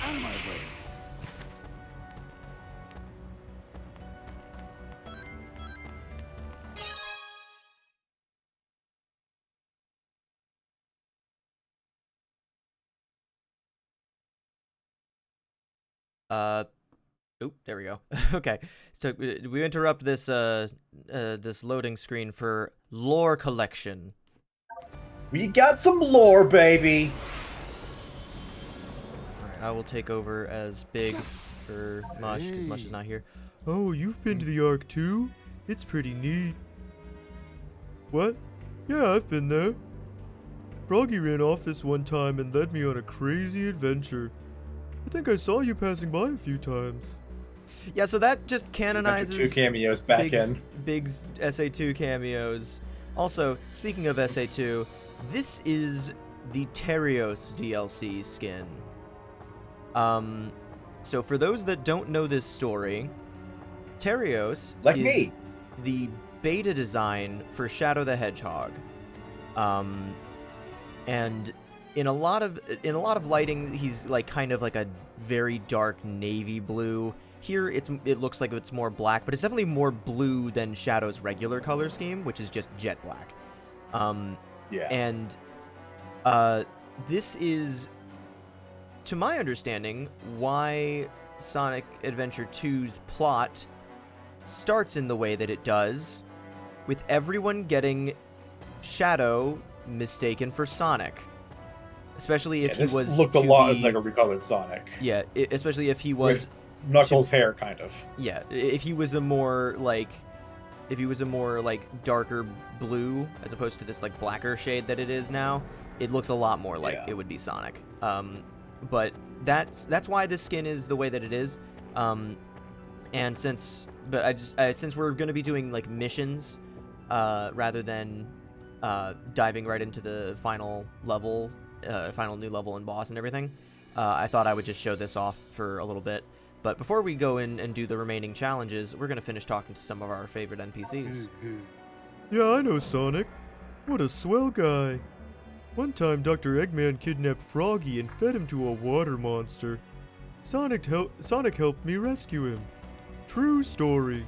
Out of my way. Oop, there we go. Okay, so we interrupt this this loading screen for lore collection. We got some lore, baby. All right, I will take over as Big for Mush, because Mush is not here. Oh, you've been to the Ark too? It's pretty neat. What? Yeah, I've been there. Froggy ran off this one time and led me on a crazy adventure. I think I saw you passing by a few times. Yeah, so that just canonizes 2 cameos back Big's SA2 cameos. Also, speaking of SA2, this is the Terios DLC skin. So for those that don't know this story, Terios is the beta design for Shadow the Hedgehog. And in a lot of lighting, he's like kind of like a very dark navy blue. Here it looks like it's more black, but it's definitely more blue than Shadow's regular color scheme, which is just jet black. Yeah. And this is, to my understanding, why Sonic Adventure 2's plot starts in the way that it does, with everyone getting Shadow mistaken for Sonic. Especially if he was looks a lot like a recolored Sonic. Yeah, especially if he was... With Knuckles' hair, kind of. Yeah, if he was a more, like... If he was a more, like, darker blue, as opposed to this, like, blacker shade that it is now, it looks a lot more like it would be Sonic. But that's why this skin is the way that it is. And since we're going to be doing, like, missions, rather than diving right into the final level, final new level and boss and everything, I thought I would just show this off for a little bit. But before we go in and do the remaining challenges, we're going to finish talking to some of our favorite NPCs. Yeah, I know Sonic. What a swell guy. One time, Dr. Eggman kidnapped Froggy and fed him to a water monster. Sonic helped me rescue him. True story.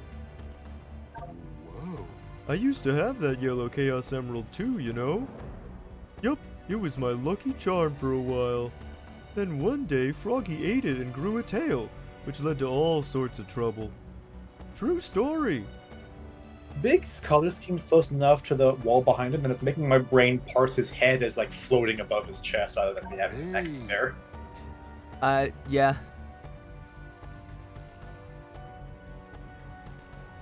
Whoa. I used to have that yellow Chaos Emerald too, you know? Yup, it was my lucky charm for a while. Then one day, Froggy ate it and grew a tail, which led to all sorts of trouble. True story. Big's color scheme's close enough to the wall behind him, and it's making my brain parse his head as like floating above his chest rather than me having his neck there. Yeah.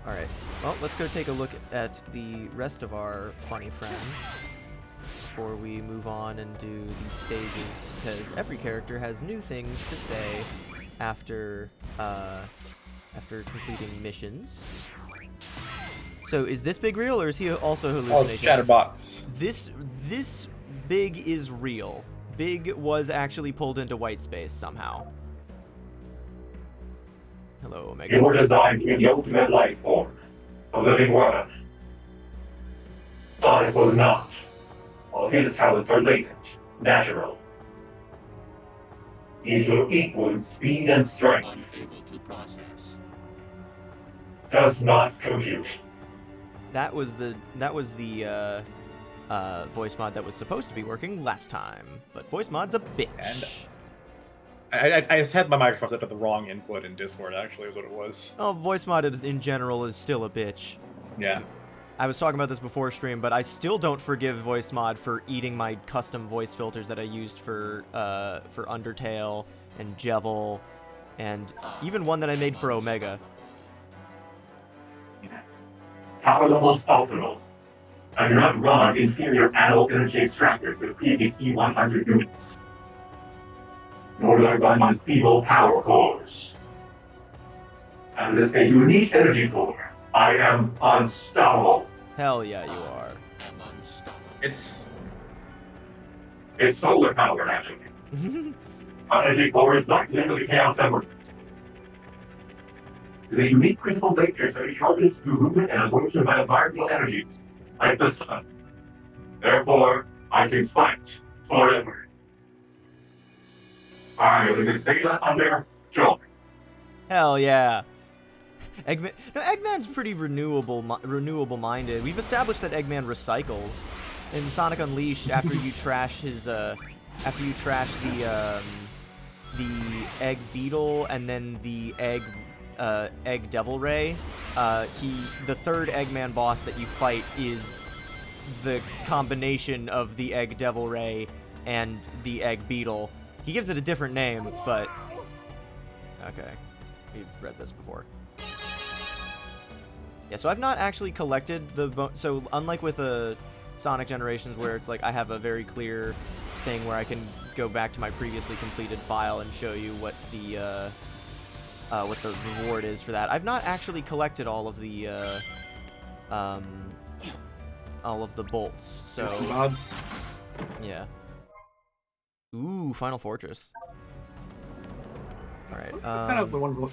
Alright, well, let's go take a look at the rest of our funny friends before we move on and do these stages, because every character has new things to say after completing missions. So is this Big real, or is he also Oh, hallucination? Chatterbox. This Big is real. Big was actually pulled into white space somehow. Hello, Omega. You were designed to be the ultimate life form, a living worm. Sonic was not. All of his talents are latent, natural. He is your equal in speed and strength. Unable to process. Does not compute. That was the voice mod that was supposed to be working last time, but voice mod's a bitch. And I just had my microphone set to the wrong input in Discord, actually, is what it was. Oh, voice mod in general is still a bitch. Yeah. I was talking about this before stream, but I still don't forgive voice mod for eating my custom voice filters that I used for Undertale and Jevil, and even one that I made for Omega. Power levels optimal. I do not run inferior anode energy extractors with previous E100 units. Nor do I run on feeble power cores. As is a unique energy core, I am unstoppable. Hell yeah, you are. Am unstoppable. It's Solar power, actually. Energy core is like literally chaos emeralds. It is a unique crystal matrix that recharges through movement and absorption by environmental energies, like the sun. Therefore, I can fight forever. I am this data under joy. Hell yeah. Eggman's pretty renewable minded. We've established that Eggman recycles. In Sonic Unleashed, after you trash his the egg beetle and then the egg devil ray, the third Eggman boss that you fight is the combination of the egg devil ray and the egg beetle. He gives it a different name, but okay, we've read this before. Yeah, so I've not actually collected so unlike with Sonic Generations, where it's like I have a very clear thing where I can go back to my previously completed file and show you what the reward is for that. I've not actually collected all of the bolts. So Bob's. yeah. Ooh, Final Fortress. All right. Kind of wonderful.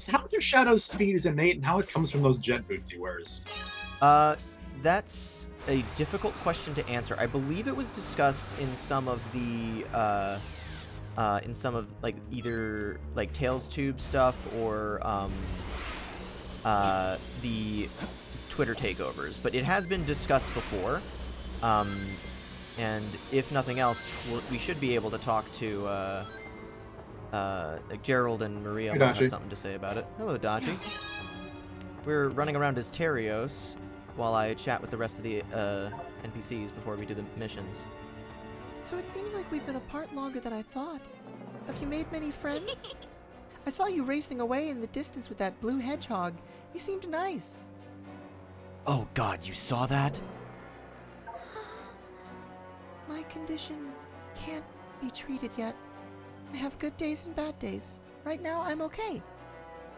How much of Shadow's speed is innate, and how it comes from those jet boots he wears? That's a difficult question to answer. I believe it was discussed in some of the like either like Tails Tube stuff or the Twitter takeovers, but it has been discussed before. And if nothing else, we should be able to talk to like Gerald and Maria Hey, might have Dachi. something to say about it. Hello, Dachi. We're running around as Terios while I chat with the rest of the NPCs before we do the missions. So it seems like we've been apart longer than I thought. Have you made many friends? I saw you racing away in the distance with that blue hedgehog. You seemed nice. Oh God, you saw that? My condition can't be treated yet. I have good days and bad days. Right now, I'm okay.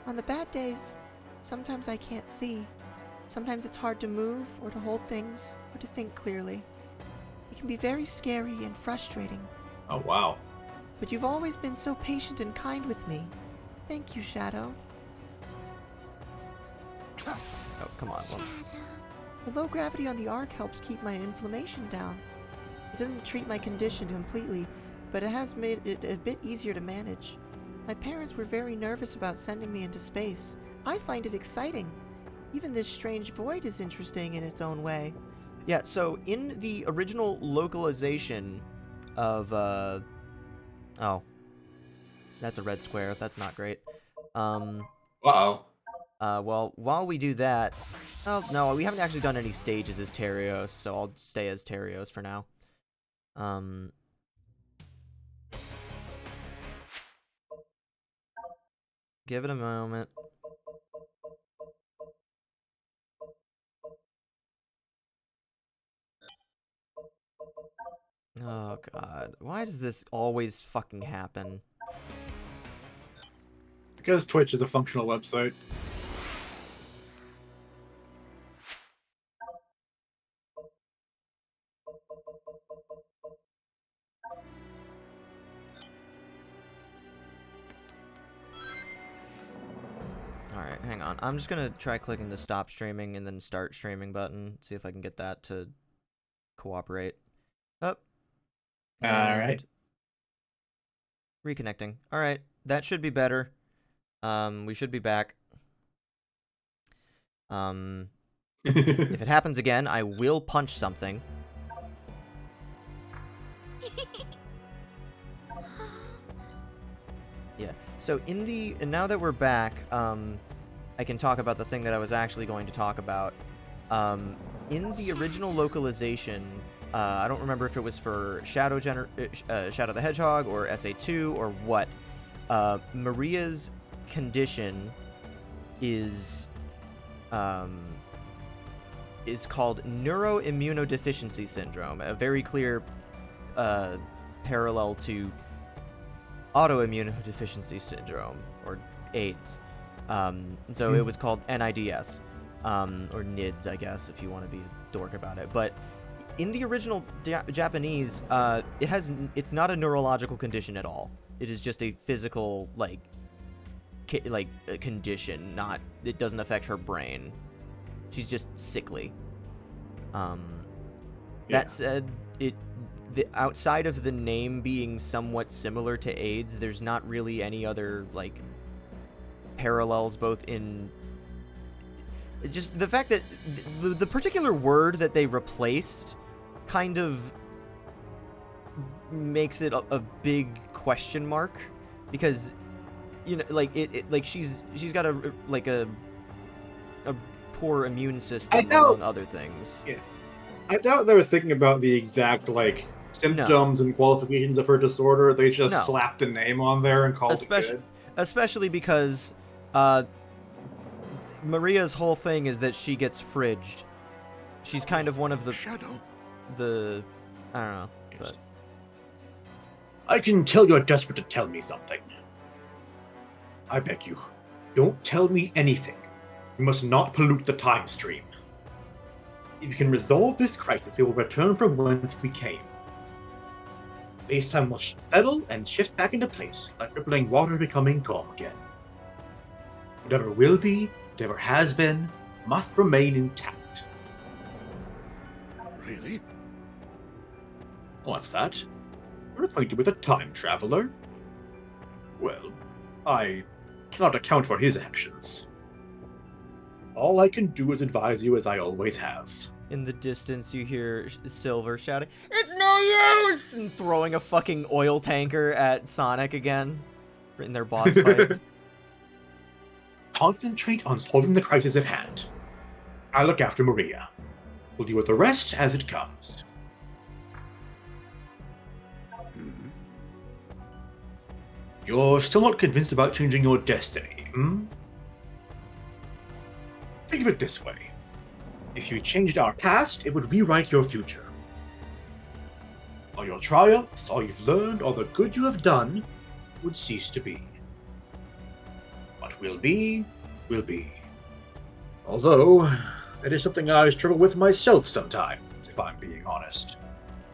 On the bad days, sometimes I can't see. Sometimes it's hard to move or to hold things or to think clearly. It can be very scary and frustrating. Oh, wow. But you've always been so patient and kind with me. Thank you, Shadow. Oh, come on. Well, The low gravity on the Ark helps keep my inflammation down. It doesn't treat my condition completely, but it has made it a bit easier to manage. My parents were very nervous about sending me into space. I find it exciting. Even this strange void is interesting in its own way. yeah, so in the original localization of, oh, that's a red square. That's not great. Uh-oh. Well, while we do that, oh, no, we haven't actually done any stages as Terios, so I'll stay as Terios for now. Give it a moment. Oh God, why does this always fucking happen? Because Twitch is a functional website. Alright, hang on. I'm just gonna try clicking the stop streaming and then start streaming button. See if I can get that to cooperate. Up. Alright. Reconnecting. Alright, that should be better. We should be back. If it happens again, I will punch something. Yeah. So and now that we're back, I can talk about the thing that I was actually going to talk about. In the original localization, I don't remember if it was for Shadow the Hedgehog or SA2 or what. Maria's condition is called neuroimmunodeficiency syndrome, a very clear parallel to autoimmunodeficiency syndrome, or AIDS. So it was called NIDS, or NIDS, I guess, if you want to be a dork about it. But in the original Japanese, it's not a neurological condition at all. It is just a physical, a condition. It doesn't affect her brain. She's just sickly. That said, outside of the name being somewhat similar to AIDS, there's not really any other parallels, both in just the fact that the particular word that they replaced kind of makes it a big question mark, because she's got a poor immune system, among other things. Yeah. I doubt they were thinking about the exact symptoms and qualifications of her disorder. They just slapped a name on there and called it good. Especially because Maria's whole thing is that she gets fridged. She's kind of one of the Shadow. I don't know, but I can tell you're desperate to tell me something. I beg you, don't tell me anything. We must not pollute the time stream. If you can resolve this crisis, we will return from whence we came. Space-time will settle and shift back into place, like rippling water becoming calm again. Whatever will be, whatever has been, must remain intact. Really? What's that? You're acquainted with a time traveler? Well, I cannot account for his actions. All I can do is advise you as I always have. in the distance you hear Silver shouting, "It's no use!" and throwing a fucking oil tanker at Sonic again in their boss fight. Concentrate on solving the crisis at hand. I look after Maria. We'll deal with the rest as it comes. You're still not convinced about changing your destiny, hmm? Think of it this way. If you changed our past, it would rewrite your future. All your triumphs, all you've learned, all the good you have done would cease to be. What will be, will be. Although, that is something I struggle with myself sometimes, if I'm being honest.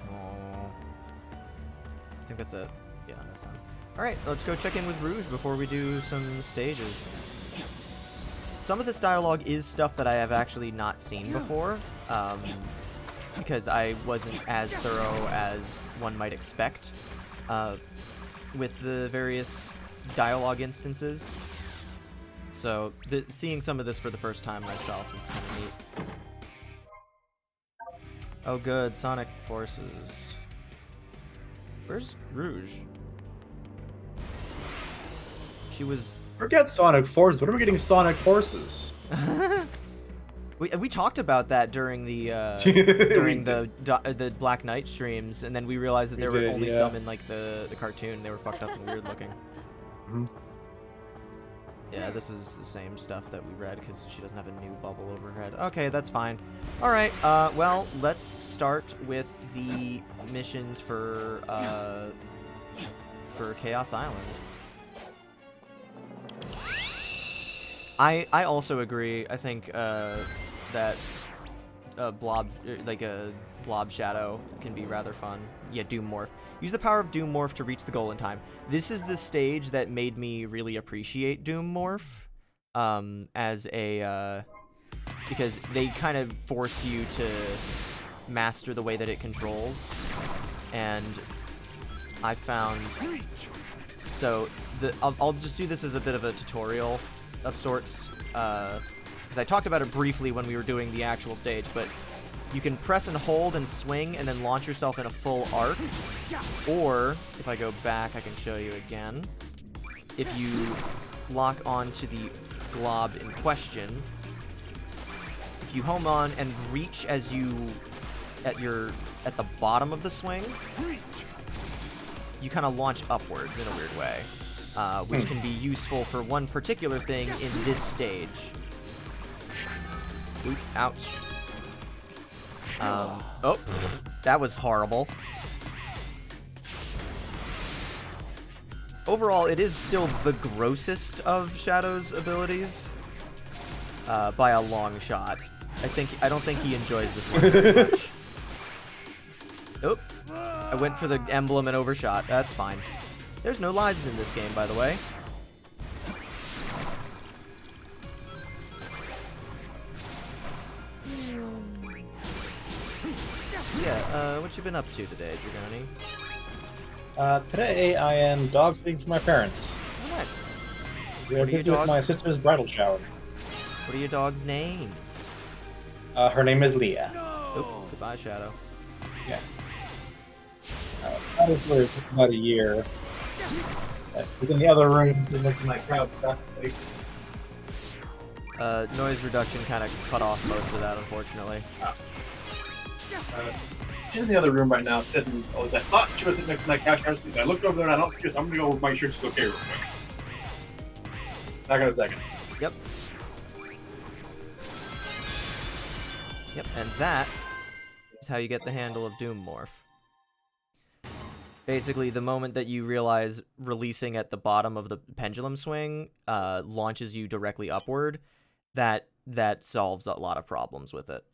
Oh, I think that's it. Yeah, that's fine. Alright, let's go check in with Rouge before we do some stages. Some of this dialogue is stuff that I have actually not seen before, because I wasn't as thorough as one might expect with the various dialogue instances. So seeing some of this for the first time myself is kind of neat. Oh good, Sonic Forces. Where's Rouge? She was... Forget Sonic Forces. When are we getting Sonic Horses? we talked about that during the the Black Knight streams, and then we realized that there were only some in like the cartoon. They were fucked up and weird looking. Mm-hmm. Yeah, this is the same stuff that we read because she doesn't have a new bubble over her head. Okay, that's fine. All right. Well, let's start with the missions for Chaos Island. I also agree. I think that a blob shadow can be rather fun. Yeah, Doom Morph. Use the power of Doom Morph to reach the goal in time. This is the stage that made me really appreciate Doom Morph. as a because they kind of force you to master the way that it controls, and I found so I'll just do this as a bit of a tutorial of sorts, because I talked about it briefly when we were doing the actual stage, but you can press and hold and swing and then launch yourself in a full arc, or if I go back I can show you again. If you lock onto the glob in question, if you home on and reach as you at the bottom of the swing, you kind of launch upwards in a weird way, which can be useful for one particular thing in this stage. Oop, ouch. Oh, that was horrible. Overall, it is still the grossest of Shadow's abilities, by a long shot. I don't think he enjoys this one very much. Oop. I went for the emblem and overshot. That's fine. There's no lives in this game, by the way. Yeah, what you been up to today, Dragoni? Today I am dog sitting for my parents. Oh, nice. We are busy with my sister's bridal shower. What are your dog's names? Her name is Leah. Oh, goodbye, Shadow. Yeah. That was for just about a year. He's in the other room, sitting next to my couch. Noise reduction kind of cut off most of that, unfortunately. She's in the other room right now, sitting. I thought she was sitting next to my couch. I looked over there and I don't see her, so I'm gonna go make sure she's okay real quick. Back in a second. Yep. Yep, and that is how you get the handle of Doom Morph. Basically, the moment that you realize releasing at the bottom of the pendulum swing launches you directly upward, that solves a lot of problems with it.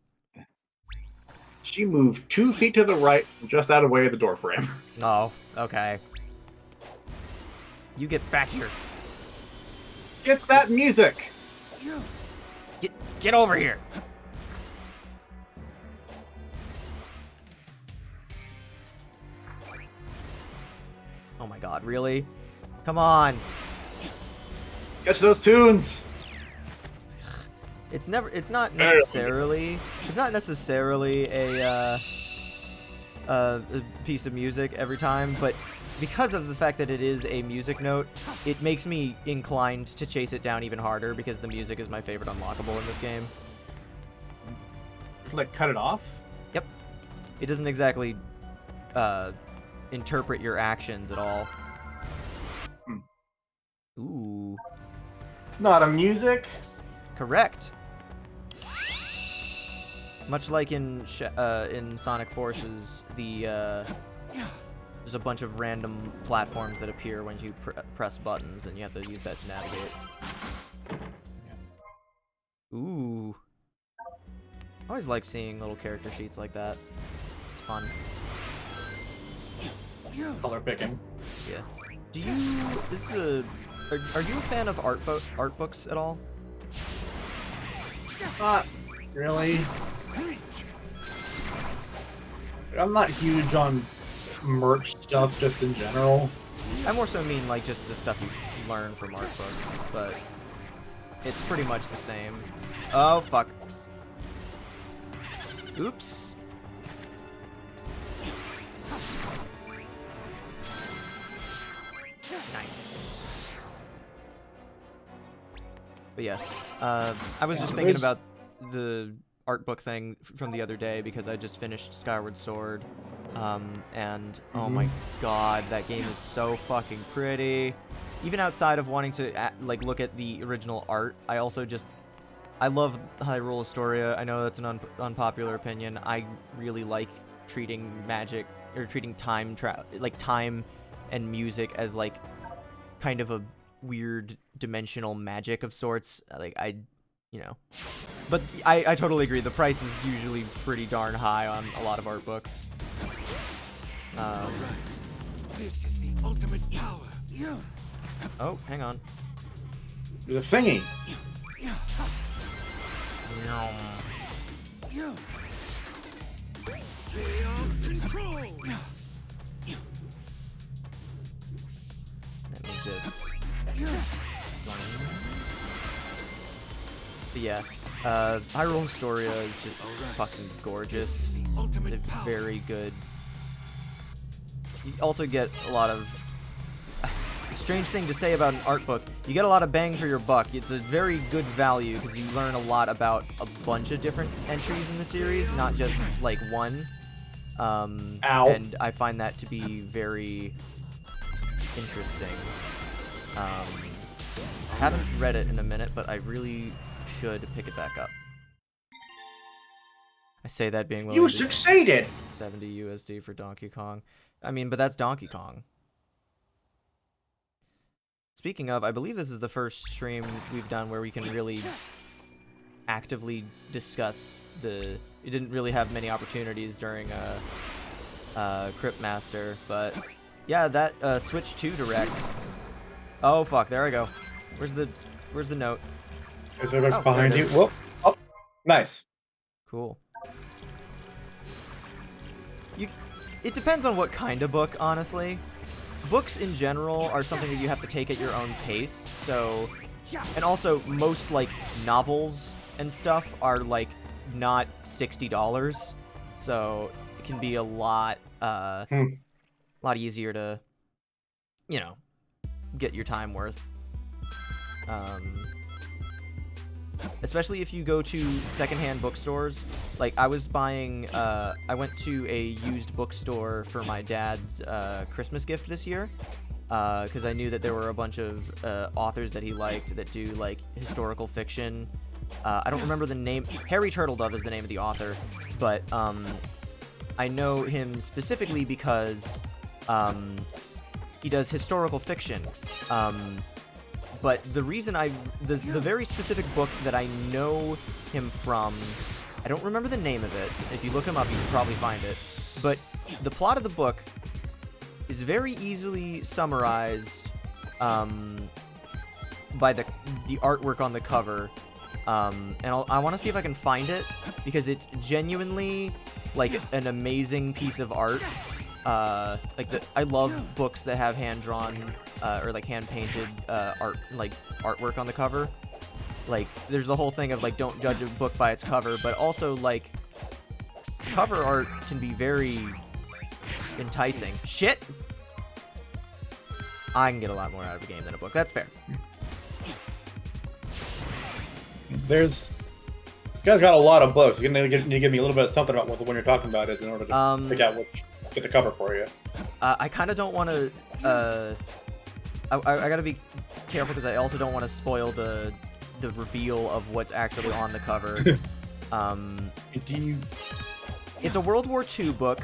She moved 2 feet to the right, just out of the way of the door frame. Oh, okay. You get back here. Get that music! Get over here. Oh my god, really? Come on. Catch those tunes! It's not necessarily a piece of music every time, but because of the fact that it is a music note, it makes me inclined to chase it down even harder because the music is my favorite unlockable in this game. Like, cut it off? Yep. It doesn't exactly interpret your actions at all. Ooh. It's not a music. Correct. Much like in Sonic Forces, there's a bunch of random platforms that appear when you press buttons, and you have to use that to navigate. Ooh. I always like seeing little character sheets like that. It's fun. Color picking. Yeah. Do you... Are you a fan of art books at all? Not really. I'm not huge on merch stuff just in general. I more so mean like just the stuff you learn from art books, but it's pretty much the same. Oh, fuck. Oops. Nice. But yeah, I was just thinking about the art book thing from the other day because I just finished Skyward Sword, and oh my god, that game is so fucking pretty. Even outside of wanting to like look at the original art, I love Hyrule Historia. I know that's an unpopular opinion. I really like treating magic or treating time and music as like kind of a weird dimensional magic of sorts. Like but I totally agree. The price is usually pretty darn high on a lot of art books. This is the ultimate power. Oh, hang on. There's a thingy. Let me just. But yeah, Hyrule Historia is just fucking gorgeous. It's very good. You also get a lot of. Strange thing to say about an art book, you get a lot of bang for your buck. It's a very good value because you learn a lot about a bunch of different entries in the series, not just like one. Ow. And I find that to be very interesting. I haven't read it in a minute, but I really should pick it back up. I say that being willing You to succeeded! 70 USD for Donkey Kong. I mean, but that's Donkey Kong. Speaking of, I believe this is the first stream we've done where we can really actively discuss the... We didn't really have many opportunities during Crypt Master, but yeah, that Switch 2 Direct. Oh fuck, there I go. Where's the note? Is there Oh, behind there you? it is. Whoop. Oh, nice. Cool. It depends on what kind of book, honestly. Books in general are something that you have to take at your own pace, so... And also, most, like, novels and stuff are, like, not $60, so it can be a lot, lot easier to, you know, get your time worth. Especially if you go to secondhand bookstores. Like, I was buying, I went to a used bookstore for my dad's Christmas gift this year, because I knew that there were a bunch of authors that he liked that do, like, historical fiction. I don't remember the name. Harry Turtledove is the name of the author, but I know him specifically because he does historical fiction. But the reason the very specific book that I know him from, I don't remember the name of it. If you look him up, you can probably find it. But the plot of the book is very easily summarized by the artwork on the cover. And I want to see if I can find it, because it's genuinely, like, an amazing piece of art. I love books that have hand-drawn or like hand-painted artwork on the cover. Like, there's the whole thing of, like, don't judge a book by its cover, but also, like, cover art can be very enticing. Shit! I can get a lot more out of a game than a book. That's fair. This guy's got a lot of books. You're gonna need to give me a little bit of something about what the one you're talking about is in order to pick out get the cover for you. I kind of don't want to. I gotta be careful because I also don't want to spoil the reveal of what's actually on the cover. It's a World War II book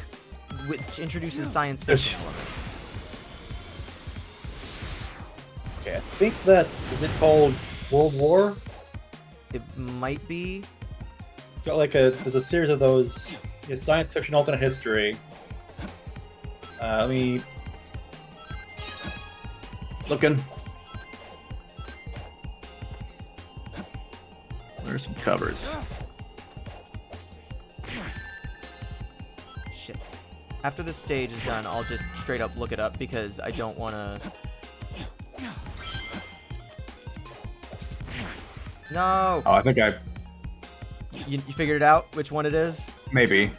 which introduces science fiction elements. Okay, I think is it called World War? It might be. It's got like there's a series of those science fiction alternate history. Let me looking. Where's some covers? Shit. After this stage is done, I'll just straight up look it up because I don't want to. No. Oh, I think You figured it out? Which one it is? maybe.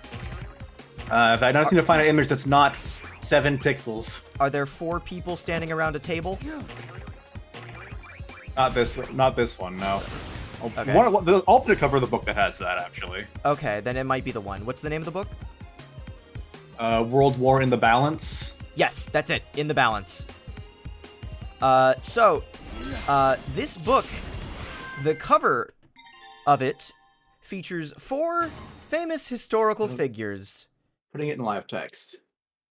If I don't seem to find an image that's not 7 pixels. Are there 4 people standing around a table? Not this one. No. Okay. The alternate cover of the book that has that, actually. Okay, then it might be the one. What's the name of the book? World War in the Balance. Yes, that's it. In the Balance. This book, the cover of it features 4 famous historical figures. Putting it in live text.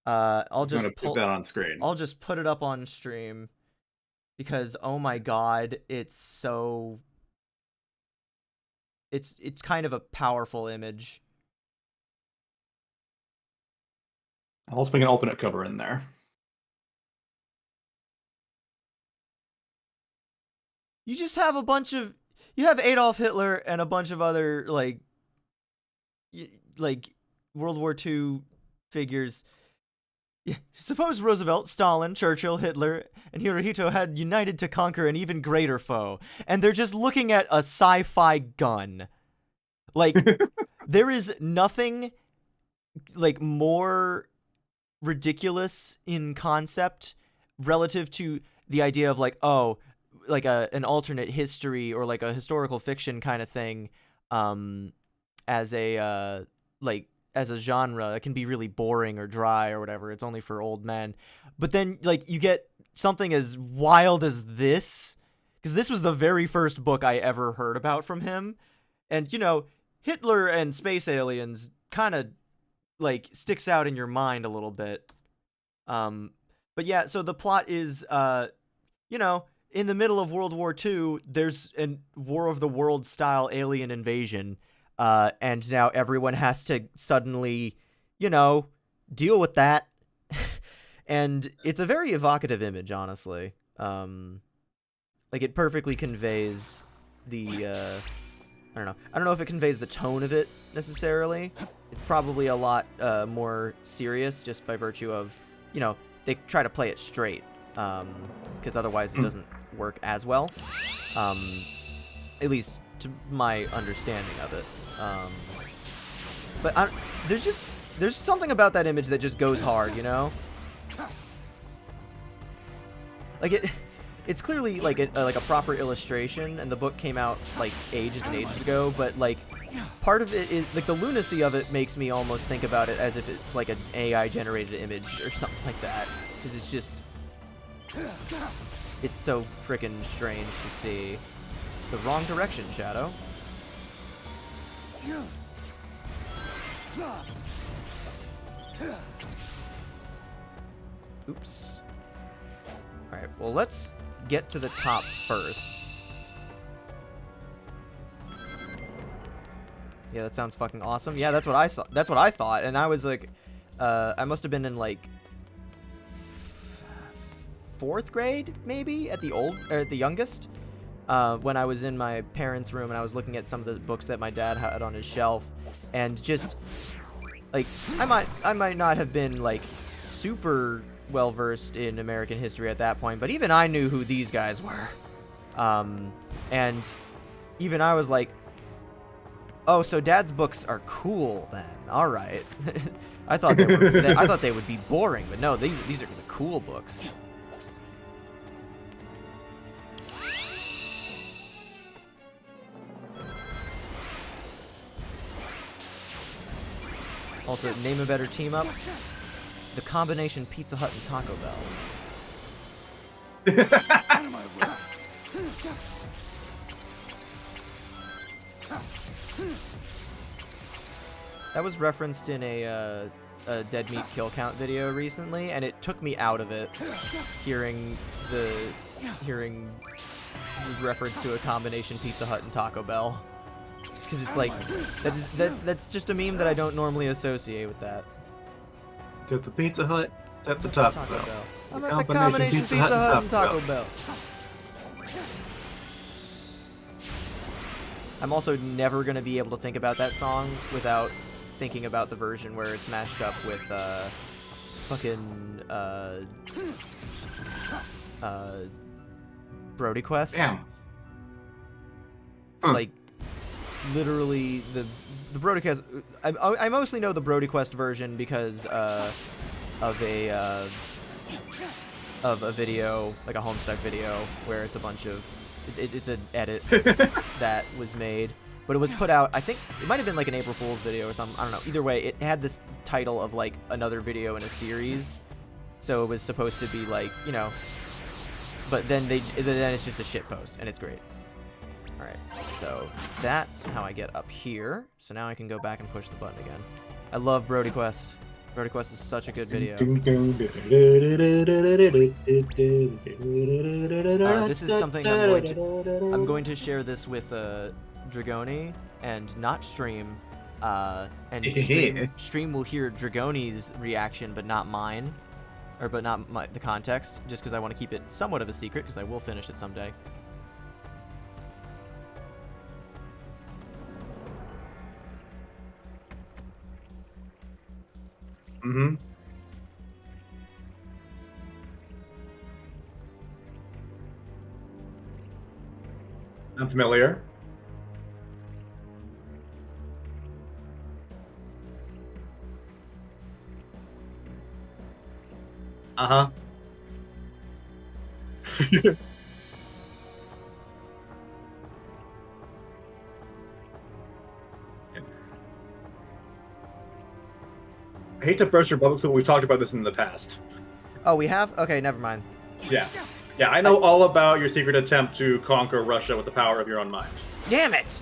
I'll just put that on screen. I'll just put it up on stream because oh my god, it's kind of a powerful image. I'll also bring an alternate cover in there. You just have a bunch of you have Adolf Hitler and a bunch of other like World War II figures. Yeah. Suppose Roosevelt, Stalin, Churchill, Hitler, and Hirohito had united to conquer an even greater foe, and they're just looking at a sci-fi gun. Like, there is nothing like more ridiculous in concept relative to the idea of like, oh, like an alternate history or like a historical fiction kind of thing, as a as a genre. It can be really boring or dry or whatever. It's only for old men. But then like you get something as wild as this, because this was the very first book I ever heard about from him. And you know, Hitler and space aliens kind of like sticks out in your mind a little bit. But yeah, so the plot is you know, in the middle of World War II, there's a War of the Worlds style alien invasion. And now everyone has to suddenly, you know, deal with that. And it's a very evocative image, honestly. Like, it perfectly conveys the, I don't know if it conveys the tone of it, necessarily. It's probably a lot, more serious, just by virtue of, you know, they try to play it straight. Because otherwise it doesn't work as well. At least to my understanding of it. But there's something about that image that just goes hard, you know? Like it's clearly like a proper illustration, and the book came out like ages and ages ago, but like part of it is like the lunacy of it makes me almost think about it as if it's like an AI generated image or something like that, because it's just it's so freaking strange to see. It's the wrong direction, Shadow. Oops. Alright, well, let's get to the top first. Yeah, that sounds fucking awesome. Yeah, that's what I saw. That's what I thought. And I was like, I must have been in like 4th grade, maybe, at the youngest. When I was in my parents' room and I was looking at some of the books that my dad had on his shelf, and just like I might not have been like super well versed in American history at that point, but even I knew who these guys were, and even I was like, oh, so Dad's books are cool then. All right. I thought they would be boring, but no, these are the cool books. Also, name a better team up. The combination Pizza Hut and Taco Bell. That was referenced in a Dead Meat Kill Count video recently, and it took me out of it hearing reference to a combination Pizza Hut and Taco Bell. Just because it's like, that's just a meme that I don't normally associate with that. It's at the Pizza Hut, it's at the Taco Bell. I'm at the combination Pizza Hut and Taco Bell. I'm also never going to be able to think about that song without thinking about the version where it's mashed up with, fucking, Brody Quest. Damn. Like, literally, the Brody Quest... I mostly know the Brody Quest version because, of a video, like a Homestuck video, where it's a bunch of... It's an edit that was made, but it was put out, I think, it might have been like an April Fool's video or something, I don't know. Either way, it had this title of like another video in a series, so it was supposed to be like, you know, but then it's just a shitpost, and it's great. Alright, so that's how I get up here, so now I can go back and push the button again. I love Brody Quest. Brody Quest is such a good video. This is something I'm going to share this with Dragoni and not Stream. And Stream will hear Dragoni's reaction, but not mine, but not the context, just because I want to keep it somewhat of a secret, because I will finish it someday. Mm-hmm. Unfamiliar. Uh-huh. I hate to burst your bubble, but we've talked about this in the past. Oh, we have? Okay, never mind. Yeah. Yeah, I know all about your secret attempt to conquer Russia with the power of your own mind. Damn it!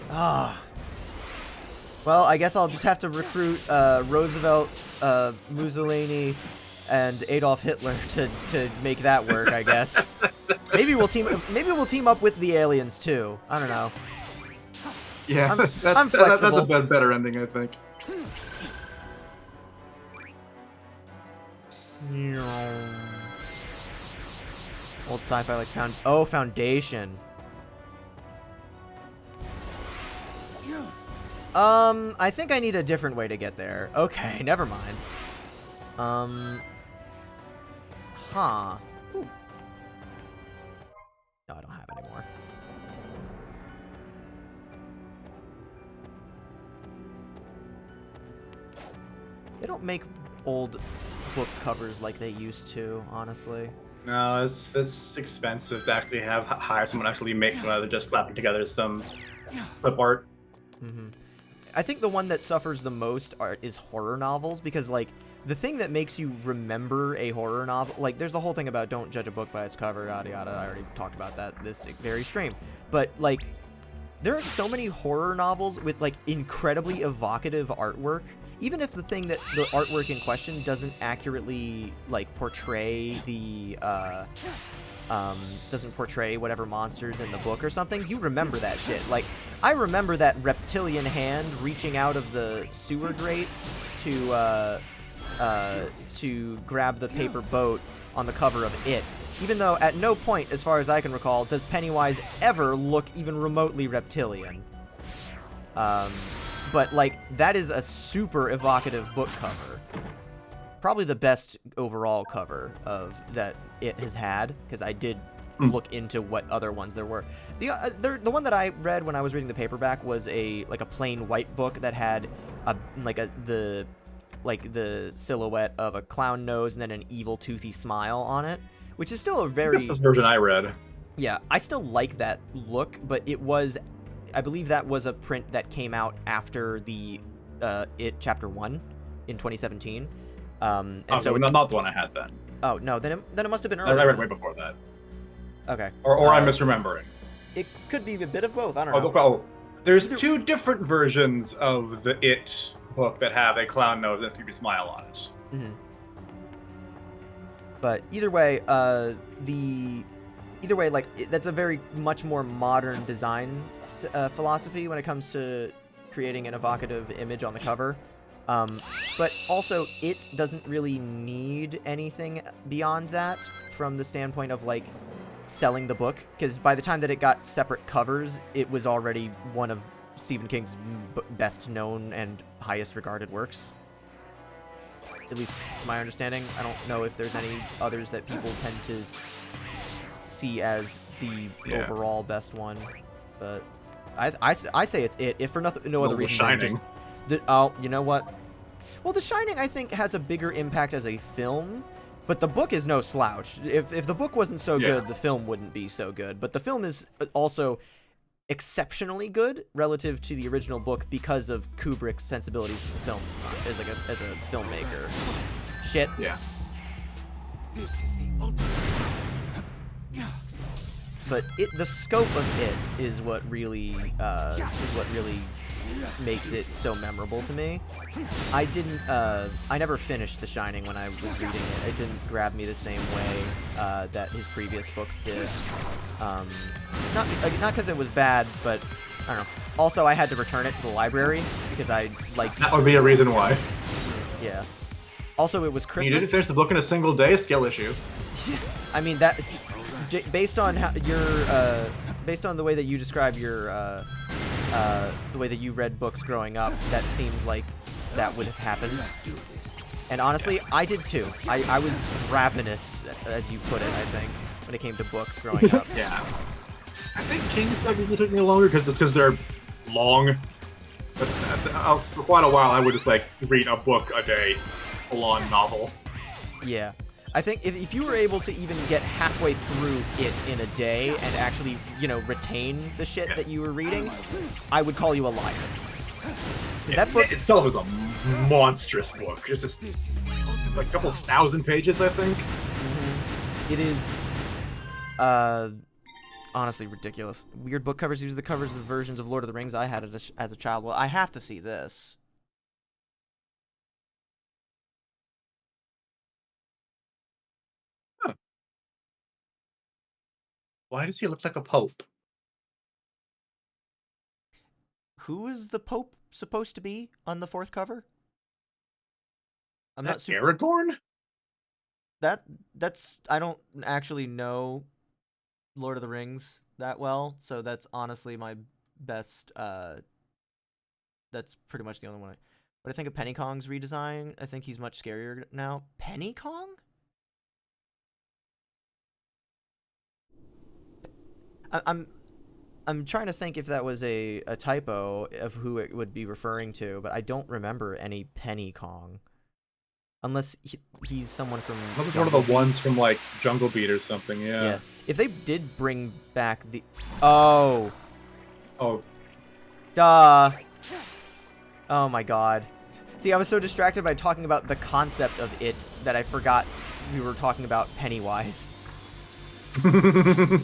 Ah. Well, I guess I'll just have to recruit Roosevelt, Mussolini, and Adolf Hitler to make that work. I guess. Maybe we'll team up with the aliens too. I don't know. Yeah, I'm that's flexible. a better ending, I think. Old sci-fi like Foundation. I think I need a different way to get there. Okay, never mind. Huh. Ooh. No, I don't have any more. They don't make old book covers like they used to, honestly. No, it's expensive to actually hire someone to actually make one rather than just slapping together some clip art. Mm-hmm. I think the one that suffers the most is horror novels, because, like, the thing that makes you remember a horror novel, like, there's the whole thing about don't judge a book by its cover, yada yada. I already talked about that this very stream. But, like, there are so many horror novels with, like, incredibly evocative artwork. Even if the artwork in question doesn't accurately, like, portray the, doesn't portray whatever monsters in the book or something, you remember that shit. Like, I remember that reptilian hand reaching out of the sewer grate to grab the paper boat on the cover of It. Even though at no point, as far as I can recall, does Pennywise ever look even remotely reptilian. But, like, that is a super evocative book cover. Probably the best overall cover of that It has had, because I did look into what other ones there were. The one that I read when I was reading the paperback was a plain white book that had the silhouette of a clown nose and then an evil toothy smile on it, which is still a very... This is the version I read. Yeah, I still like that look, but it was... I believe that was a print that came out after the It Chapter 1 in 2017. And so it's not the one I had then. Oh, no, then it must have been earlier. I read way before that. Okay. Or I'm misremembering. It could be a bit of both, I don't know. Oh, there's two different versions of the It book that have a clown nose and a creepy smile on it. Mm-hmm. But either way, that's a very much more modern design philosophy when it comes to creating an evocative image on the cover. But also, It doesn't really need anything beyond that from the standpoint of, like, selling the book, because by the time that it got separate covers, it was already one of Stephen King's best known and highest regarded works. At least to my understanding. I don't know if there's any others that people tend to see as the overall best one, but I say it's It, if for no other reason than just you know what? Well, The Shining, I think, has a bigger impact as a film, but the book is no slouch. If the book wasn't so good, the film wouldn't be so good. But the film is also exceptionally good relative to the original book because of Kubrick's sensibilities as a film as a filmmaker. Shit. Yeah. This is the ultimate. But the scope of It is what really makes it so memorable to me. I never finished The Shining when I was reading it. It didn't grab me the same way that his previous books did. Not because it was bad, but I don't know. Also, I had to return it to the library because I liked... That would be a reason why. Yeah. Also, it was Christmas... You didn't finish the book in a single day, skill issue. I mean, that... Based on based on the way that you describe your, the way that you read books growing up, that seems like that would have happened. And honestly, I did too. I was ravenous, as you put it, I think, when it came to books growing up. Yeah. I think King stuff usually took me longer because they're long. But for quite a while, I would just like read a book a day, full-on novel. Yeah. I think if you were able to even get halfway through it in a day and actually, retain the shit that you were reading, I would call you a liar. Yeah, That book itself is a monstrous book. It's just like a couple thousand pages, I think. It is, honestly ridiculous. Weird book covers. These are the covers of the versions of Lord of the Rings I had as a child. Well, I have to see this. Huh. Why does he look like a pope? Who is the Pope supposed to be on the fourth cover? I'm That's not super. Aragorn? That's I don't actually know Lord of the Rings that well, so that's honestly my best. That's pretty much the only one. But I think of Penny Kong's redesign. I think he's much scarier now. Penny Kong? I'm trying to think if that was a typo of who it would be referring to, but I don't remember any Penny Kong. Unless he's someone from. That was one of the ones from like Jungle Beat or something. Yeah. If they did bring back the. Oh. Oh. Duh. Oh my god. See, I was so distracted by talking about the concept of it that I forgot we were talking about Pennywise. But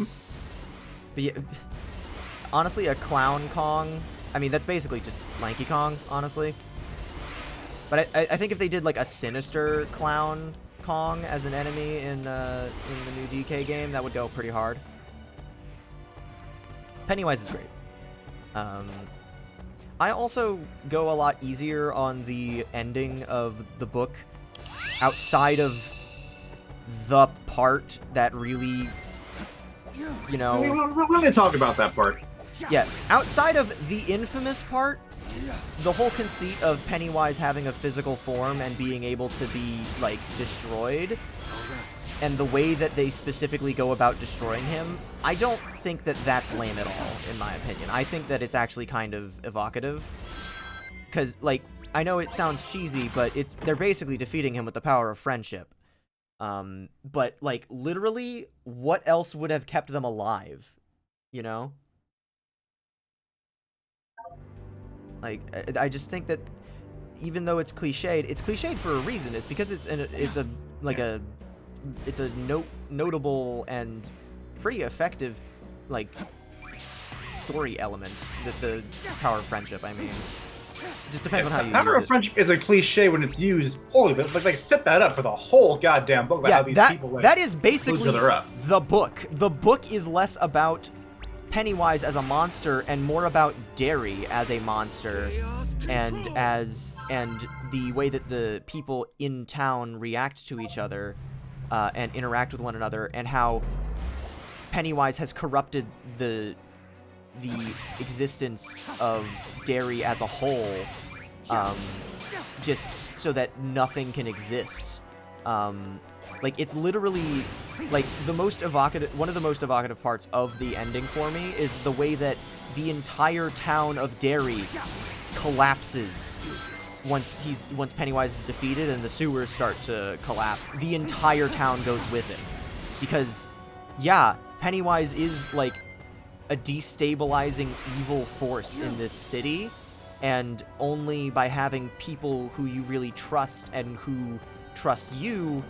yeah, honestly, a Clown Kong. I mean, that's basically just Lanky Kong, honestly. But I think if they did like a sinister Clown Kong as an enemy in the new DK game, that would go pretty hard. Pennywise is great. I also go a lot easier on the ending of the book outside of the part that really, We're going to talk about that part. Yeah, outside of the infamous part, the whole conceit of Pennywise having a physical form and being able to be, like, destroyed, and the way that they specifically go about destroying him, I don't think that that's lame at all, in my opinion. I think that it's actually kind of evocative. Because, like, I know it sounds cheesy, but they're basically defeating him with the power of friendship. But, like, literally, what else would have kept them alive? You know? Like, I just think that even though it's cliched for a reason. It's because it's a notable and pretty effective, like, story element. The power of friendship, I mean. It just depends on how you use it. Power of friendship is a cliche when it's used poorly, but like set that up for the whole goddamn book about how these people like, that is basically each other up. The book. The book is less about Pennywise as a monster and more about Derry as a monster and the way that the people in town react to each other and interact with one another, and how Pennywise has corrupted the existence of Derry as a whole, just so that nothing can exist. Like, it's literally, like, one of the most evocative parts of the ending for me is the way that the entire town of Derry collapses once Pennywise is defeated and the sewers start to collapse. The entire town goes with it. Because, yeah, Pennywise is, like, a destabilizing evil force in this city, and only by having people who you really trust and who trust you,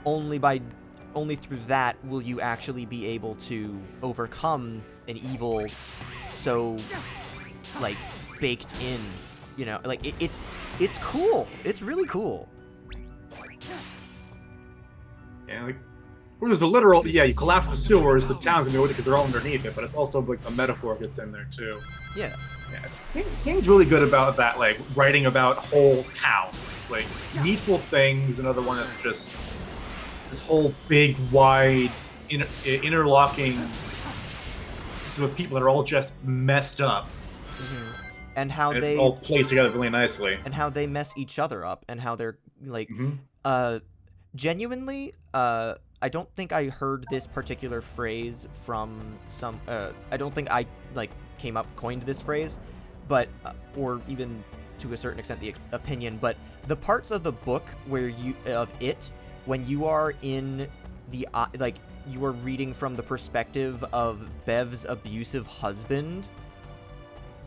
only through that will you actually be able to overcome an evil so, like, baked in, like, it's cool. It's really cool. Yeah, like, there's the literal, you collapse the sewers, the town's gonna go with it because they're all underneath it, but it's also, like, the metaphor gets in there, too. Yeah. King's really good about that, like, writing about whole towns. Like, needful things, another one that's just this whole big, wide, interlocking system of people that are all just messed up. Mm-hmm. and how And they it all plays together really nicely. and how they mess each other up, and how they're like, Mhm. genuinely, I don't think I heard this particular phrase from some. I don't think I coined this phrase, but or even to a certain extent the opinion. But the parts of the book where when you are in the you are reading from the perspective of Bev's abusive husband,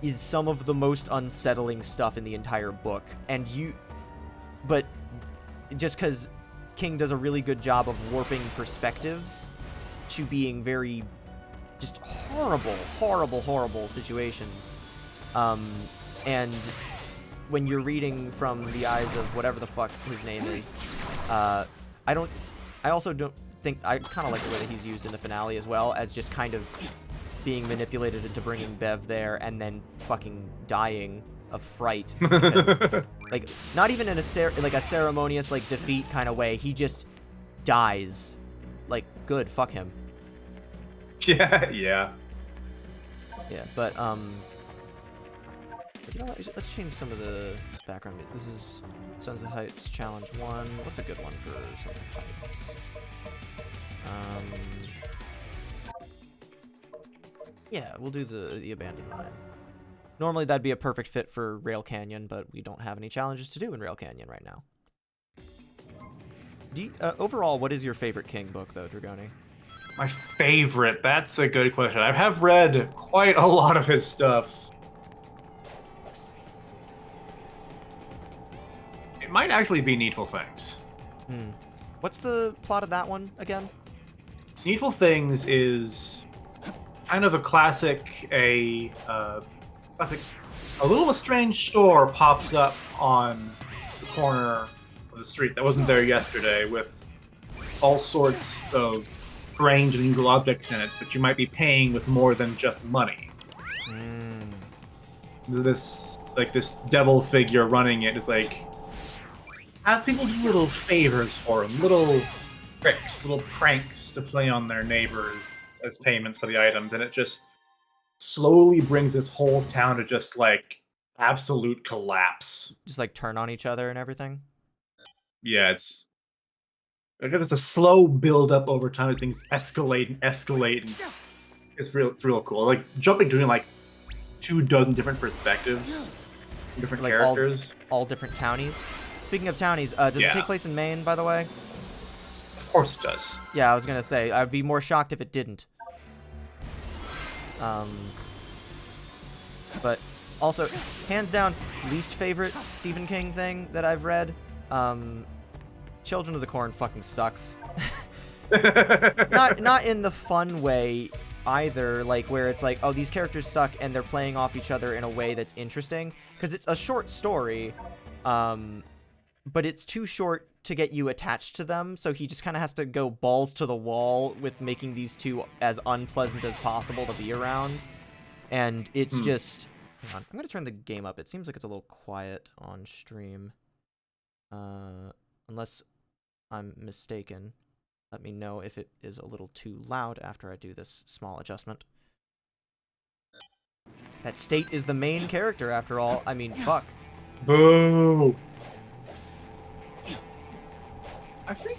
is some of the most unsettling stuff in the entire book. But just because King does a really good job of warping perspectives to being very just horrible situations. And when you're reading from the eyes of whatever the fuck his name is, I also don't think, I kind of like the way that he's used in the finale as well, as just kind of being manipulated into bringing Bev there and then fucking dying of fright. Because, like, not even in a ceremonious, like, defeat kind of way. He just dies. Like, good, fuck him. Yeah. Yeah, but, you know what? Let's change some of the background. This is Sons of Heights Challenge 1. What's a good one for Sons of Heights? Yeah, we'll do the Abandoned Mine. Normally that'd be a perfect fit for Rail Canyon, but we don't have any challenges to do in Rail Canyon right now. Overall, what is your favorite King book, though, Dragoni? My favorite? That's a good question. I have read quite a lot of his stuff. It might actually be Needful Things. What's the plot of that one again? Needful Things is kind of a classic. A little strange store pops up on the corner of the street that wasn't there yesterday, with all sorts of strange and unusual objects in it, but you might be paying with more than just money. This devil figure running it is like, has people do little favors for him, little tricks, little pranks to play on their neighbors as payments for the items, and it just slowly brings this whole town to just like absolute collapse. Just like turn on each other and everything? Yeah, it's a slow build up over time as things escalate and escalate, and it's real cool. Like jumping between like 24 different perspectives, different Like characters. all different townies. Speaking of townies, does it take place in Maine, by the way? Of course it does. Yeah, I was gonna say, I'd be more shocked if it didn't. But also, hands down, least favorite Stephen King thing that I've read, Children of the Corn fucking sucks. Not in the fun way either, like where it's like, oh, these characters suck and they're playing off each other in a way that's interesting, because it's a short story, but it's too short to get you attached to them, so he just kind of has to go balls to the wall with making these two as unpleasant as possible to be around. And it's just... Hang on, I'm going to turn the game up. It seems like it's a little quiet on stream. Unless I'm mistaken. Let me know if it is a little too loud after I do this small adjustment. That State is the main character, after all. I mean, fuck. Boo! I think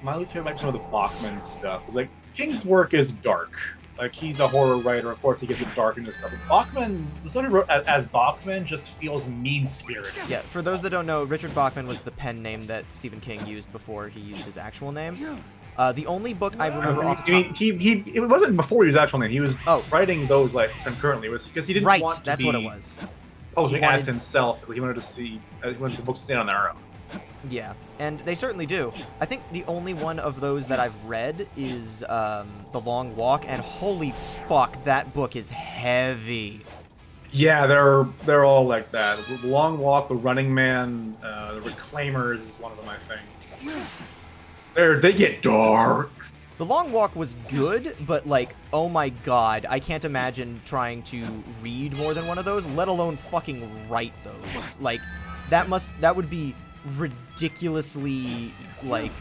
my least favorite might be some of the Bachman stuff. It's like, King's work is dark. Like, he's a horror writer, of course he gets it dark into stuff. But Bachman, the stuff he wrote as Bachman just feels mean-spirited. Yeah, for those that don't know, Richard Bachman was the pen name that Stephen King used before he used his actual name. The only book I remember off the top... it wasn't before his actual name. He was writing those, like, concurrently. It was because he didn't want to that's what it was. Posing as himself. Like, he wanted the books to stand on their own. Yeah, and they certainly do. I think the only one of those that I've read is The Long Walk, and holy fuck, that book is heavy. Yeah, they're all like that. The Long Walk, The Running Man, The Reclaimers is one of them, I think. They get dark. The Long Walk was good, but like, oh my god, I can't imagine trying to read more than one of those, let alone fucking write those. Like, that would be ridiculously, like,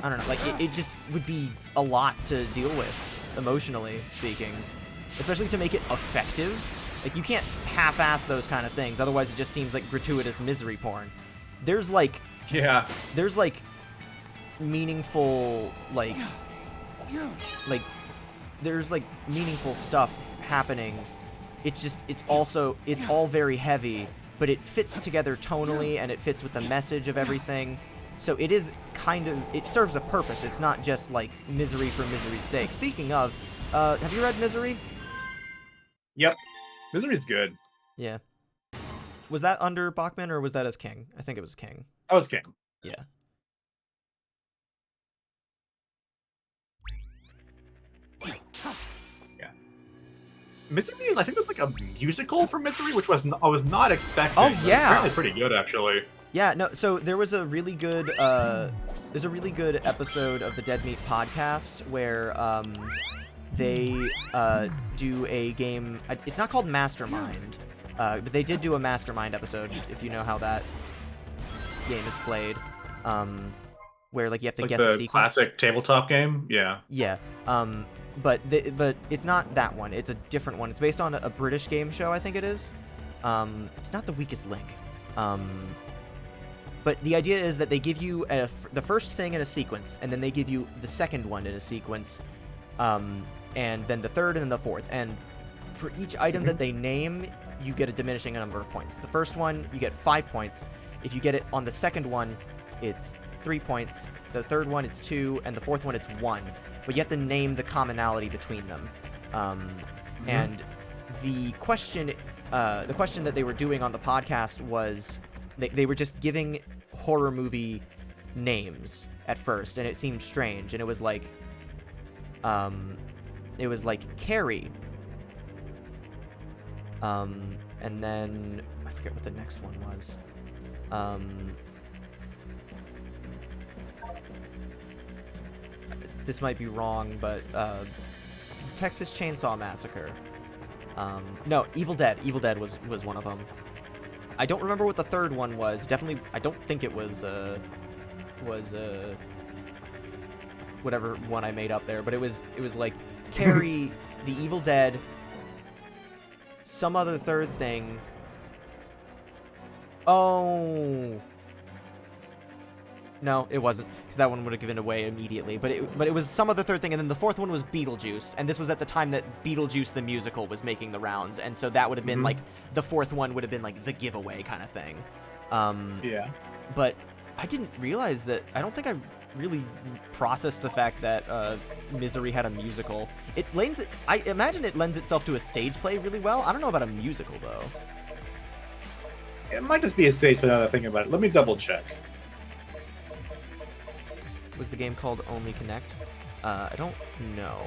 I don't know, like, it just would be a lot to deal with, emotionally speaking. Especially to make it effective. Like, you can't half-ass those kind of things, otherwise it just seems like gratuitous misery porn. There's, like, Yeah. there's, like, meaningful, like, there's, like, meaningful stuff happening. It's all very heavy, but it fits together tonally, and it fits with the message of everything. So it is kind of, it serves a purpose. It's not just, like, misery for misery's sake. Speaking of, have you read Misery? Yep. Misery's good. Yeah. Was that under Bachman, or was that as King? I think it was King. I was king. Yeah. Yeah. Misery, I think there's like a musical for Misery, which I was not expecting. Oh, but it's yeah. apparently pretty good, actually. Yeah, no, so there was a really good, episode of the Dead Meat podcast where, they, do a game, it's not called Mastermind, but they did do a Mastermind episode, if you know how that game is played, where, like, you have to It's guess like a the sequence. classic tabletop game? Yeah. Yeah, but it's not that one, it's a different one. It's based on a British game show, I think it is. It's not The Weakest Link. But the idea is that they give you the first thing in a sequence, and then they give you the second one in a sequence, and then the third, and then the fourth. And for each item that they name, you get a diminishing number of points. The first one, you get 5 points. If you get it on the second one, it's 3 points. The third one, it's 2, and the fourth one, it's 1. But you have to name the commonality between them. And the question that they were doing on the podcast was they were just giving horror movie names at first, and it seemed strange, and it was like Carrie, and then I forget what the next one was. This might be wrong, but Texas Chainsaw Massacre. No, Evil Dead. Evil Dead was one of them. I don't remember what the third one was. Definitely, I don't think it was whatever one I made up there. But it was like Carrie, the Evil Dead, some other third thing. Oh. No, it wasn't, because that one would have given away immediately. But it was some other third thing, and then the fourth one was Beetlejuice, and this was at the time that Beetlejuice the musical was making the rounds, and so that would have been like the fourth one would have been like the giveaway kind of thing. Yeah. But I didn't realize that. I don't think I really processed the fact that Misery had a musical. I imagine it lends itself to a stage play really well. I don't know about a musical though. It might just be a stage play now that I think about it. Let me double check. Was the game called Only Connect? I don't know.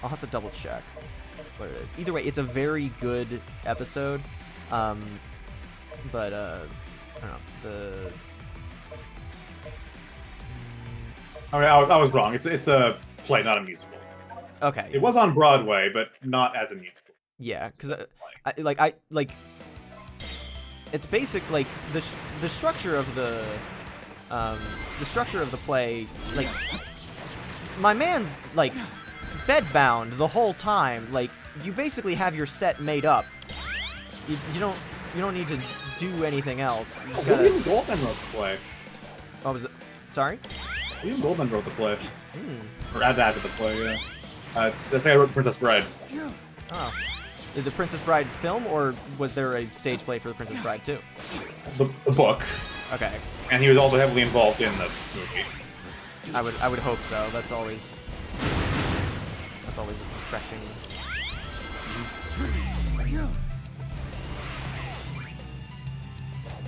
I'll have to double check what it is. Either way, it's a very good episode. But I don't know. I was wrong. It's a play, not a musical. Okay. It was on Broadway, but not as a musical. Yeah, because it's basic, like the structure of the play, like my man's like bedbound the whole time. Like you basically have your set made up. You don't need to do anything else. You just gotta... William Goldman wrote the play. What was it? Sorry? William Goldman wrote the play. Hmm. Or adapted the play, yeah. That's like I wrote The Princess Bride. Oh. Did the Princess Bride film, or was there a stage play for the Princess Bride too? The book. Okay. And he was also heavily involved in the movie. I would hope so. That's always refreshing.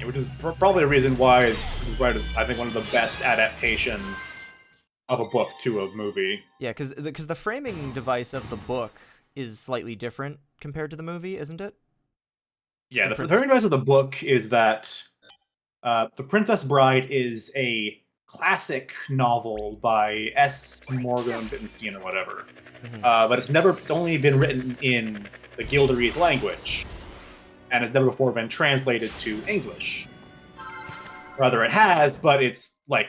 Which is probably the reason why Princess Bride is, I think, one of the best adaptations of a book to a movie. Yeah, because the framing device of the book is slightly different compared to the movie, isn't it? Yeah, the framing device of the book is that The Princess Bride is a classic novel by S. Morgan Bittenstein or whatever. But it's only been written in the Gilderese language, and it's never before been translated to English. Rather, it has, but it's like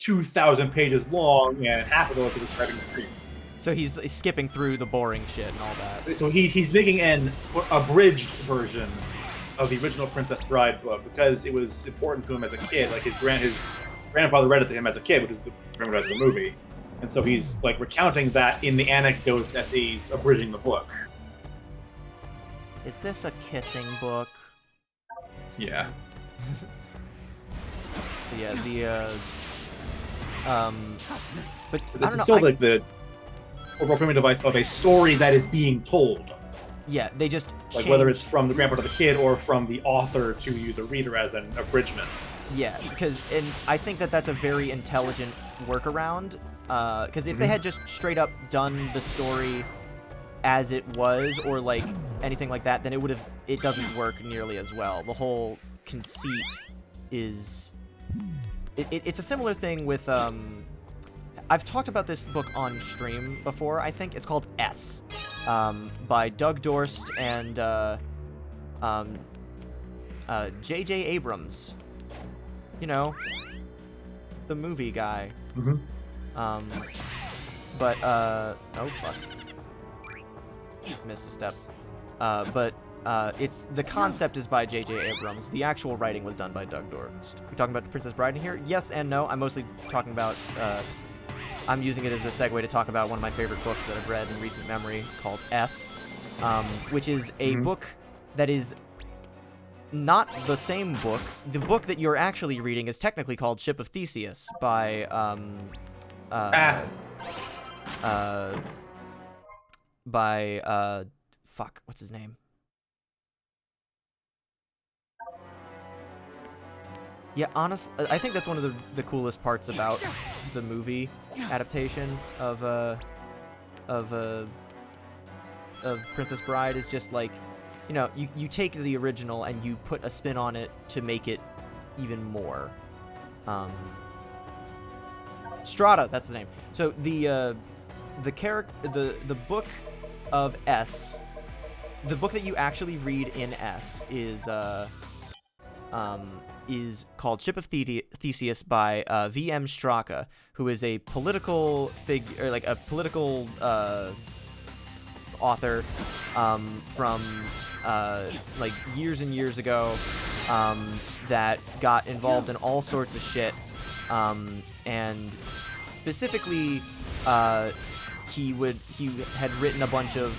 2,000 pages long, and half of those are describing the screen. So he's skipping through the boring shit and all that. So he's making an abridged version of the original Princess Bride book because it was important to him as a kid. Like his grandfather read it to him as a kid, which is the remember as the movie, and so he's like recounting that in the anecdotes as he's abridging the book. Is this a kissing book? Yeah. Yeah, but I This don't is know. still like the overall framing device of a story that is being told. Yeah, they just Like whether it's from the grandpa to the kid or from the author to you, the reader, as an abridgment. Yeah, and I think that's a very intelligent workaround. Because if they had just straight up done the story as it was, or like anything like that, then it doesn't work nearly as well. The whole conceit is, it's a similar thing with I've talked about this book on stream before. I think it's called S, by Doug Dorst and J.J. Abrams. You know, the movie guy. But oh fuck, missed a step. But it's the concept is by J.J. Abrams. The actual writing was done by Doug Dorst. We talking about Princess Bride in here? Yes and no. I'm mostly talking about. I'm using it as a segue to talk about one of my favorite books that I've read in recent memory called S, which is a book that is not the same book. The book that you're actually reading is technically called Ship of Theseus by fuck, what's his name? Yeah, honestly, I think that's one of the coolest parts about the movie adaptation of Princess Bride is just like, you know, you take the original and you put a spin on it to make it even more. Strata, that's the name. So the book of S, the book that you actually read in S is called Ship of Theseus by V.M. Straka, who is a political figure, like a political author from like years and years ago that got involved in all sorts of shit, and specifically he had written a bunch of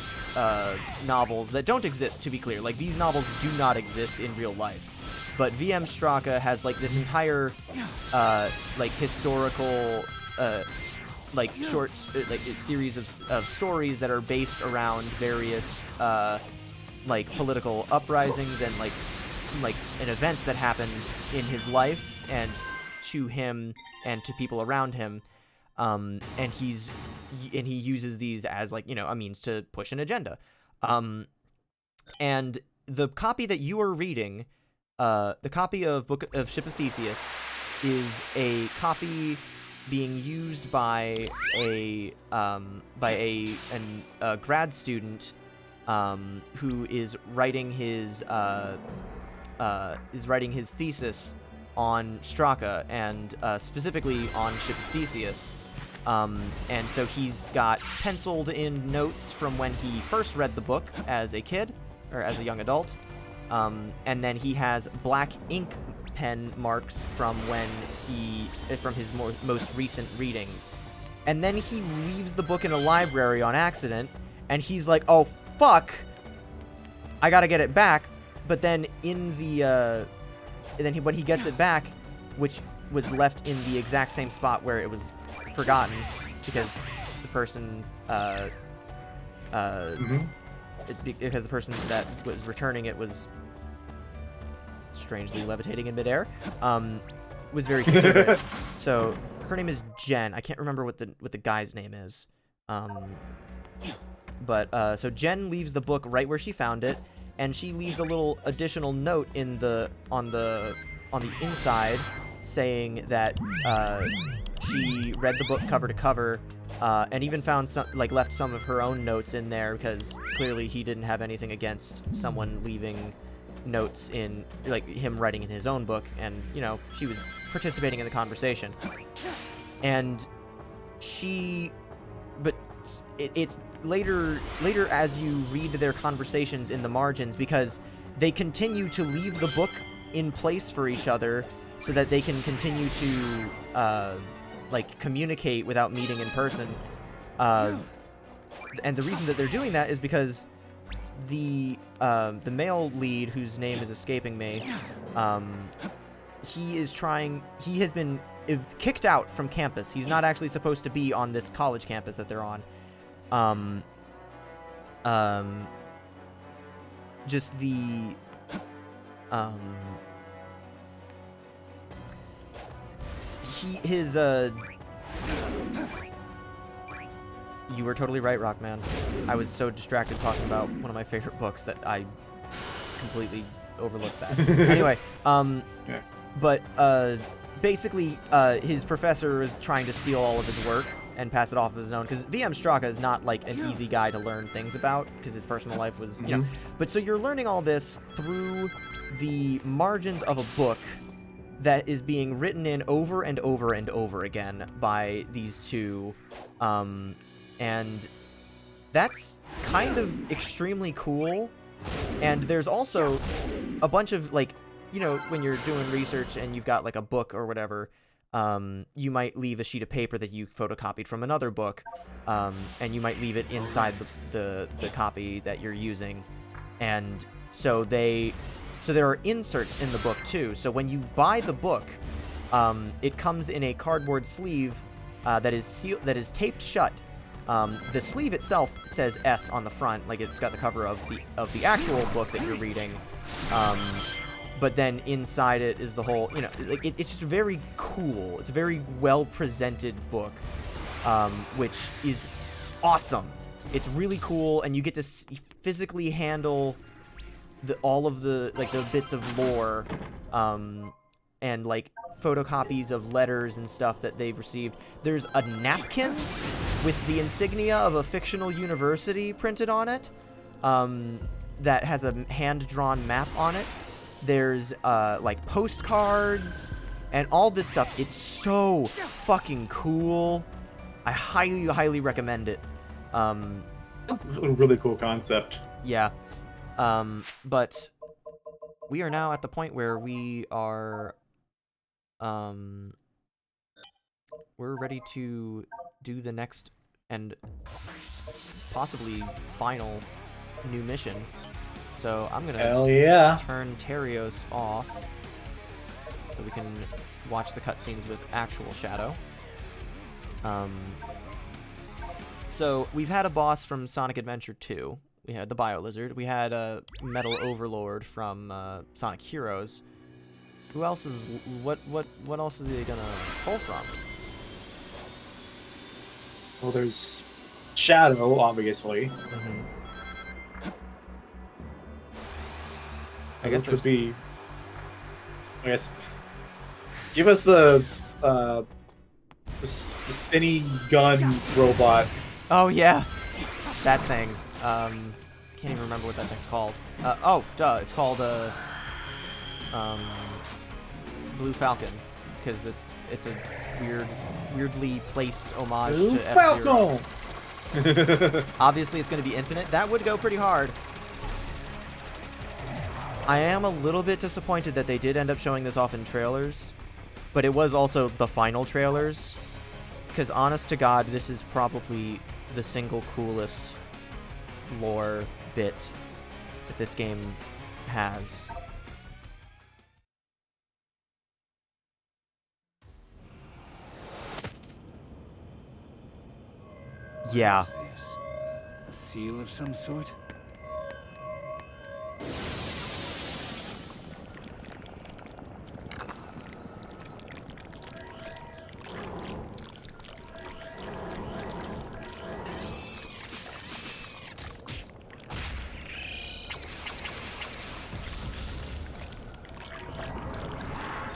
novels that don't exist, to be clear. Like, these novels do not exist in real life. But V.M. Straka has, like, this entire, like, historical, like, short, like, series of stories that are based around various, like, political uprisings and, like, and events that happened in his life and to him and to people around him. And he uses these as, like, you know, a means to push an agenda. And the copy that you are reading, the copy of Book of Ship of Theseus, is a copy being used by a grad student who is writing his thesis on Straka, and specifically on Ship of Theseus. And so he's got penciled in notes from when he first read the book as a kid, or as a young adult. And then he has black ink pen marks from his most recent readings. And then he leaves the book in a library on accident, and he's like, oh fuck, I gotta get it back. But then when he gets it back, which was left in the exact same spot where it was forgotten, because the person because the person that was returning it was strangely levitating in midair, was very considerate. So her name is Jen. I can't remember what the guy's name is. But so Jen leaves the book right where she found it, and she leaves a little additional note on the inside saying that she read the book cover to cover, and even found left some of her own notes in there, because clearly he didn't have anything against someone leaving notes in, like, him writing in his own book, and, you know, she was participating in the conversation. And it's later as you read their conversations in the margins, because they continue to leave the book in place for each other so that they can continue to like communicate without meeting in person. And the reason that they're doing that is because the male lead, whose name is escaping me, he has been kicked out from campus. He's not actually supposed to be on this college campus that they're on. Just the you were totally right, Rockman. I was so distracted talking about one of my favorite books that I completely overlooked that. Anyway, Yeah. but basically, his professor is trying to steal all of his work and pass it off of his own, because VM Straka is not like an easy guy to learn things about, because his personal life was, you know. But so you're learning all this through the margins of a book that is being written in over and over and over again by these two, and that's kind of extremely cool. And there's also a bunch of, like, you know, when you're doing research and you've got like a book or whatever, you might leave a sheet of paper that you photocopied from another book, and you might leave it inside the copy that you're using. And so there are inserts in the book too. So when you buy the book, it comes in a cardboard sleeve that is taped shut. The sleeve itself says S on the front, like it's got the cover of the actual book that you're reading. But then inside it is the whole, you know, like it's just very cool. It's a very well presented book, which is awesome. It's really cool, and you get to physically handle all of the bits of lore, and like photocopies of letters and stuff that they've received. There's a napkin with the insignia of a fictional university printed on it, that has a hand-drawn map on it. There's like postcards and all this stuff. It's so fucking cool. I highly, highly recommend it. A really cool concept. Yeah. But we are now at the point where we are, we're ready to do the next and possibly final new mission. So I'm gonna Hell yeah. turn Terios off so we can watch the cutscenes with actual Shadow. So we've had a boss from Sonic Adventure 2. We had the Bio Lizard. We had a Metal Overlord from Sonic Heroes. Who else is what else are they gonna pull from? Well, there's Shadow, obviously. I guess would be. I guess. Give us the spinny gun robot. Oh yeah, that thing. Can't even remember what that thing's called. Oh, duh, it's called Blue Falcon, because it's a weirdly placed homage Blue to F-Zero. Falcon. Obviously, it's going to be infinite. That would go pretty hard. I am a little bit disappointed that they did end up showing this off in trailers, but it was also the final trailers, because honest to God, this is probably the single coolest lore bit that this game has. Yeah. What is this? A seal of some sort?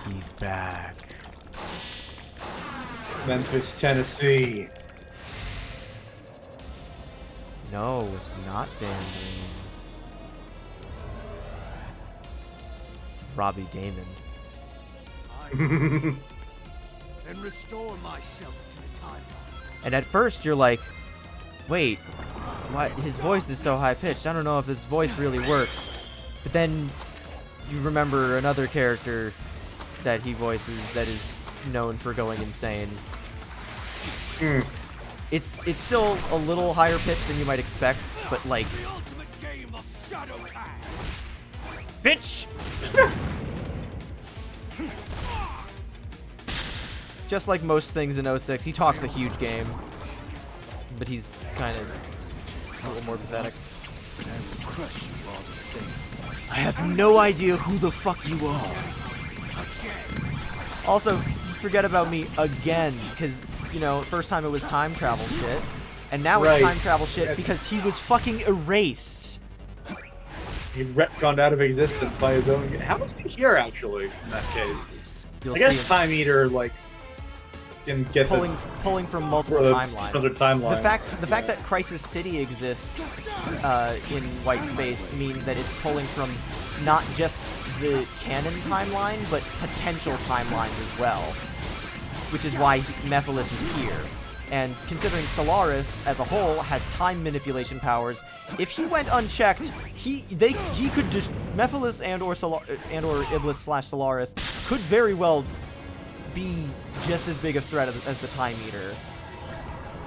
He's back. Memphis, Tennessee. No, it's not Dan Green. It's Robbie Damon. And restore myself to the timeline. And at first you're like, wait, what? His voice is so high pitched. I don't know if his voice really works. But then you remember another character that he voices that is known for going insane. It's still a little higher pitched than you might expect, but like, bitch. Just like most things in 06, he talks a huge game, but he's kind of a little more pathetic. I have no idea who the fuck you are. Also, forget about me again, because, you know, first time it was time travel shit, and now it's time travel shit because he was fucking erased. He retconned out of existence by his own. How was he here, actually, in that case? I guess Time Eater, like, didn't get pulling from multiple timelines. Other timelines. The fact that Crisis City exists in White Space means that it's pulling from not just the canon timeline, but potential timelines as well, which is why Mephiles is here. And considering Solaris as a whole has time manipulation powers, if he went unchecked, he could just Mephiles and or Iblis/Solaris could very well be just as big a threat as the Time Eater.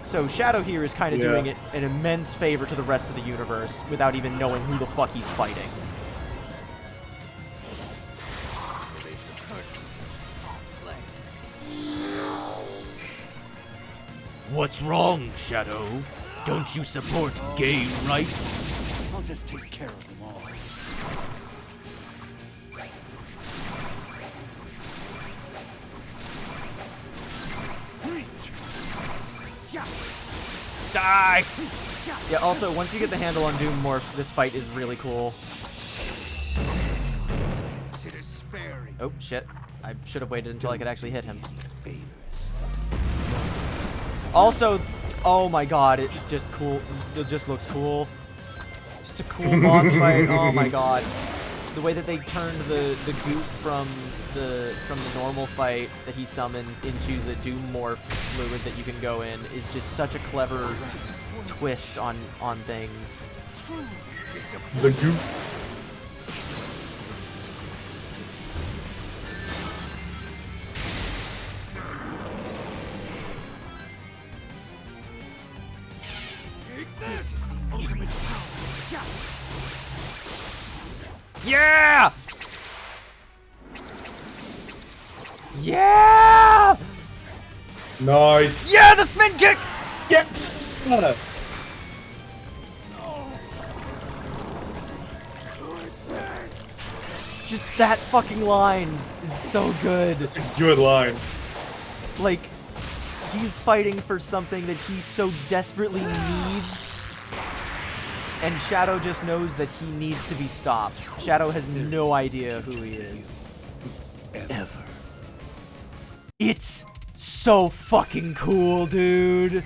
So Shadow here is kind of doing it an immense favor to the rest of the universe without even knowing who the fuck he's fighting. What's wrong, Shadow? Don't you support gay rights? I'll just take care of them all. Die! Yeah, also, once you get the handle on Doom Morph, this fight is really cool. Consider sparing. Oh, shit. I should have waited until I could actually hit him. Also, oh my god, it just looks cool. Just a cool boss fight, oh my god. The way that they turned the goop from the normal fight that he summons into the Doom Morph fluid that you can go in is just such a clever twist on things. The goop. Yeah! Yeah! Nice. Yeah, the spin kick! Yeah. Just that fucking line is so good. It's a good line. Like, he's fighting for something that he so desperately needs. And Shadow just knows that he needs to be stopped. Shadow has no idea who he is. Ever. It's so fucking cool, dude.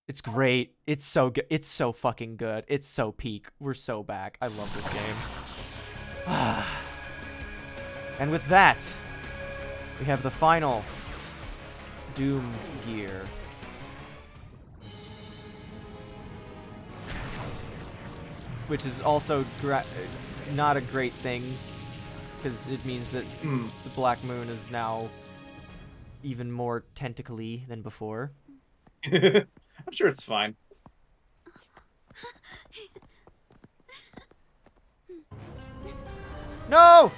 It's great. It's so good. It's so fucking good. It's so peak. We're so back. I love this game. And with that, we have the final Doom gear. Which is also not a great thing, because it means that the Black Moon is now even more tentacly than before. I'm sure it's fine. No!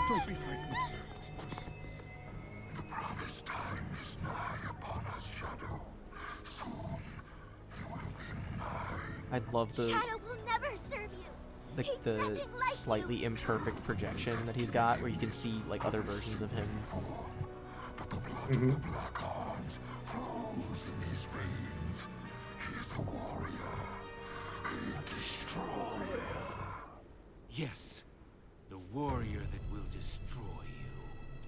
Don't be frightened. The promised time is nigh upon us, Shadow. Soon you will be mine. I love the Shadow will never serve you. like He's the nothing like slightly you. imperfect projection that he's got, where you can see like other versions of him. But the blood of the Black Arms flows in his veins. He is a warrior, a destroyer. Yes, the warrior that will destroy you.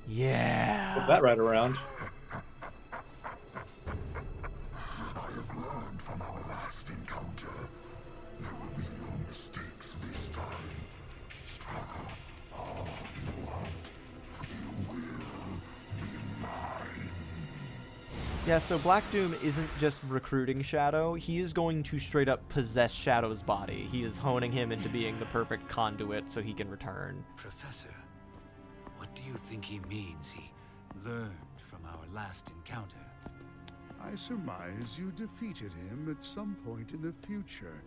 Yeah. Flip that right around. I have learned from our last encounter. There will be no mistakes this time. Struggle Yeah, so Black Doom isn't just recruiting Shadow, he is going to straight up possess Shadow's body. He is honing him into being the perfect conduit so he can return. Professor, what do you think he means he learned from our last encounter? I surmise you defeated him at some point in the future.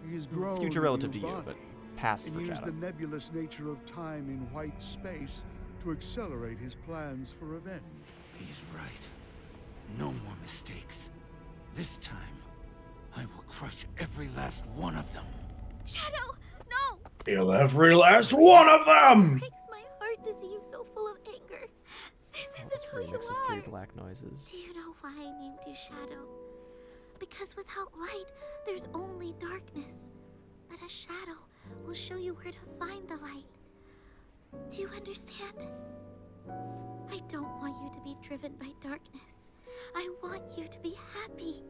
He has grown Future a relative new to you, body, but past and for used Shadow. the nebulous nature of time in white space to accelerate his plans for revenge. He's right. No more mistakes. This time, I will crush every last one of them. Shadow, no! Kill every last one of them! It breaks my heart to see you so full of anger. This isn't This who you remix of are. 3 black noises. Do you know why I named you Shadow? Because without light, there's only darkness. But a shadow will show you where to find the light. Do you understand? I don't want you to be driven by darkness. I want you to be happy.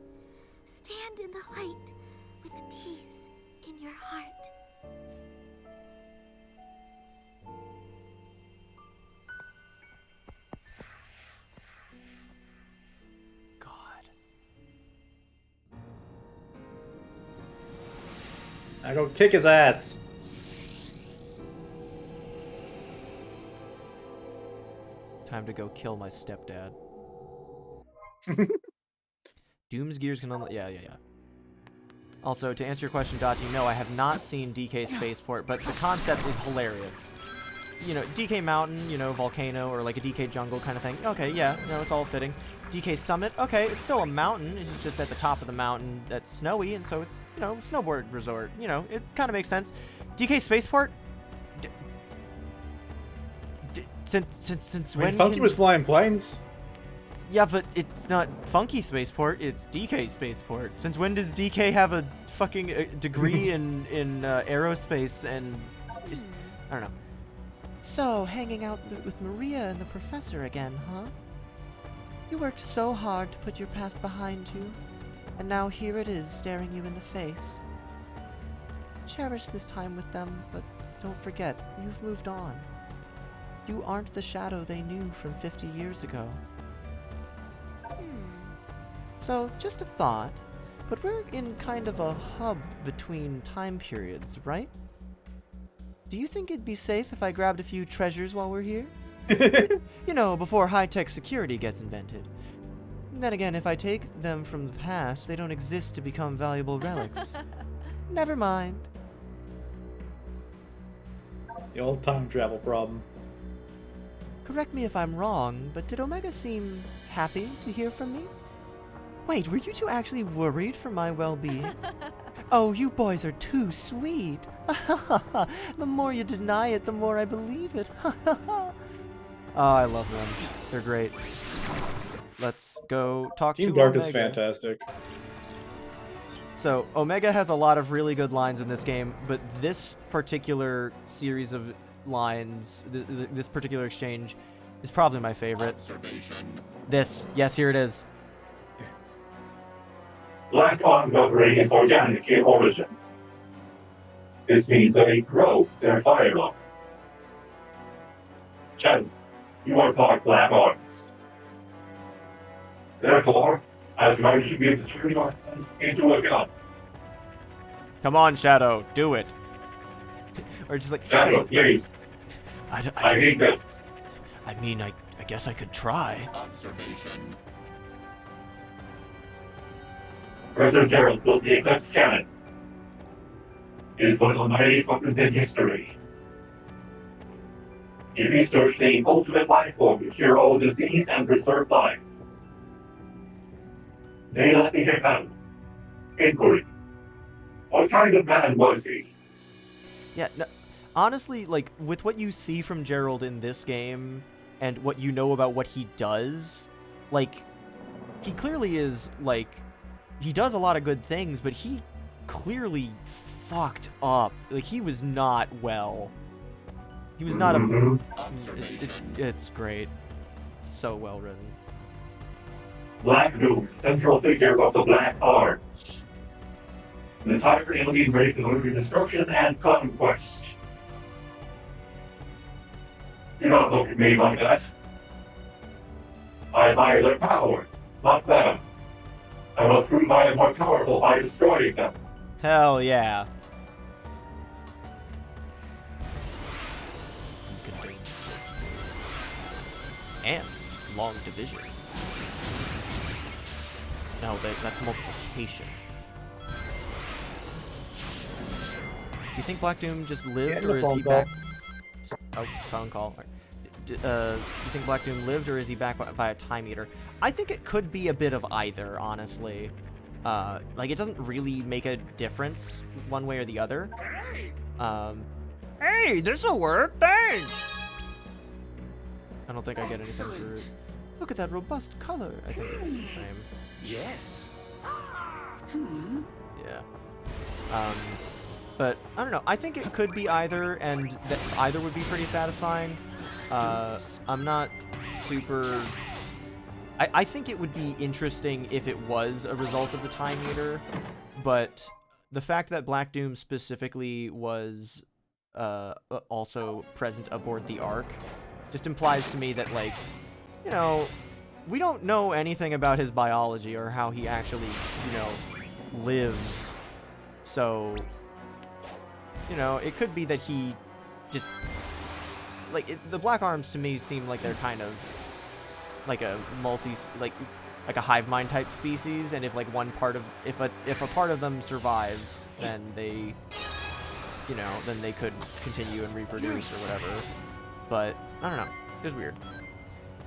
Stand in the light with peace in your heart. God. I go kick his ass. Time to go kill my stepdad. Doom's gears can unlock. Yeah. Also, to answer your question, Dati, no, I have not seen DK Spaceport, but the concept is hilarious. You know, DK Mountain, you know, volcano, or like a DK jungle kind of thing. Okay, yeah, no, it's all fitting. DK Summit, okay, it's still a mountain. It's just at the top of the mountain that's snowy, and so it's, you know, snowboard resort. You know, it kind of makes sense. DK Spaceport. Since when? Funky was flying planes. Yeah, but it's not Funky Spaceport, it's DK Spaceport. Since when does DK have a fucking degree in aerospace and just, I don't know. So, hanging out with Maria and the professor again, huh? You worked so hard to put your past behind you, and now here it is staring you in the face. Cherish this time with them, but don't forget, you've moved on. You aren't the Shadow they knew from 50 years ago. So, just a thought, but we're in kind of a hub between time periods, right? Do you think it'd be safe if I grabbed a few treasures while we're here? You know, before high-tech security gets invented. Then again, if I take them from the past, they don't exist to become valuable relics. Never mind. The old time travel problem. Correct me if I'm wrong, but did Omega seem happy to hear from me? Wait, were you two actually worried for my well-being? Oh, you boys are too sweet. The more you deny it, the more I believe it. Oh, I love them. They're great. Let's go talk Team to Dark Omega. is fantastic. So, Omega has a lot of really good lines in this game, but this particular series of lines, this particular exchange, is probably my favorite. Observation. This. Yes, here it is. Black Armor Brain is organic in origin. This means that they grow their fireball. Shadow, you are part Black Arms. Therefore, as long as you be able to turn your hand into a gun. Come on, Shadow, do it. Or just like, Shadow, please. I need this. I mean, I guess I could try. Observation. Professor Gerald built the Eclipse Cannon. It is one of the mightiest weapons in history. He researched the ultimate life form to cure all disease and preserve life. They let me get out. Inquiry. What kind of man was he? Yeah, no, honestly, like, with what you see from Gerald in this game, and what you know about what he does, like, he clearly is, like, he does a lot of good things, but he clearly fucked up. Like, he was not well. He was not a... It's great. It's so well written. Black Doom, central figure of the Black Arms. An entire alien race devoted to destruction and conquest. Do not look at me like that. I admire their power, Not them. I must prove I am more powerful by destroying them. Hell yeah. And long division. No, that's multiplication. Do you think Black Doom just lived, or is he back? Oh, phone call. Do you think Black Doom lived, or is he back by a time eater? I think it could be a bit of either, honestly. Like, it doesn't really make a difference one way or the other. Hey, this'll work, thanks! I don't think I get anything for it. Look at that robust color. I think it's the same. Yes. Yeah. But, I don't know. I think it could be either, and that either would be pretty satisfying. I'm not super... I think it would be interesting if it was a result of the Time Eater, but the fact that Black Doom specifically was also present aboard the Ark just implies to me that, like, you know, we don't know anything about his biology or how he actually, you know, lives. So, you know, it could be that he just, like, the Black Arms to me seem like they're kind of like a like a hive mind type species, and if like one part of, if a part of them survives, then they, you know, then they could continue and reproduce or whatever. But I don't know, it was weird.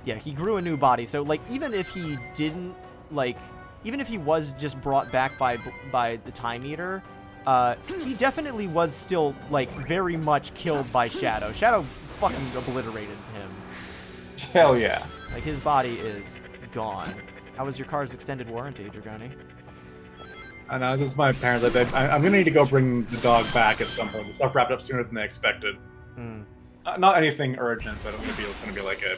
Yeah, he grew a new body, so like even if he didn't, like, even if he was just brought back by the Time Eater, he definitely was still like very much killed by Shadow. Shadow fucking obliterated him. Hell yeah. Like, his body is gone. How was your car's extended warranty, Dragoni? I know, this is my parents. I'm gonna need to go bring the dog back at some point. The stuff wrapped up sooner than I expected. Not anything urgent, but it's gonna be like a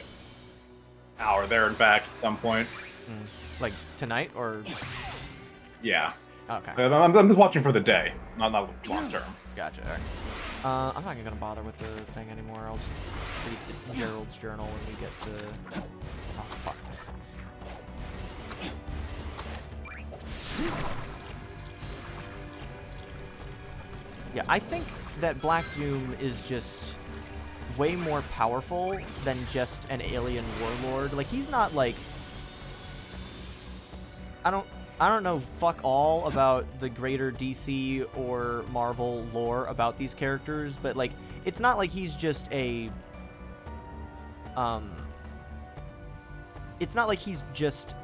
hour there and back at some point. Like tonight, or? Yeah. Okay. I'm just watching for the day, not long term. Gotcha. All right. I'm not gonna bother with the thing anymore. I'll just read the Gerald's journal when we get to. Oh fuck. Yeah, I think that Black Doom is just way more powerful than just an alien warlord. Like, he's not like... I don't know fuck all about the greater DC or Marvel lore about these characters, but like, it's not like he's just a... It's not like he's just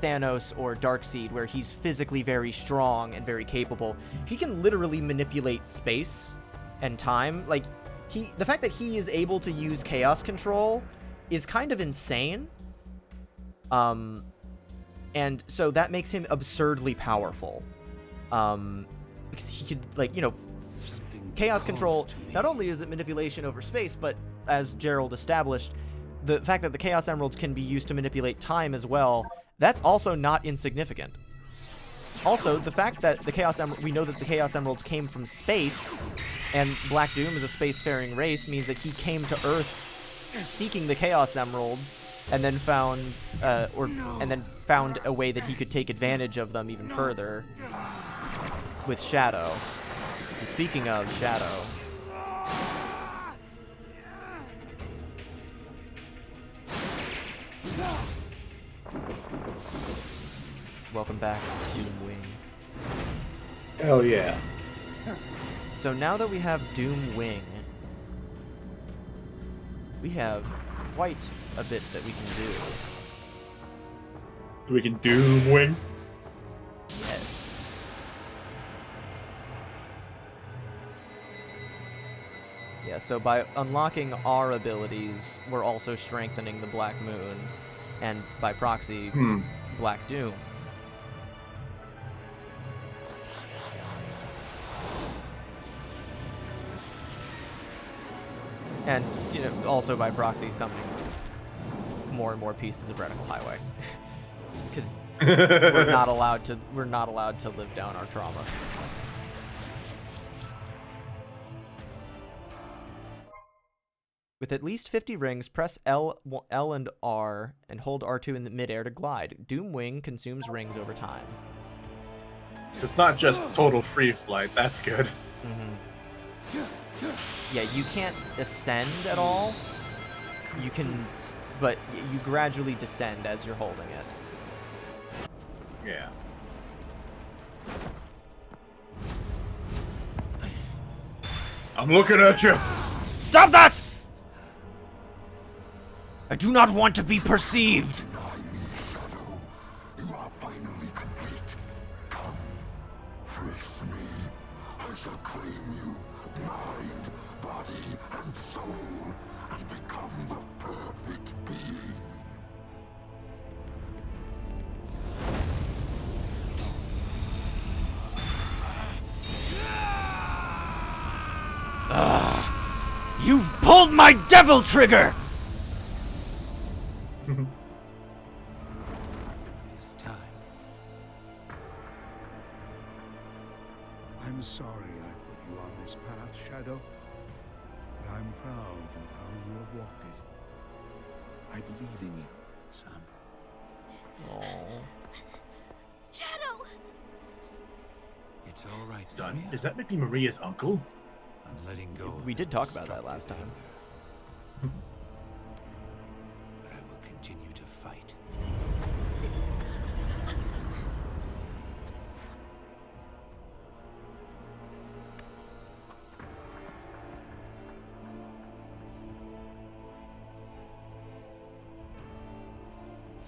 Thanos or Darkseid, where he's physically very strong and very capable. He can literally manipulate space and time. Like, the fact that he is able to use chaos control is kind of insane. And so that makes him absurdly powerful. Because he could, like, you know, chaos control, not only is it manipulation over space, but as Gerald established, the fact that the Chaos Emeralds can be used to manipulate time as well, that's also not insignificant. Also, the fact that the Chaos Emerald, we know that the Chaos Emeralds came from space, and Black Doom is a spacefaring race, means that he came to Earth seeking the Chaos Emeralds, and then found, found a way that he could take advantage of them even further with Shadow. And speaking of Shadow, welcome back, Doomwing. Hell yeah. So now that we have Doomwing, we have quite a bit that we can do. We can Doomwing? Yes. Yeah, so by unlocking our abilities, we're also strengthening the Black Moon, and by proxy, Black Doom. And, you know, also by proxy, summoning more and more pieces of Radical Highway. Because we're not allowed to live down our trauma. With at least 50 rings, press L and R and hold R2 in the midair to glide. Doomwing consumes rings over time. It's not just total free flight. That's good. Yeah, you can't ascend at all. You can, but you gradually descend as you're holding it. Yeah. I'm looking at you. Stop that! I do not want to be perceived. Deny me, Shadow. You are finally complete. Come, face me. I shall claim you, mind, body, and soul, and become the perfect being. You've pulled my devil trigger! It's time. I'm sorry I put you on this path, Shadow. But I'm proud of how you have walked it. I believe in you, son. Shadow! It's all right, Done. Maria. Does that make me Maria's uncle? I'm letting go. We of did that talk about that last destructive time. anger. But I will continue to fight.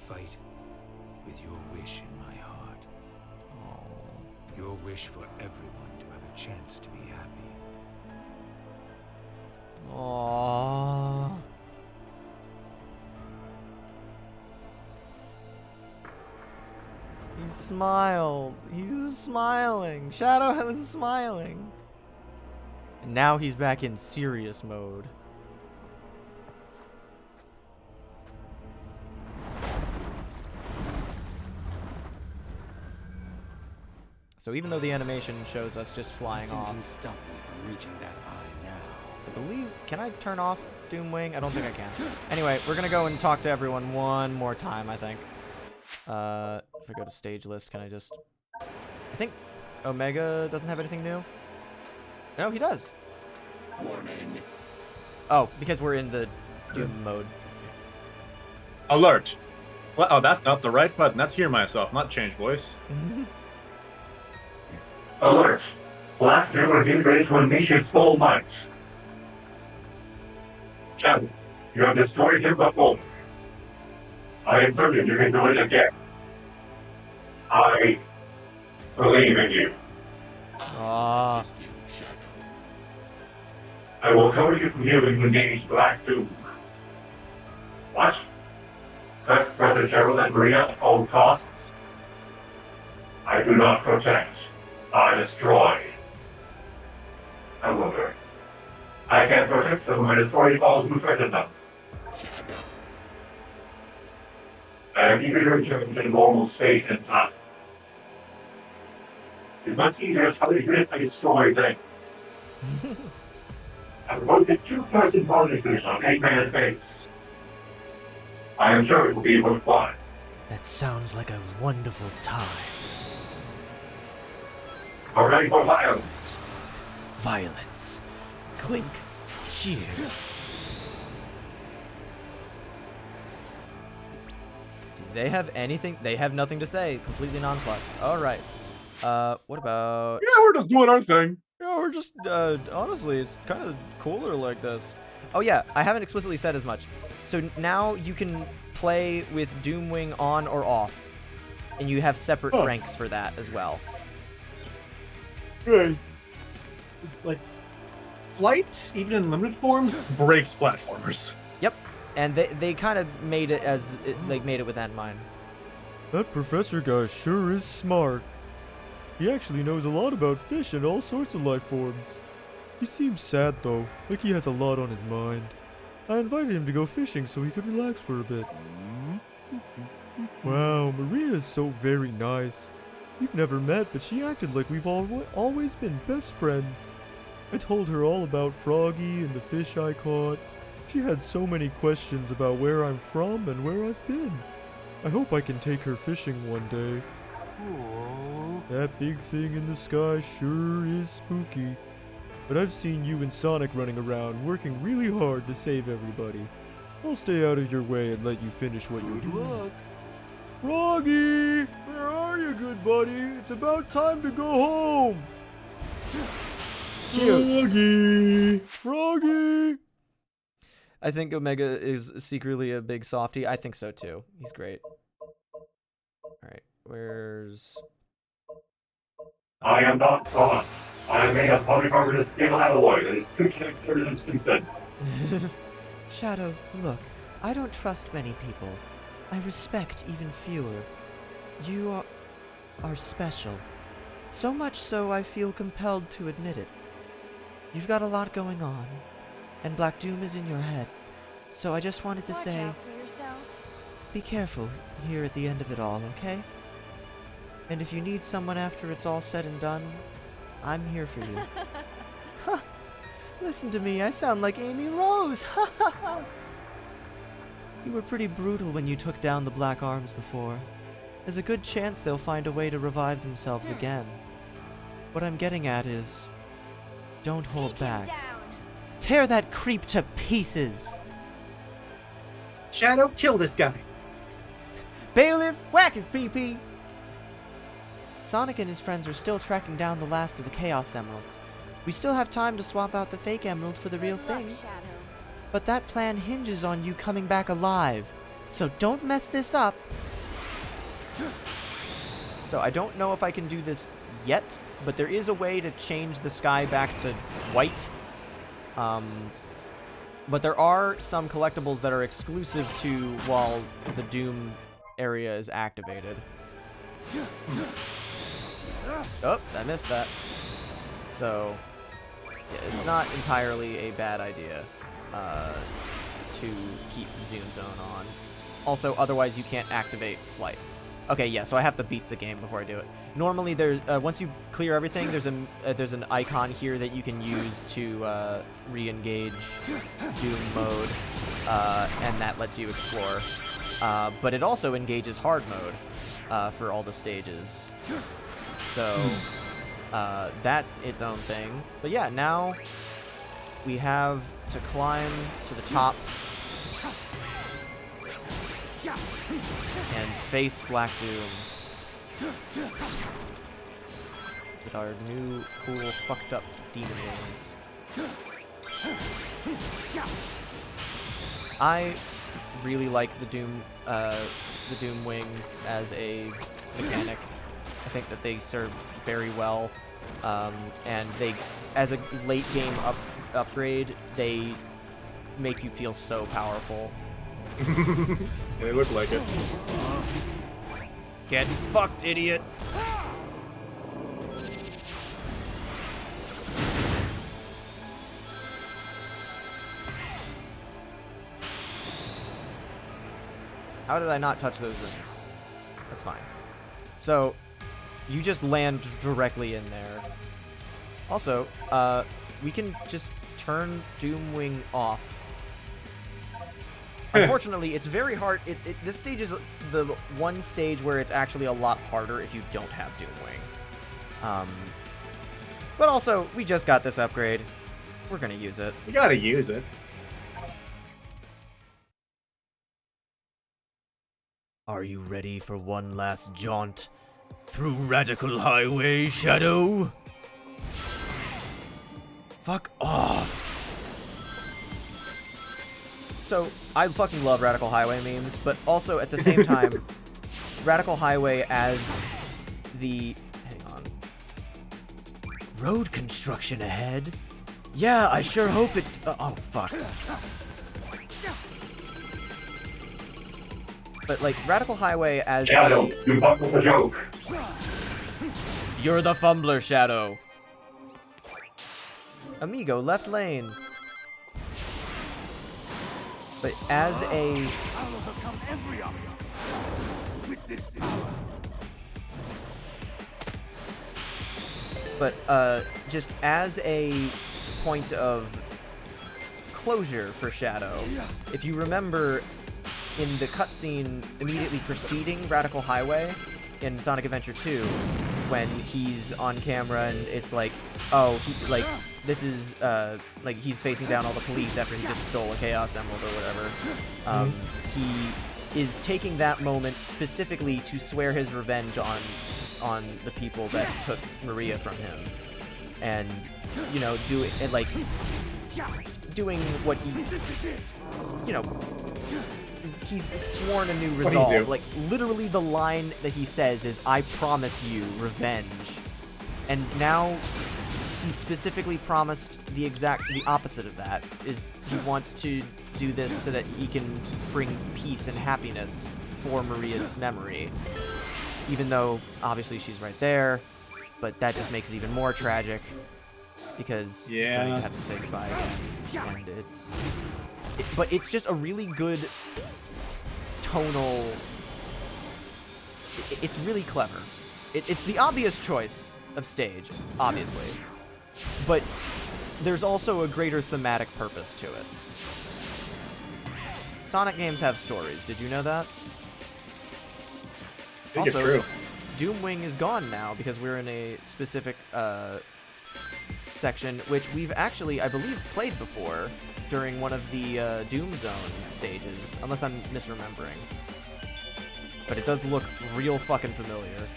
Fight with your wish in my heart. Your wish for everyone to have a chance to be happy. Aww. He smiled. He was smiling. Shadow was smiling. And now he's back in serious mode. So even though the animation shows us just flying Nothing off, can stop me from reaching that eye now. I believe, can I turn off Doomwing? I don't think I can. Anyway, we're gonna go and talk to everyone one more time, I think. If I go to stage list, can I just... I think Omega doesn't have anything new. No, he does. Warning. Oh, because we're in the Doom mode. Alert. Well, oh, that's not the right button. That's hear myself, not change voice. Alert! Black Doom is getting ready to unleash his full might. Shadow, you have destroyed him before. I am certain you can do it again. I believe in you. Ah. Assist you, Shadow. I will cover you from here when you engage Black Doom. What? Protect President Cheryl and Maria at all costs? I do not protect. I destroy. However, I can protect them and destroy all who threaten them. Shadow. I am eager to return to normal space and time. It's much easier to tell you this I destroy thing. I propose a two-person bonding solution on 8-man's face. I am sure it will be worthwhile. That sounds like a wonderful time. Are ready for violence. Violence. Clink. Cheers. Do they have anything? They have nothing to say. Completely nonplussed. All right. What about... Yeah, we're just doing our thing. Yeah, we're just, honestly, it's kind of cooler like this. Oh yeah, I haven't explicitly said as much. So now you can play with Doomwing on or off. And you have separate ranks for that as well. Right. It's like, flight, even in limited forms, breaks platformers. Yep. And they kind of made it as, made it with that in mind. That professor guy sure is smart. He actually knows a lot about fish and all sorts of life forms. He seems sad though, like he has a lot on his mind. I invited him to go fishing so he could relax for a bit. Wow, Maria is so very nice. We've never met, but she acted like we've always been best friends. I told her all about Froggy and the fish I caught. She had so many questions about where I'm from and where I've been. I hope I can take her fishing one day. That big thing in the sky sure is spooky. But I've seen you and Sonic running around, working really hard to save everybody. I'll stay out of your way and let you finish what you're doing. Good luck. Froggy! Where are you, good buddy? It's about time to go home! Froggy! Froggy! I think Omega is secretly a big softie. I think so too. He's great. Alright, where's... I am not soft. I am made of polycarbonate steel alloy that is 2 times stronger than tungsten. Shadow, look, I don't trust many people. I respect even fewer. You are special. So much so I feel compelled to admit it. You've got a lot going on, and Black Doom is in your head. So I just wanted to say, Watch out for yourself. be careful here at the end of it all, okay? And if you need someone after it's all said and done, I'm here for you. Huh. Listen to me, I sound like Amy Rose. You were pretty brutal when you took down the Black Arms before. There's a good chance they'll find a way to revive themselves again. What I'm getting at is, don't hold back. Tear that creep to pieces! Shadow, kill this guy. Bailiff, whack his pee-pee! Sonic and his friends are still tracking down the last of the Chaos Emeralds. We still have time to swap out the fake emerald for the real thing. But that plan hinges on you coming back alive. So don't mess this up. So I don't know if I can do this yet, but there is a way to change the sky back to white. But there are some collectibles that are exclusive to while the Doom area is activated. Oh, I missed that. So, yeah, it's not entirely a bad idea to keep the Doom Zone on. Also, otherwise you can't activate flight. Okay, yeah, so I have to beat the game before I do it. Normally, there's once you clear everything, there's an icon here that you can use to re-engage Doom mode, and that lets you explore. But it also engages hard mode for all the stages. So that's its own thing. But yeah, now we have to climb to the top and face Black Doom with our new cool fucked up demon wings. I really like the Doom wings as a mechanic. I think that they serve very well, and they, as a late game upgrade, they make you feel so powerful. They look like it. Get fucked, idiot! How did I not touch those rings? That's fine. So, you just land directly in there. Also, we can just turn Doomwing off. Unfortunately, it's very hard. This stage is the one stage where it's actually a lot harder if you don't have Doomwing. But also, we just got this upgrade. We're gonna use it. You gotta use it. Are you ready for one last jaunt through Radical Highway, Shadow? Fuck off. So, I fucking love Radical Highway memes, but also at the same time, Radical Highway as the... Hang on. Road construction ahead? Yeah, I sure hope it... oh, fuck. But, like, Radical Highway as Shadow, you buckled the joke. You're the fumbler, Shadow. Amigo, left lane. But as a... I'll overcome every obstacle with this power. But, just as a point of closure for Shadow. If you remember, in the cutscene immediately preceding Radical Highway in Sonic Adventure 2, when he's on camera and it's like, oh, this is, like, he's facing down all the police after he just stole a Chaos Emerald or whatever. He is taking that moment specifically to swear his revenge on the people that took Maria from him. And, you know, doing what he, you know, he's sworn a new resolve. Like, literally the line that he says is, "I promise you revenge." And now he specifically promised the opposite of that. Is he wants to do this so that he can bring peace and happiness for Maria's memory. Even though, obviously, she's right there. But that just makes it even more tragic. Because he's going to have to say goodbye again. And but it's just a really good tonal... It's really clever. It's the obvious choice of stage, obviously. But there's also a greater thematic purpose to it. Sonic games have stories. Did you know that? I think it's true. Doomwing is gone now because we're in a specific section, which we've actually, I believe, played before during one of the Doom Zone stages, unless I'm misremembering. But it does look real fucking familiar.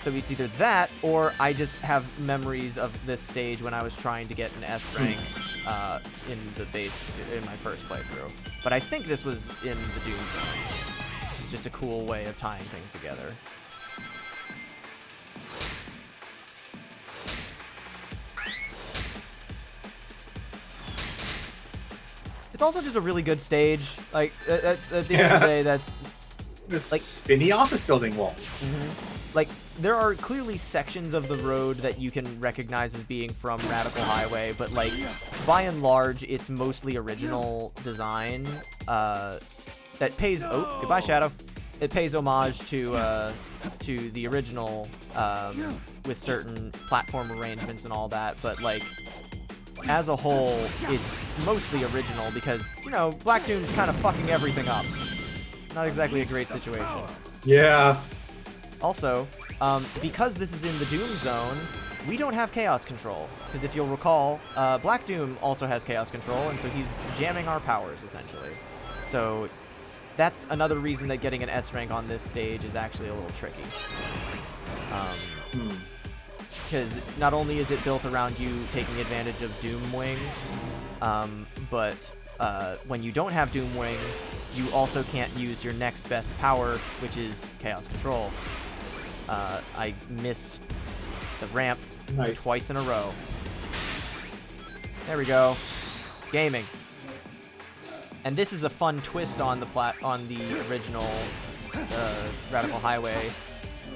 So it's either that, or I just have memories of this stage when I was trying to get an S rank in the base in my first playthrough. But I think this was in the Doom Zone. It's just a cool way of tying things together. It's also just a really good stage. Like, at the end of the day, that's... This like spinny office building walls. Like, there are clearly sections of the road that you can recognize as being from Radical Highway, but, like, by and large, it's mostly original design that pays... Oh, goodbye, Shadow. It pays homage to the original with certain platform arrangements and all that, but, like, as a whole, it's mostly original because, you know, Black Doom's kind of fucking everything up. Not exactly a great situation. Yeah. Also, because this is in the Doom Zone, we don't have Chaos Control. Because if you'll recall, Black Doom also has Chaos Control, and so he's jamming our powers, essentially. So that's another reason that getting an S rank on this stage is actually a little tricky. Because not only is it built around you taking advantage of Doomwing, but when you don't have Doomwing, you also can't use your next best power, which is Chaos Control. I missed the ramp twice in a row. There we go. Gaming. And this is a fun twist on the original Radical Highway,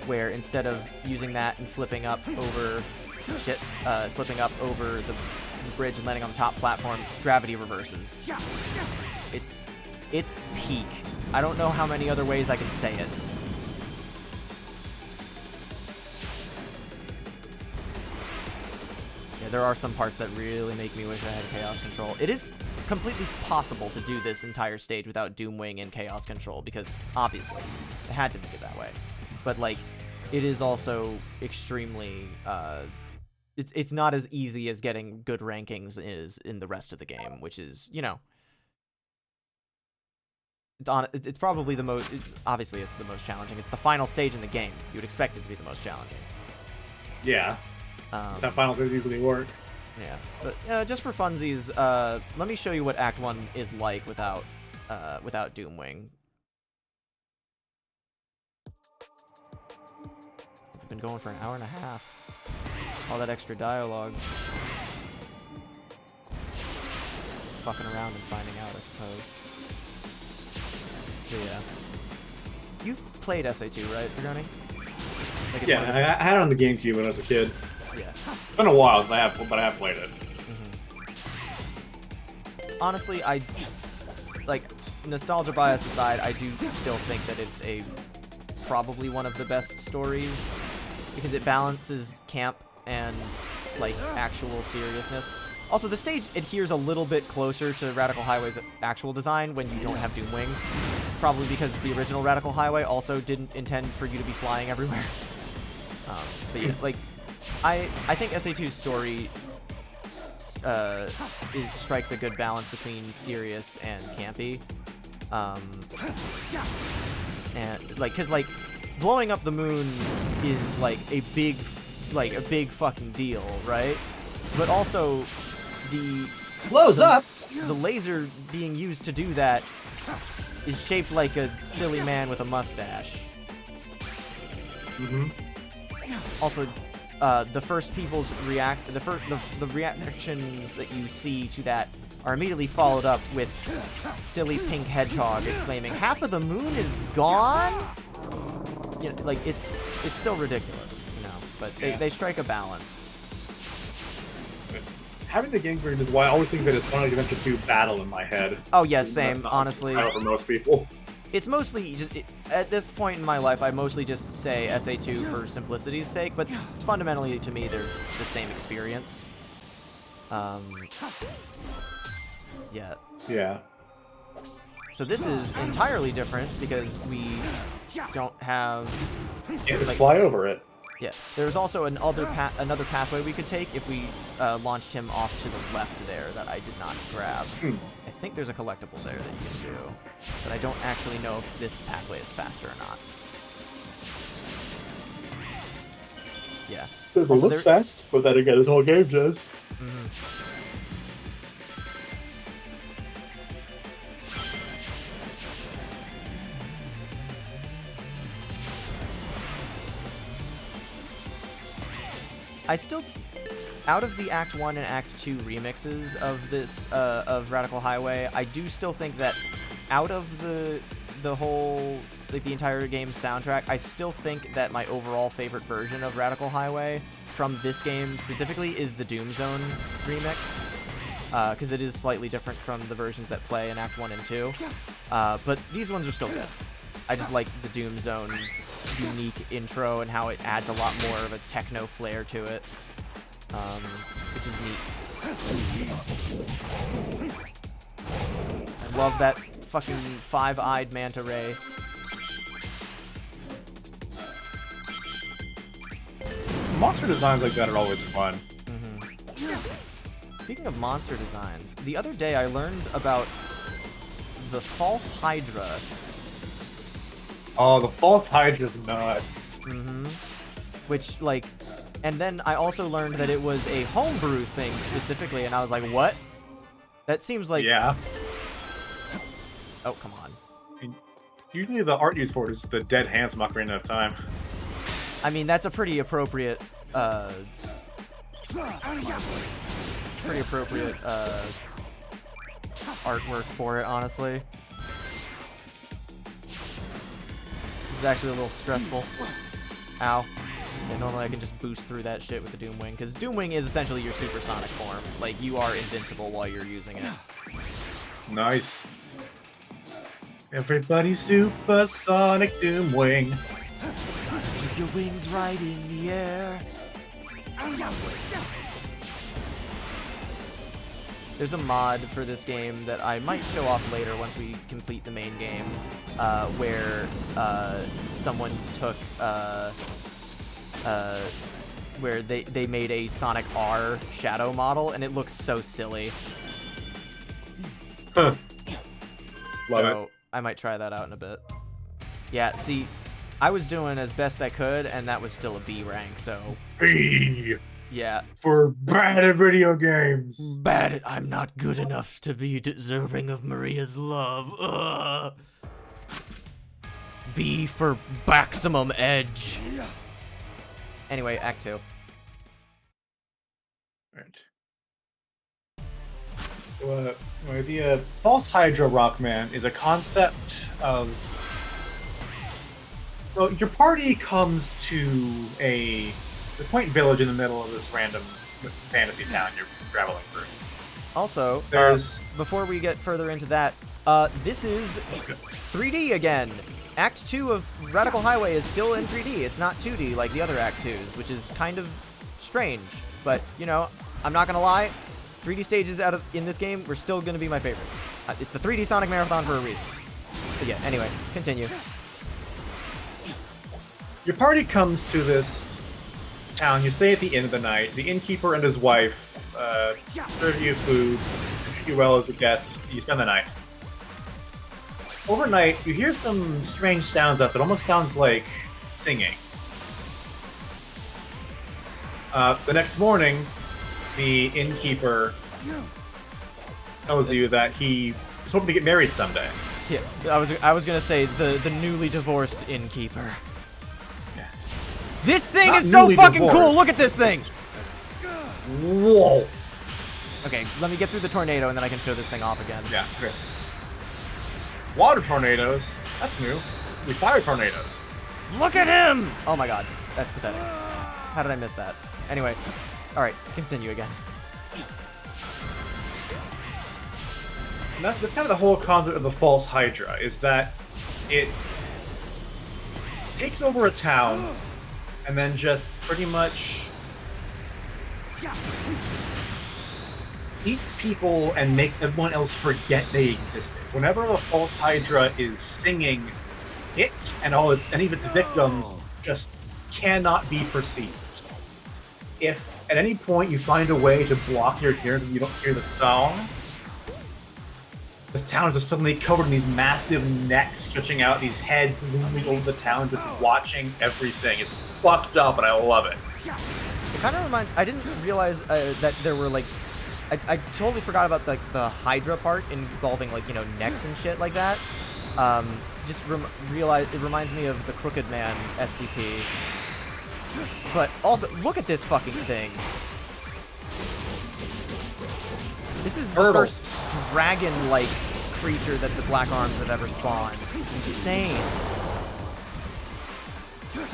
where instead of using that and flipping up over the bridge and landing on the top platform, gravity reverses. It's peak. I don't know how many other ways I can say it. Yeah, there are some parts that really make me wish I had Chaos Control. It is completely possible to do this entire stage without Doomwing and Chaos Control, because obviously they had to make it that way. But, like, it is also extremely it's not as easy as getting good rankings is in the rest of the game, which is, you know, it's probably the most, obviously it's the most challenging. It's the final stage in the game. You would expect it to be the most challenging. Yeah. That's how final stages usually work. Yeah, but just for funsies, let me show you what Act 1 is like without Doomwing. We've been going for an hour and a half. All that extra dialogue. Fucking around and finding out, I suppose. So yeah. You've played SA2, right, Dragoni? Like yeah, I had it on the GameCube when I was a kid. Yeah. It's been a while since I have played it. Honestly, like, nostalgia bias aside, I do still think that it's probably one of the best stories, because it balances camp and, like, actual seriousness. Also, the stage adheres a little bit closer to Radical Highway's actual design when you don't have Doomwing. Probably because the original Radical Highway also didn't intend for you to be flying everywhere. But yeah, like, I think SA2's story strikes a good balance between serious and campy. And, like, cause, like, blowing up the moon is, like, a big fucking deal, right? But also, the laser being used to do that is shaped like a silly man with a mustache. Also, the first people's the reactions that you see to that are immediately followed up with silly pink hedgehog exclaiming, "Half of the moon is gone!" You know, like, it's still ridiculous, you know, but they strike a balance. Having the game version is why I always think that it's Sonic Adventure 2 Battle in my head. Oh yeah, same, honestly. I know for most people. It's mostly just, at this point in my life, I mostly just say SA2 for simplicity's sake, but fundamentally to me, they're the same experience. Yeah. Yeah. So this is entirely different because we don't have... Yeah, just fly over it. Yeah. There's also another pathway we could take if we launched him off to the left there that I did not grab. I think there's a collectible there that you can do, but I don't actually know if this pathway is faster or not. Yeah. It looks fast, but then again, this whole game does. I still, out of the Act 1 and Act 2 remixes of this, of Radical Highway, I do still think that out of the whole, like, the entire game's soundtrack, I still think that my overall favorite version of Radical Highway from this game specifically is the Doom Zone remix, because it is slightly different from the versions that play in Act 1 and 2, but these ones are still good. I just like the Doom Zone's unique intro and how it adds a lot more of a techno flair to it, which is neat. I love that fucking five-eyed manta ray. Monster designs like that are always fun. Speaking of monster designs, the other day I learned about the False Hydra. Oh, the False Hydra's nuts. Which, like, and then I also learned that it was a homebrew thing specifically, and I was like, what? That seems like... Yeah. Oh, come on. Usually the art used for it is the dead hands Ocarina of Time. I mean, that's a pretty appropriate, artwork for it, honestly. This is actually a little stressful. Ow. Yeah, normally I can just boost through that shit with the Doomwing, because Doomwing is essentially your supersonic form. Like, you are invincible while you're using it. Nice. Everybody supersonic Doomwing. Keep your wings right in the air. There's a mod for this game that I might show off later once we complete the main game, where someone took where they made a Sonic R shadow model, and it looks so silly. Love So it. I might try that out in a bit. Yeah, see, I was doing as best I could, and that was still a B rank, so... B! Yeah. For bad at video games! Bad. I'm not good enough to be deserving of Maria's love. Ugh. B for maximum edge. Anyway, Act 2. Right. So, the False Hydra Rockman is a concept of... Well, your party comes to the quaint village in the middle of this random fantasy town you're traveling through. Also, there's... before we get further into that, this is 3D again. Act 2 of Radical Highway is still in 3D. It's not 2D like the other Act 2s, which is kind of strange. But, you know, I'm not gonna lie, 3D stages in this game were still going to be my favorite. It's the 3D Sonic Marathon for a reason. But yeah, anyway, continue. Your party comes to this town. You stay at the inn of the night. The innkeeper and his wife serve you food, treat you well as a guest. You spend the night. Overnight, you hear some strange sounds outside. It almost sounds like singing. The next morning, the innkeeper tells you that he is hoping to get married someday. Yeah, I was gonna say the newly divorced innkeeper. Yeah. This thing Not is so newly fucking divorced. cool. Look at this thing. Whoa. Okay, let me get through the tornado and then I can show this thing off again. Yeah. Okay. Water tornadoes. That's new. We fire tornadoes. Look at him! Oh my god, that's pathetic. How did I miss that? Anyway, all right, continue again. And that's kind of the whole concept of the false Hydra, is that it takes over a town and then just pretty much eats people and makes everyone else forget they existed. Whenever the false Hydra is singing, it and any of its victims just cannot be perceived. If at any point you find a way to block your ears and you don't hear the song, the town is just suddenly covered in these massive necks stretching out, these heads looming over the town, just watching everything. It's fucked up, and I love it. It kind of reminds. I didn't realize that there were like. I totally forgot about like the Hydra part involving like necks and shit like that. Just realize it reminds me of the Crooked Man SCP. But also, look at this fucking thing. This is the first dragon-like creature that the Black Arms have ever spawned. It's insane.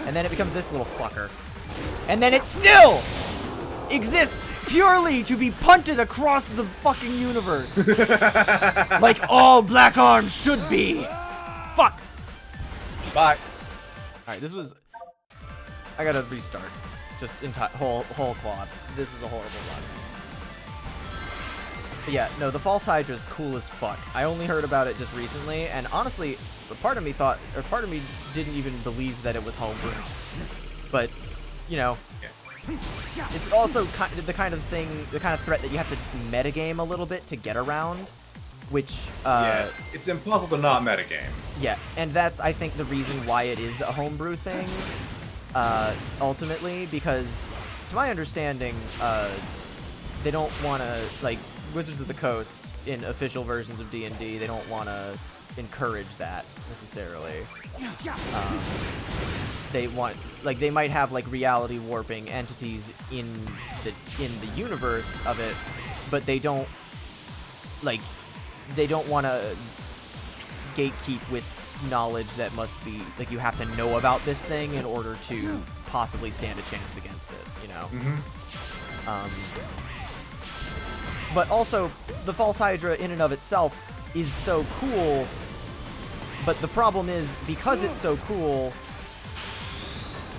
And then it becomes this little fucker. And then it still exists purely to be punted across the fucking universe. Like all Black Arms should be. Fuck. Bye. Alright, this was... I gotta restart. Just whole cloth. This was a horrible run. But yeah, no, the False Hydra is cool as fuck. I only heard about it just recently, and honestly, part of me didn't even believe that it was homebrew. But, it's also the kind of threat that you have to metagame a little bit to get around, which... yeah, it's impossible to not metagame. Yeah, and that's, I think, the reason why it is a homebrew thing, ultimately, because, to my understanding, they don't want to, like, Wizards of the Coast, in official versions of D&D, they don't want to encourage that, necessarily. They want, like, they might have, like, reality warping entities in the universe of it, but they don't, like, they don't want to gatekeep with knowledge that must be, like, you have to know about this thing in order to possibly stand a chance against it, But also, the False Hydra in and of itself is so cool, but the problem is, because it's so cool,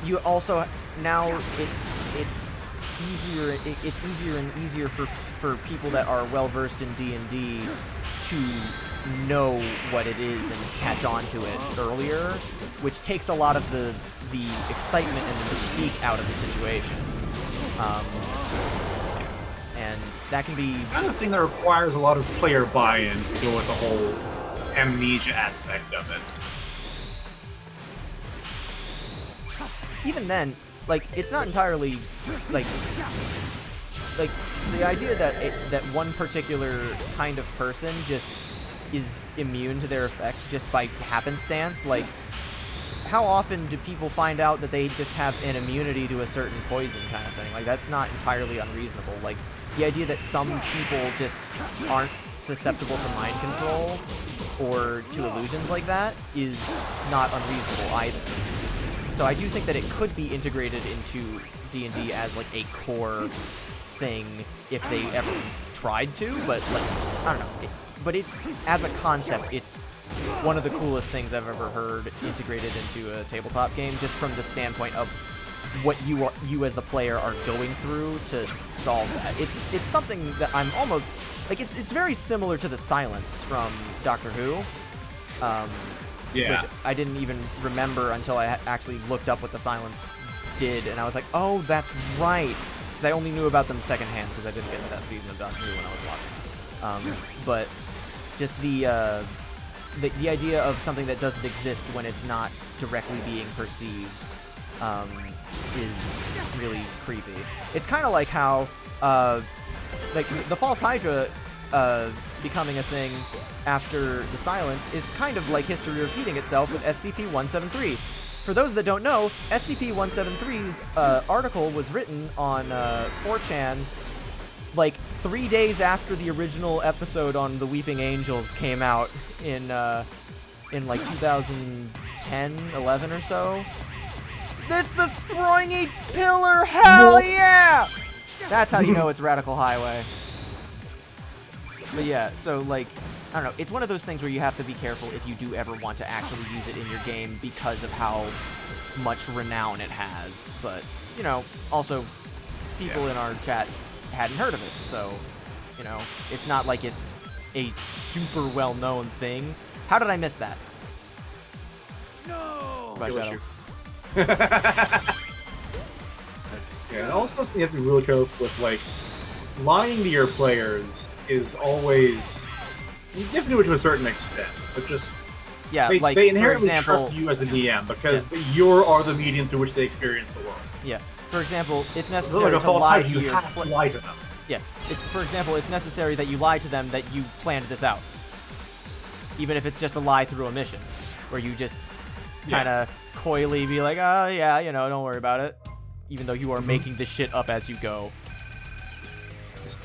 you also, now it's easier and easier for people that are well-versed in D&D to know what it is and catch on to it earlier, which takes a lot of the excitement and the mystique out of the situation. And that can be... kind of thing that requires a lot of player buy-in to go with the whole amnesia aspect of it. Even then, like, it's not entirely, like the idea that one particular kind of person just is immune to their effects just by happenstance, like, how often do people find out that they just have an immunity to a certain poison kind of thing? Like, that's not entirely unreasonable. Like, the idea that some people just aren't susceptible to mind control or to illusions like that is not unreasonable either. So I do think that it could be integrated into D&D as, like, a core thing if they ever tried to, but, like, I don't know. But it's, as a concept, it's one of the coolest things I've ever heard integrated into a tabletop game, just from the standpoint of what you as the player are going through to solve that. It's something that I'm almost like it's very similar to the silence from Doctor Who. Yeah. Which I didn't even remember until I actually looked up what the silence did, and I was like, oh, that's right. Because I only knew about them secondhand because I didn't get into that season of Doctor Who when I was watching. But just the idea of something that doesn't exist when it's not directly being perceived is really creepy. It's kind of like how like the false Hydra becoming a thing after the silence is kind of like history repeating itself with SCP-173. For those that don't know, SCP-173's article was written on 4chan like 3 days after the original episode on the Weeping Angels came out in like 2010, 11 or so. It's the Springy Pillar, hell yeah! That's how you know it's Radical Highway. But yeah, so like, I don't know, it's one of those things where you have to be careful if you do ever want to actually use it in your game because of how much renown it has. But, you know, also, people in our chat hadn't heard of it, so, you know, it's not like it's a super well-known thing. How did I miss that? No! By Shadow. Yeah, and also you have to be really careful with, like, lying to your players is always... You have to do it to a certain extent, but just... Yeah, they, like, they inherently for example, trust you as a DM because you are the medium through which they experience the world. Yeah. For example, it's Like necessary a to false lie hide, to you your have to lie to them. Yeah. For example, it's necessary that you lie to them that you planned this out. Even if it's just a lie through omission, where you just kind of coyly be like, oh, yeah, you know, don't worry about it. Even though you are making this shit up as you go. Just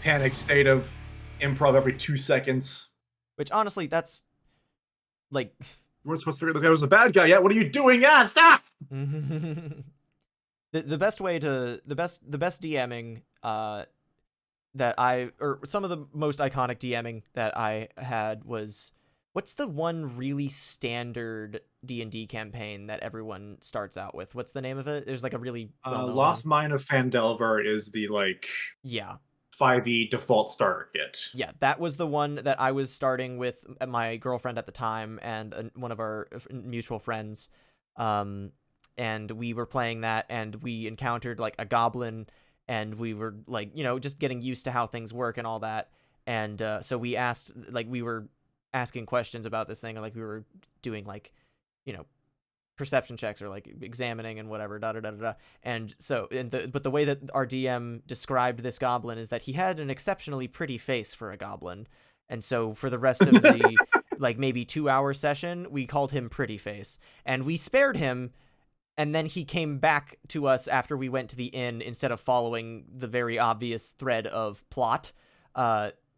panic state of improv every 2 seconds. Which, honestly, that's, like... We're supposed to figure this guy was a bad guy yet. What are you doing? Yeah, stop! The best way to... The best DMing, that or some of the most iconic DMing that I had was... What's the one really standard D&D campaign that everyone starts out with? What's the name of it? There's like a really well-known Lost Mine of Fandelver is the, like... Yeah. 5e default starter kit. Yeah, that was the one that I was starting with my girlfriend at the time and one of our mutual friends. And we were playing that, and we encountered, like, a goblin, and we were, like, you know, just getting used to how things work and all that. And so we asked, like, we were asking questions about this thing, and, like, we were doing, like, you know, perception checks or, like, examining and whatever, da-da-da-da-da. And so, but the way that our DM described this goblin is that he had an exceptionally pretty face for a goblin. And so for the rest of the, like, maybe 2-hour session, we called him Pretty Face. And we spared him, and then he came back to us after we went to the inn instead of following the very obvious thread of plot.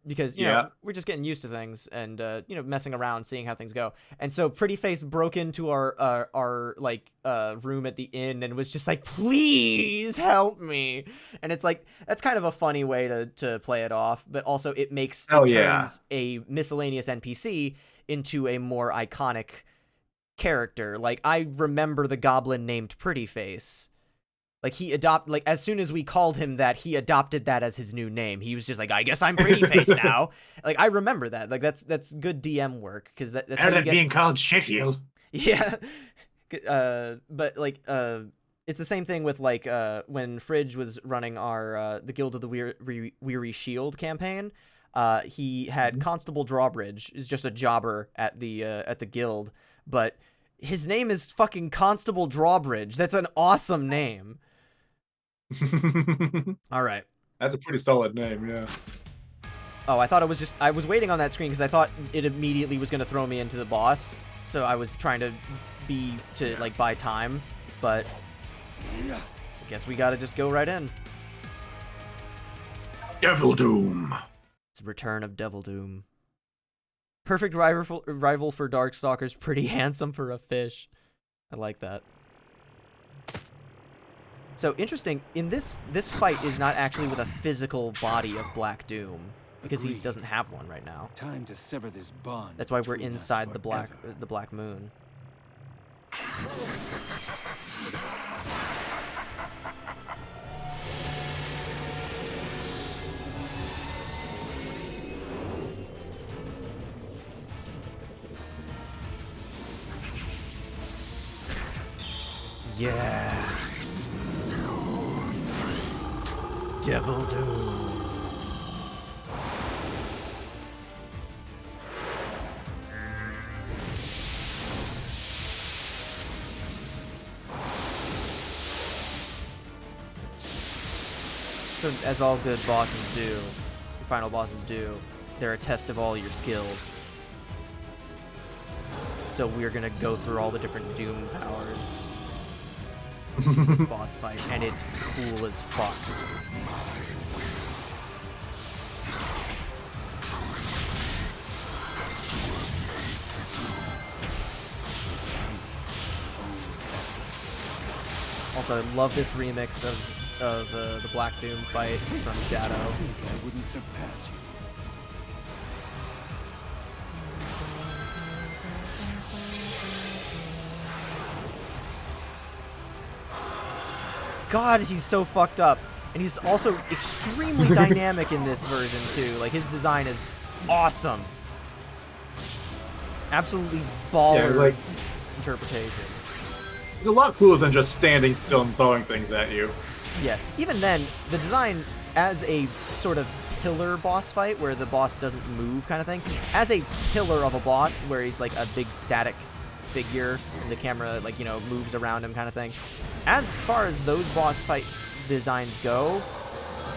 Because, you know, we're just getting used to things and, you know, messing around, seeing how things go. And so Pretty Face broke into our room at the inn and was just like, please help me. And it's like, that's kind of a funny way to play it off, but also it turns a miscellaneous NPC into a more iconic character. Like, I remember the goblin named Pretty Face. Like, as soon as we called him that, he adopted that as his new name. He was just like, I guess I'm Pretty Face now. Like, I remember that. Like, that's good DM work, because that's how you get... being called Shitheel. Yeah. But, like, it's the same thing with, like, when Fridge was running our, the Guild of the Weary Shield campaign. He had Constable Drawbridge, is just a jobber at the guild, but his name is fucking Constable Drawbridge. That's an awesome name. All right. That's a pretty solid name, yeah. Oh, I thought it was just... I was waiting on that screen because I thought it immediately was going to throw me into the boss. So I was trying to like, buy time. But I guess we got to just go right in. Devil Doom. It's Return of Devil Doom. Perfect rival for Darkstalkers. Pretty handsome for a fish. I like that. So, interesting, in this fight is not actually with a physical body of Black Doom, because he doesn't have one right now. Time to sever this bond. That's why we're inside the Black Moon. Yeah. Devil Doom. So, as all good bosses do, your final bosses do, they're a test of all your skills. So we're gonna go through all the different Doom powers in this boss fight, and it's cool as fuck. Also, I love this remix of the Black Doom fight from Shadow. I think I wouldn't surpass you. God, he's so fucked up. And he's also extremely dynamic in this version, too. Like, his design is awesome. Absolutely baller like, interpretation. It's a lot cooler than just standing still and throwing things at you. Yeah, even then, the design as a sort of pillar boss fight, where the boss doesn't move kind of thing, as a pillar of a boss, where he's like a big static figure, and the camera, like, you know, moves around him kind of thing. As far as those boss fight designs go,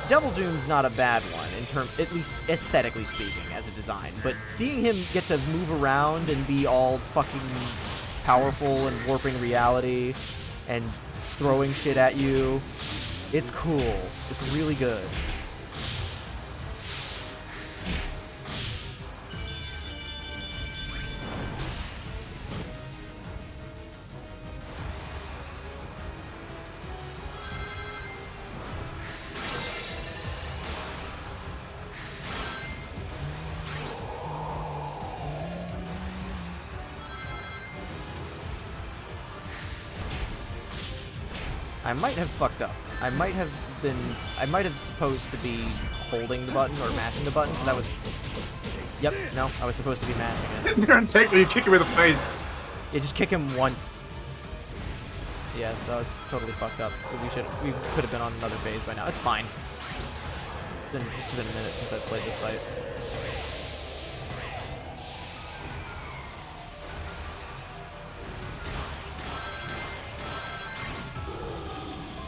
Devil Doom's not a bad one, in at least aesthetically speaking, as a design. But seeing him get to move around and be all fucking powerful and warping reality and throwing shit at you, it's cool. It's really good. I might have fucked up. I might have supposed to be holding the button or mashing the button. That was... Yep, no, I was supposed to be mashing it. You're gonna take me, you kick him in the face. Yeah, just kick him once. Yeah, so I was totally fucked up. So we could have been on another phase by now. It's fine. It's been a minute since I played this fight.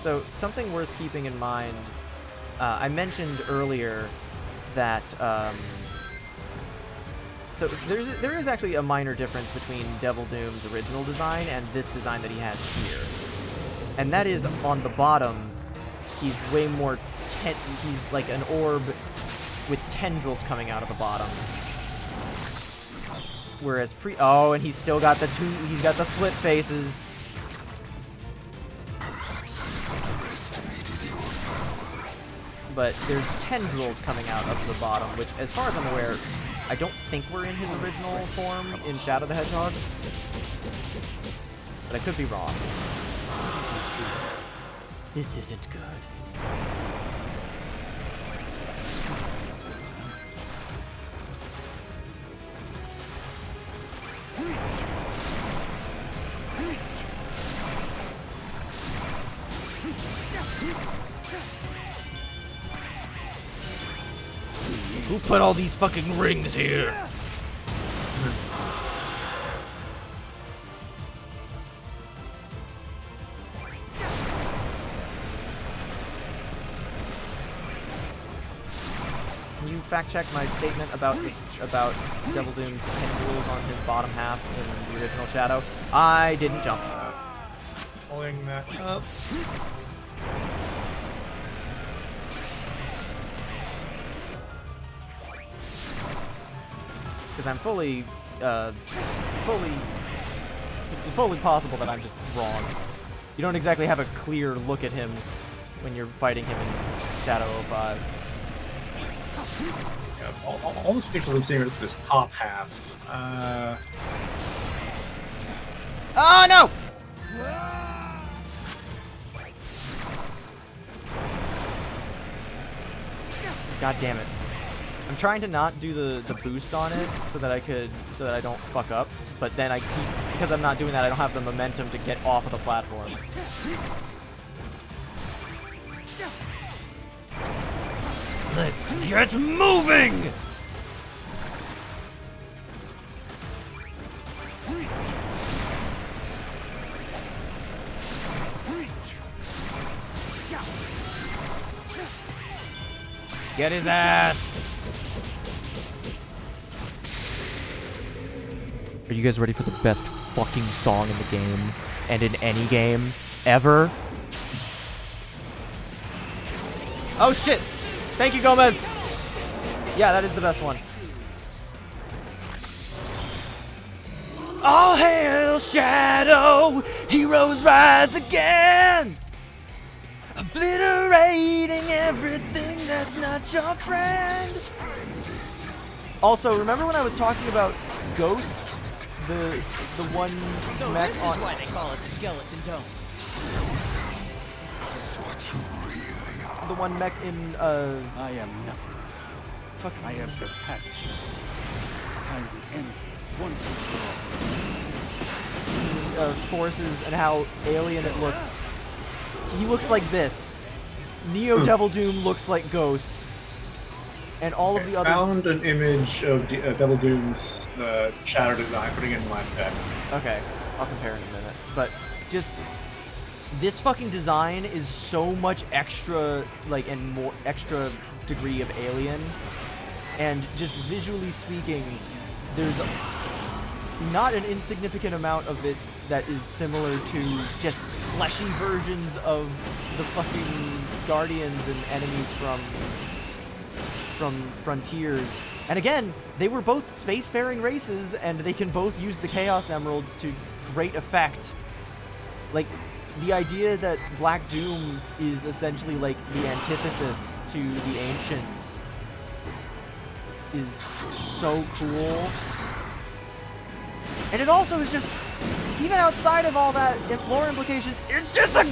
So, something worth keeping in mind, I mentioned earlier that, so there is actually a minor difference between Devil Doom's original design and this design that he has here. And that is, on the bottom, he's way more, he's like an orb with tendrils coming out of the bottom. Whereas oh, and he's still got he's got the split faces. But there's tendrils coming out of the bottom, which, as far as I'm aware, I don't think were in his original form in Shadow the Hedgehog. But I could be wrong. This isn't good. Who put all these fucking rings here? Can you fact check my statement about Devil Doom's tendrils on his bottom half in the original Shadow? I didn't jump. Pulling that up. Because I'm it's fully possible that I'm just wrong. You don't exactly have a clear look at him when you're fighting him in Shadow 05. Yeah, all the pictures I'm seeing are this top half. Oh no! God damn it. I'm trying to not do the boost on it so that I don't fuck up, but then because I'm not doing that, I don't have the momentum to get off of the platforms. Let's get moving! Get his ass! Are you guys ready for the best fucking song in the game? And in any game? Ever? Oh shit! Thank you, Gomez! Yeah, that is the best one. All hail Shadow! Heroes rise again! Obliterating everything that's not your friend. Also, remember when I was talking about Ghost? The one So mech this is why they call it the Skeleton Dome. the one mech in I am nothing. fucking I have surpassed you. Time to end this once and for all. forces and how alien it looks. He looks like this. Neo Devil Doom looks like Ghost. And all of the other... Found an image of Devil Doom's shadow design, putting it in my deck. Okay, I'll compare in a minute. But just... This fucking design is so much extra, like, and more extra degree of alien. And just visually speaking, there's not an insignificant amount of it that is similar to just fleshy versions of the fucking Guardians and enemies from Frontiers. And again, they were both spacefaring races, and they can both use the Chaos Emeralds to great effect. Like, the idea that Black Doom is essentially like the antithesis to the Ancients is so cool. And it also is just, even outside of all that lore implications, it's just a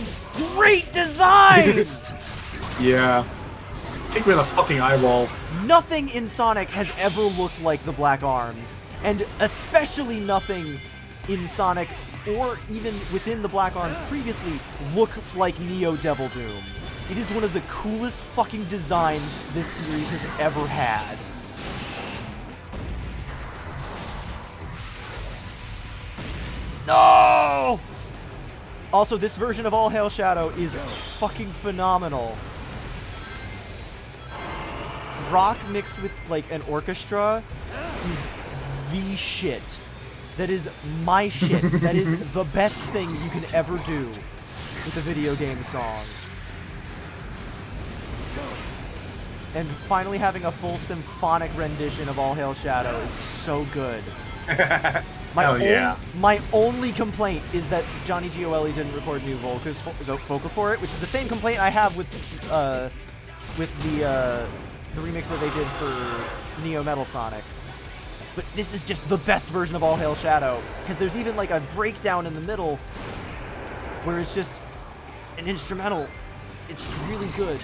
great design! Yeah. Take me the fucking eyeball. Nothing in Sonic has ever looked like the Black Arms, and especially nothing in Sonic, or even within the Black Arms previously, looks like Neo Devil Doom. It is one of the coolest fucking designs this series has ever had. No! Also, this version of All Hail Shadow is fucking phenomenal. Rock mixed with, like, an orchestra is the shit. That is my shit. That is the best thing you can ever do with a video game song. And finally having a full symphonic rendition of All Hail Shadow is so good. My only complaint is that Johnny Gioeli didn't record new vocals for it, which is the same complaint I have with the remix that they did for Neo Metal Sonic. But this is just the best version of All Hail Shadow, because there's even like a breakdown in the middle where it's just an instrumental. It's really good.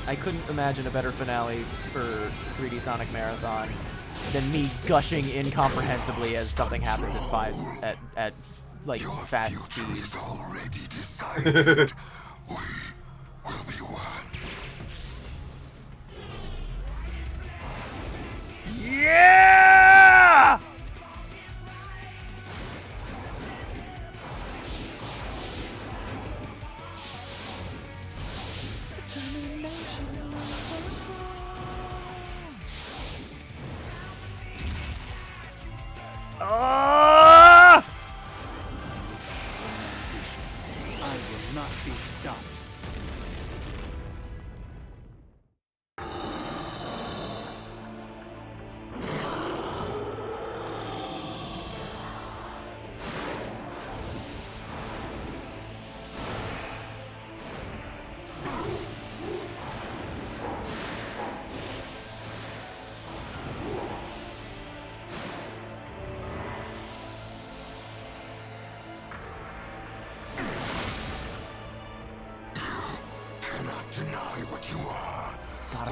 I couldn't imagine a better finale for 3D Sonic Marathon than me gushing incomprehensibly as something happens at like fast speeds. Already decided. We will be one. Yeah! I will not be stopped.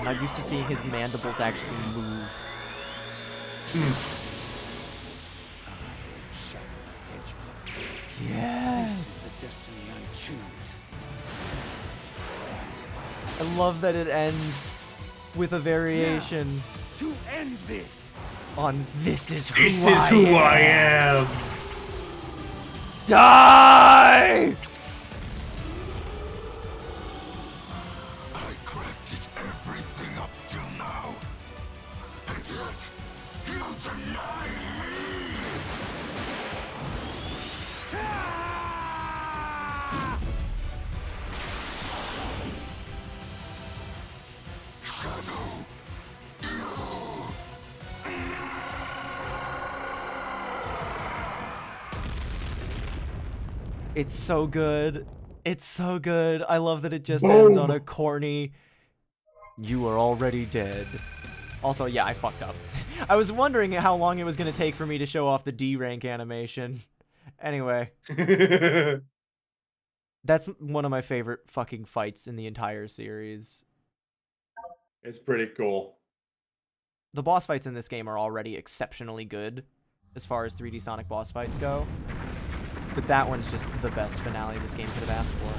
And I'm used to seeing his mandibles actually move. Yes! This is the destiny I choose. I love that it ends with a variation To end this! on "This is who This is who I am. Die!" I crafted everything up till now, and yet you deny me! Shadow, It's so good. It's so good. I love that it just ends on a corny, "You are already dead." Also, yeah, I fucked up. I was wondering how long it was going to take for me to show off the D rank animation. Anyway. That's one of my favorite fucking fights in the entire series. It's pretty cool. The boss fights in this game are already exceptionally good as far as 3D Sonic boss fights go. But that one's just the best finale this game could have asked for.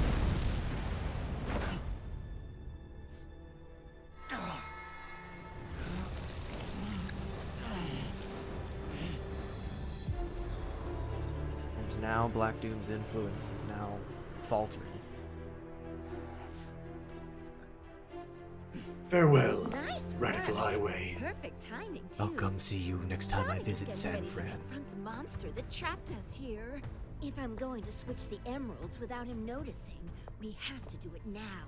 And now Black Doom's influence is now faltering. Farewell, Nice Radical work. Highway. Perfect timing, too. I'll come see you next time I visit Get San ready to Fran. confront the monster that trapped us here. If I'm going to switch the emeralds without him noticing, we have to do it now.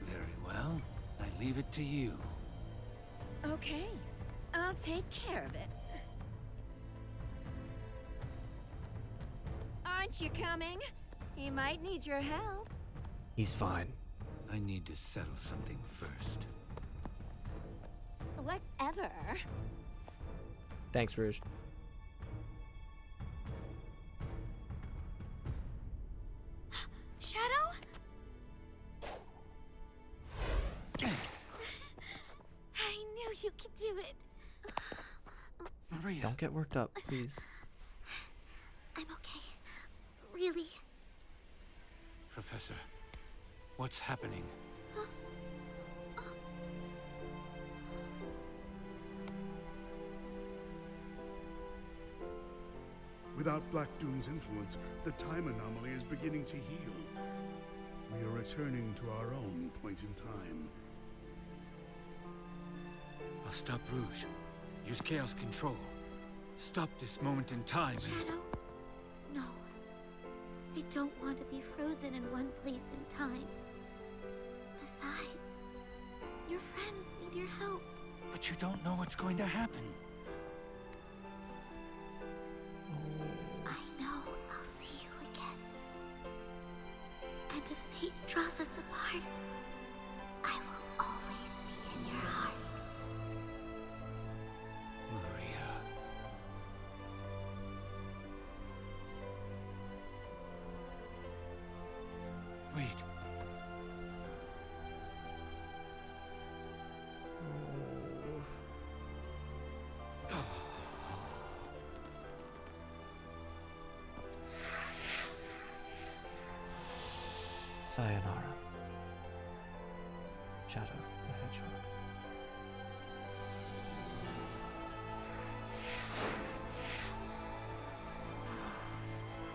Very well. I leave it to you. Okay, I'll take care of it. Aren't you coming? He might need your help. He's fine. I need to settle something first. Whatever. Thanks, Rouge. Shadow? I knew you could do it. Maria. Don't get worked up, please. I'm okay. Really. Professor, what's happening? Without Black Doom's influence, the time anomaly is beginning to heal. We are returning to our own point in time. I'll stop Rouge. Use Chaos Control. Stop this moment in time. Shadow? No. I don't want to be frozen in one place in time. Besides, your friends need your help. But you don't know what's going to happen. I know I'll see you again. And if fate draws us apart, I will always be in your heart. Maria. Wait. Sayonara. Shadow the Hedgehog.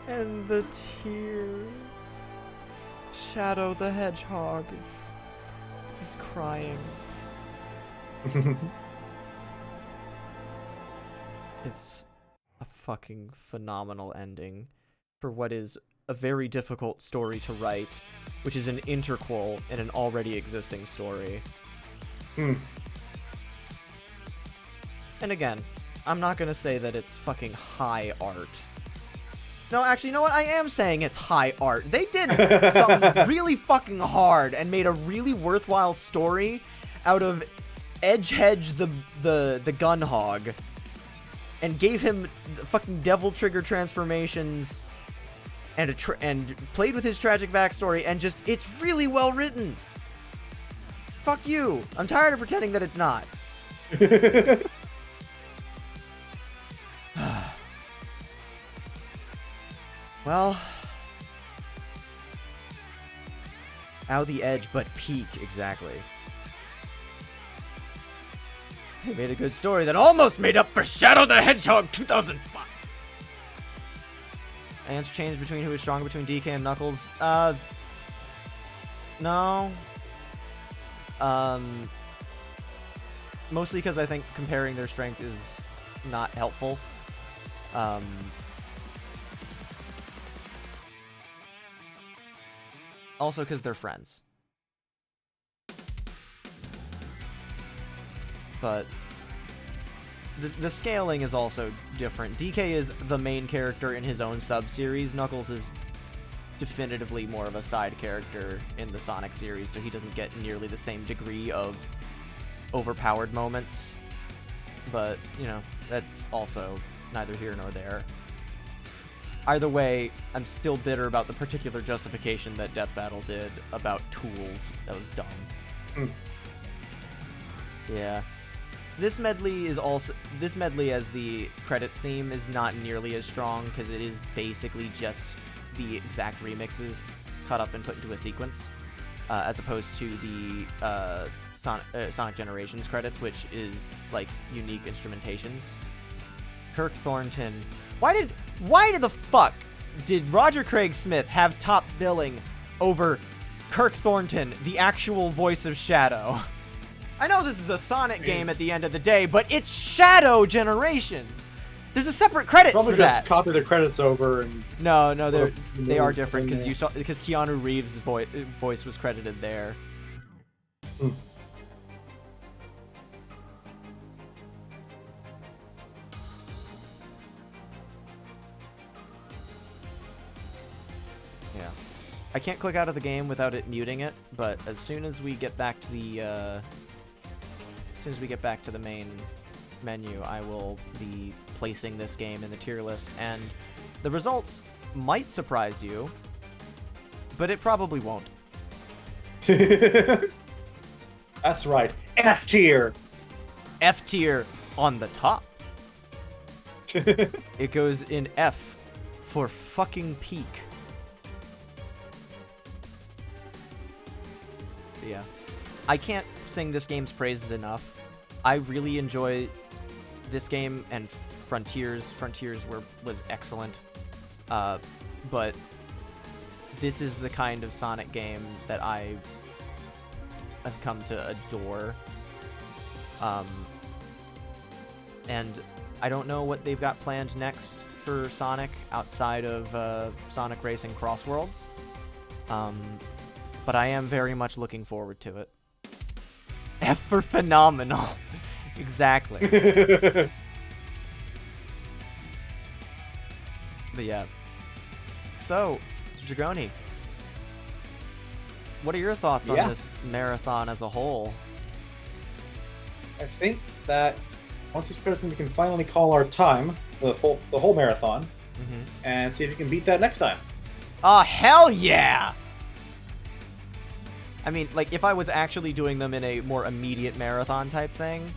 And the tears. Shadow the Hedgehog is crying. It's a fucking phenomenal ending for what is a very difficult story to write, which is an interquel in an already existing story. And again, I'm not gonna say that it's fucking high art. No, actually, you know what? I am saying it's high art. They did something really fucking hard and made a really worthwhile story out of Edgehedge the gun hog, and gave him fucking devil trigger transformations and played with his tragic backstory, and just, it's really well written. It's Fuck you. I'm tired of pretending that it's not. Well, out the edge, but peak, exactly. They made a good story that almost made up for Shadow the Hedgehog 2005. Answer change between who is stronger between DK and Knuckles. No. Mostly because I think comparing their strength is not helpful. Also because they're friends. But the scaling is also different. DK is the main character in his own sub-series. Knuckles is definitively more of a side character in the Sonic series, so he doesn't get nearly the same degree of overpowered moments. But, you know, that's also neither here nor there. Either way, I'm still bitter about the particular justification that Death Battle did about tools. That was dumb. Yeah. This medley as the credits theme is not nearly as strong because it is basically just the exact remixes cut up and put into a sequence, as opposed to the Sonic Generations credits, which is like unique instrumentations. Kirk Thornton. Why the fuck did Roger Craig Smith have top billing over Kirk Thornton, the actual voice of Shadow? I know this is a Sonic game at the end of the day, but it's Shadow Generations. There's a separate credits Probably for that. just copy the credits over and... No, they are different because Keanu Reeves' voice was credited there. Yeah. I can't click out of the game without it muting it, but as soon as we get back to the main menu, I will be placing this game in the tier list, and the results might surprise you, but it probably won't. That's right. F tier. F tier on the top. It goes in F for fucking peak. Yeah. I can't sing this game's praises enough. I really enjoy this game, and Frontiers was excellent. But this is the kind of Sonic game that I have come to adore. And I don't know what they've got planned next for Sonic outside of Sonic Racing Cross Worlds. But I am very much looking forward to it. F for phenomenal. Exactly. But yeah. So, Dragoni, what are your thoughts on this marathon as a whole? I think that once these credits, we can finally call our time, the whole marathon, and see if you can beat that next time. Oh, hell yeah! I mean, like, if I was actually doing them in a more immediate marathon type thing,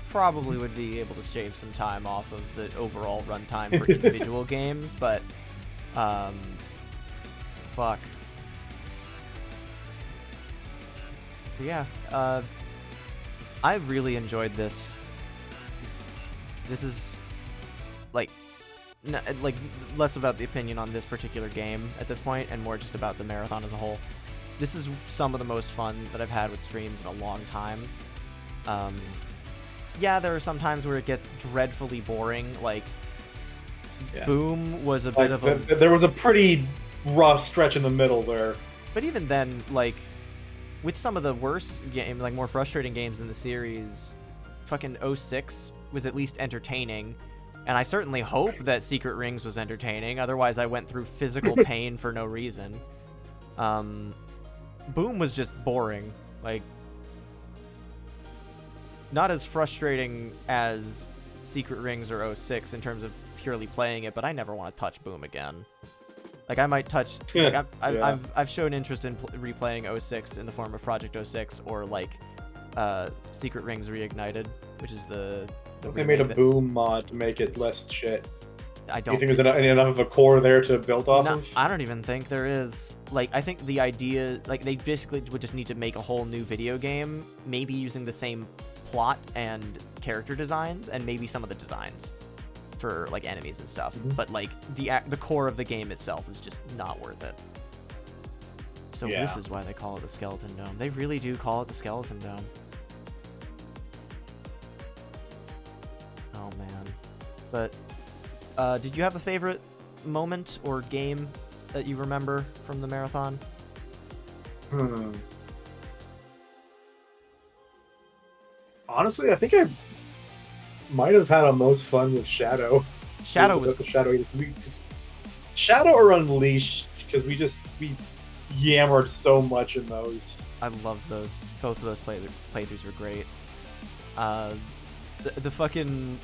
probably would be able to shave some time off of the overall runtime for individual games, but, fuck. Yeah, I really enjoyed this. This is, like, less about the opinion on this particular game at this point, and more just about the marathon as a whole. This is some of the most fun that I've had with streams in a long time. Yeah, there are some times where it gets dreadfully boring, like, Boom was a bit of a... There was a pretty rough stretch in the middle there. But even then, like, with some of the worst games, like, more frustrating games in the series, fucking 06 was at least entertaining. And I certainly hope that Secret Rings was entertaining, otherwise I went through physical pain for no reason. Boom was just boring. Like, not as frustrating as Secret Rings or 06 in terms of purely playing it, but I never want to touch Boom again. Like I might touch. Like Yeah. I've shown interest in replaying 06 in the form of Project 06 or like Secret Rings Reignited, which is the They made a remake that- boom mod to make it less shit. I Do you don't think there's enough of a core there to build off of? I don't even think there is. Like, I think the idea, like, they basically would just need to make a whole new video game, maybe using the same plot and character designs, and maybe some of the designs for, like, enemies and stuff. But, like, the core of the game itself is just not worth it. So Yeah. this is why they call it the Skeleton Dome. They really do call it the Skeleton Dome. Oh, man. But... did you have a favorite moment or game that you remember from the marathon? Honestly, I think I might have had the most fun with Shadow. Shadow was... Shadow or Unleashed, because we yammered so much in those. I love those. Both of those playthroughs were great. The fucking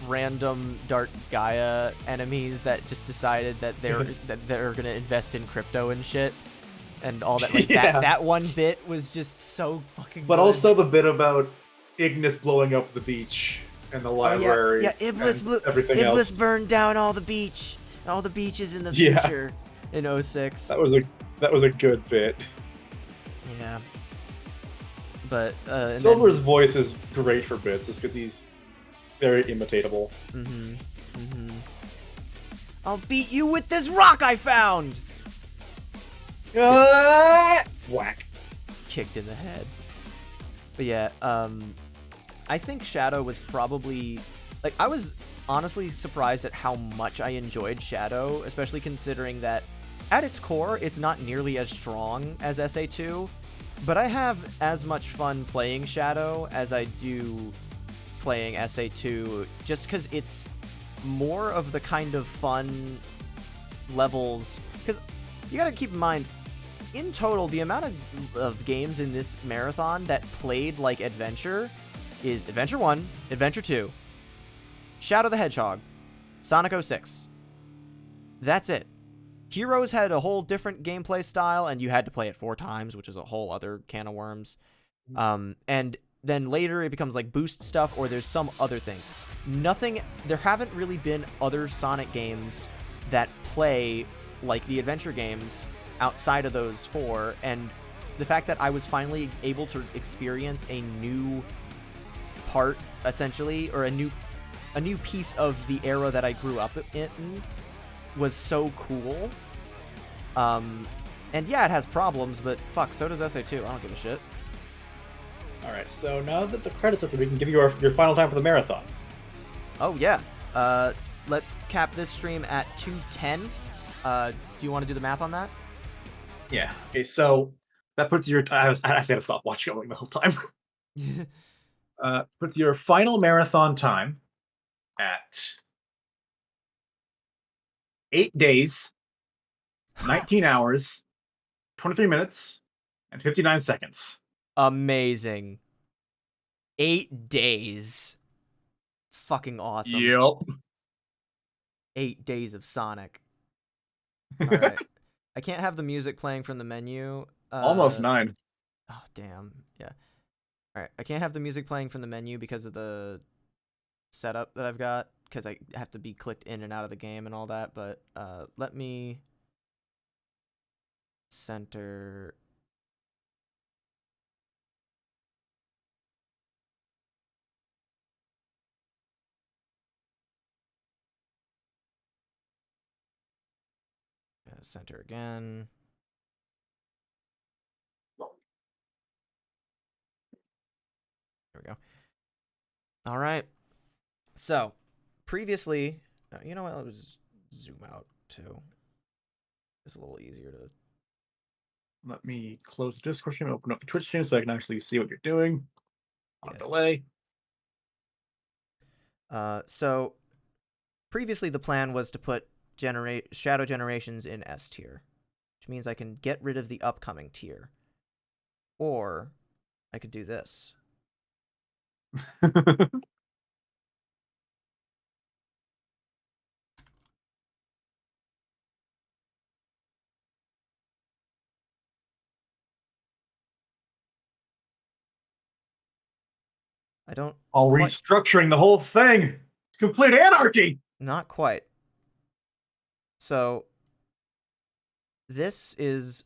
random Dark Gaia enemies that just decided that they're gonna invest in crypto and shit, and all that. Like that one bit was just so fucking. But good. also the bit about Ignis blowing up the beach and the library. Yeah, everything Iblis else. burned down all the beaches in the future in 06. That was a good bit. Yeah. But and Silver's voice is great for bits, just because he's very imitatable. I'll beat you with this rock I found. Whack. Kicked in the head. But yeah, I think Shadow was probably like I was honestly surprised at how much I enjoyed Shadow, especially considering that at its core it's not nearly as strong as SA2. But I have as much fun playing Shadow as I do playing SA2, just because it's more of the kind of fun levels. Because you gotta keep in mind, in total, the amount of games in this marathon that played like Adventure is Adventure 1, Adventure 2, Shadow the Hedgehog, Sonic 06. That's it. Heroes had a whole different gameplay style, and you had to play it 4 times, which is a whole other can of worms. And then later it becomes like boost stuff, or there's some other things. There haven't really been other Sonic games that play like the adventure games outside of those 4, and the fact that I was finally able to experience a new part, essentially, or a new piece of the era that I grew up in was so cool. And yeah, it has problems, but fuck, so does SA2. I don't give a shit. Alright, so now that the credits are through, we can give you your final time for the marathon. Oh, yeah. Let's cap this stream at 2:10. Do you want to do the math on that? Yeah. Okay, so that puts your... I had to stop watching going the whole time. Puts your final marathon time at 8 days, 19 hours, 23 minutes, and 59 seconds. Amazing. 8 days. It's fucking awesome. Yep. 8 days of Sonic. Alright. I can't have the music playing from the menu. Almost 9. Oh, damn. Yeah. Alright, I can't have the music playing from the menu because of the setup that I've got, because I have to be clicked in and out of the game and all that, but let me center... Center again. There we go. All right. So, previously, you know what? I'll just zoom out too. It's a little easier to. Let me close the Discord stream, open up the Twitch stream so I can actually see what you're doing on a delay. So, previously the plan was to put Shadow Generations in S tier, which means I can get rid of the upcoming tier. Or I could do this. I don't. All restructuring the whole thing. It's complete anarchy. Not quite. So, this is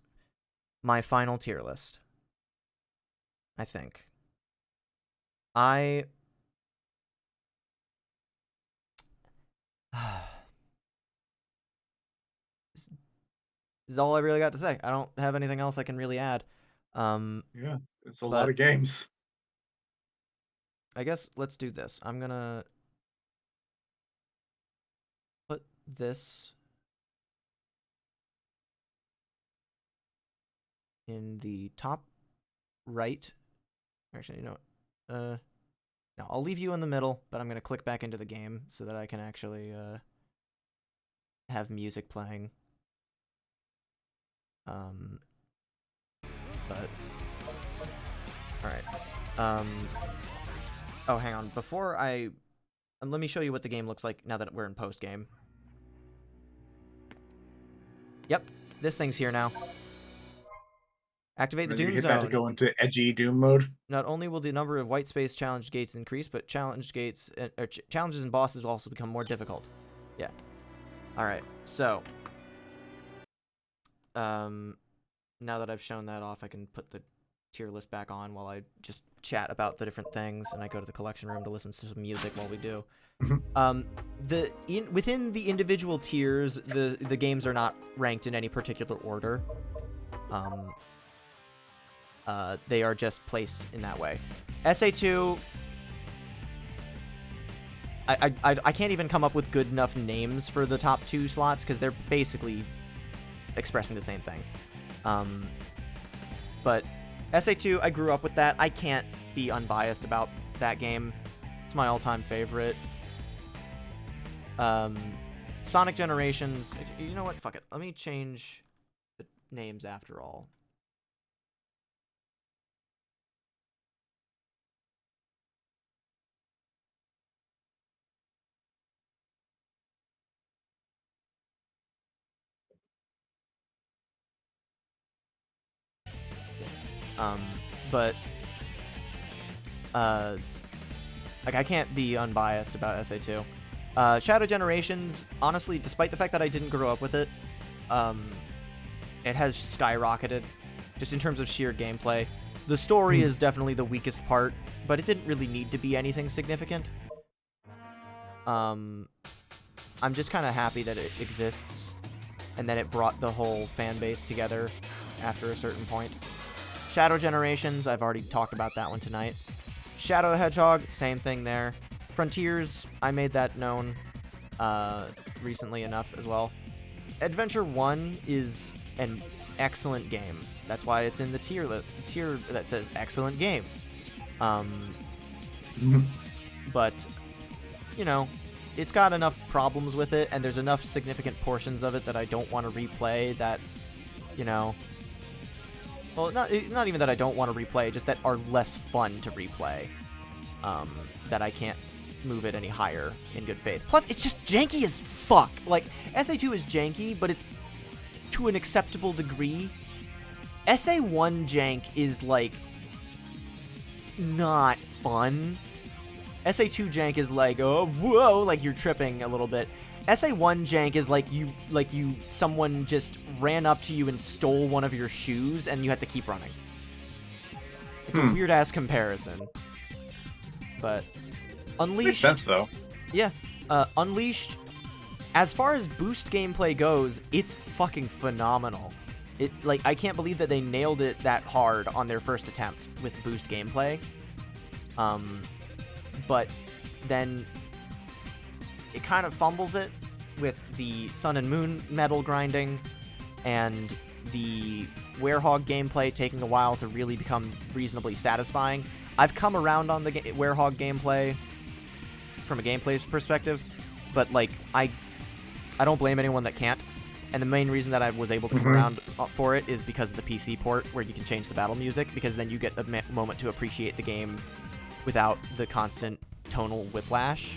my final tier list. I think. This is all I really got to say. I don't have anything else I can really add. Yeah, it's a lot of games. I guess let's do this. I'm gonna put this in the top right. Actually, you know what? No, I'll leave you in the middle, but I'm gonna click back into the game so that I can actually have music playing. But all right. Oh, hang on. Before let me show you what the game looks like now that we're in post game. Yep, this thing's here now. Activate the Doom hit Zone. that to go into edgy Doom mode. Not only will the number of white space challenge gates increase, but challenges and bosses will also become more difficult. Yeah. All right. So, now that I've shown that off, I can put the tier list back on while I just chat about the different things, and I go to the collection room to listen to some music while we do. Within the individual tiers, the games are not ranked in any particular order. They are just placed in that way. SA2, I can't even come up with good enough names for the top 2 slots because they're basically expressing the same thing. But SA2, I grew up with that. I can't be unbiased about that game. It's my all-time favorite. Sonic Generations, you know what? Fuck it. Let me change the names after all. But like, I can't be unbiased about SA2. Shadow Generations, honestly, despite the fact that I didn't grow up with it, it has skyrocketed, just in terms of sheer gameplay. The story is definitely the weakest part, but it didn't really need to be anything significant. I'm just kind of happy that it exists, and that it brought the whole fan base together after a certain point. Shadow Generations, I've already talked about that one tonight. Shadow the Hedgehog, same thing there. Frontiers, I made that known recently enough as well. Adventure 1 is an excellent game. That's why it's in the tier list. Tier that says excellent game. But, you know, it's got enough problems with it, and there's enough significant portions of it that I don't want to replay that, you know... Well, not even that I don't want to replay, just that are less fun to replay. That I can't move it any higher in good faith. Plus, it's just janky as fuck. Like, SA2 is janky, but it's to an acceptable degree. SA1 jank is, like, not fun. SA2 jank is like, oh, whoa, like you're tripping a little bit. SA1 jank is like someone just ran up to you and stole one of your shoes and you have to keep running. It's a weird ass comparison. But Unleashed makes sense though. Yeah. Unleashed, as far as boost gameplay goes, it's fucking phenomenal. I can't believe that they nailed it that hard on their first attempt with boost gameplay. But then it kind of fumbles it with the Sun and Moon metal grinding and the Werehog gameplay taking a while to really become reasonably satisfying. I've come around on the Werehog gameplay from a gameplay perspective, but like I don't blame anyone that can't. And the main reason that I was able to come around for it is because of the PC port, where you can change the battle music, because then you get a moment to appreciate the game without the constant tonal whiplash.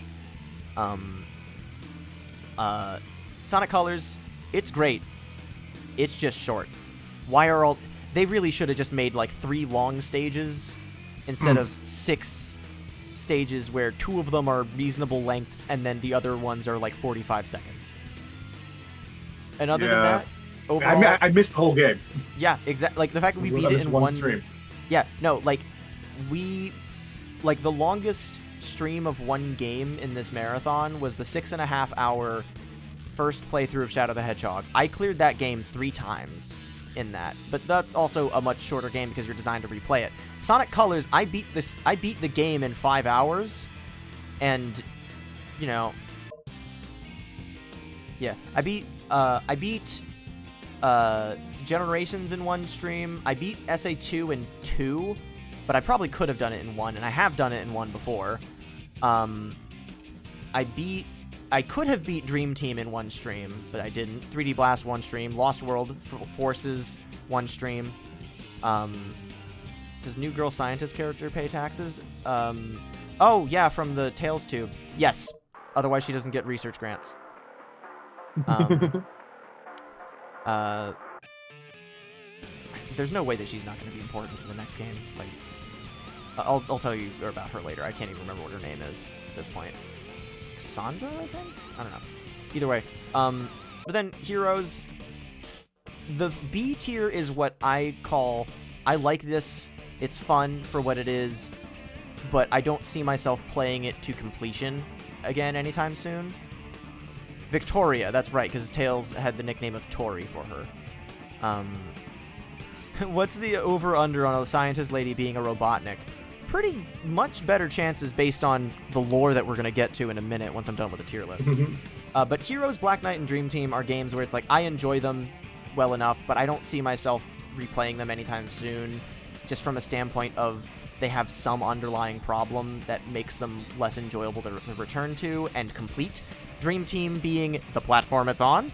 Sonic Colors, it's great. It's just short. They really should have just made like 3 long stages instead of 6 stages where 2 of them are reasonable lengths, and then the other ones are like 45 seconds. And other than that, overall, I missed the whole game. Yeah, exactly. Like the fact that we beat it in one stream. Yeah, no, like the longest stream of one game in this marathon was the 6.5 hour first playthrough of Shadow the Hedgehog. I cleared that game 3 times in that, but that's also a much shorter game because you're designed to replay it. Sonic Colors, I beat the game in 5 hours, and you know, yeah, I beat Generations in 1 stream. I beat SA2 in 2, but I probably could have done it in 1, and I have done it in 1 before. I could have beat Dream Team in 1 stream, but I didn't. 3D Blast 1 stream. Lost World Forces 1 stream. Does New Girl Scientist character pay taxes? Oh, yeah, from the Tales tube. Yes. Otherwise, she doesn't get research grants. There's no way that she's not going to be important for the next game. Like, I'll tell you about her later. I can't even remember what her name is at this point. Sandra, I think? I don't know. Either way. But then Heroes. The B tier is what I call, I like this. It's fun for what it is, but I don't see myself playing it to completion again anytime soon. Victoria, that's right, because Tails had the nickname of Tori for her. What's the over-under on a scientist lady being a Robotnik? Pretty much better chances based on the lore that we're going to get to in a minute once I'm done with the tier list. But Heroes, Black Knight, and Dream Team are games where it's like, I enjoy them well enough, but I don't see myself replaying them anytime soon, just from a standpoint of they have some underlying problem that makes them less enjoyable to return to and complete. Dream Team being the platform it's on,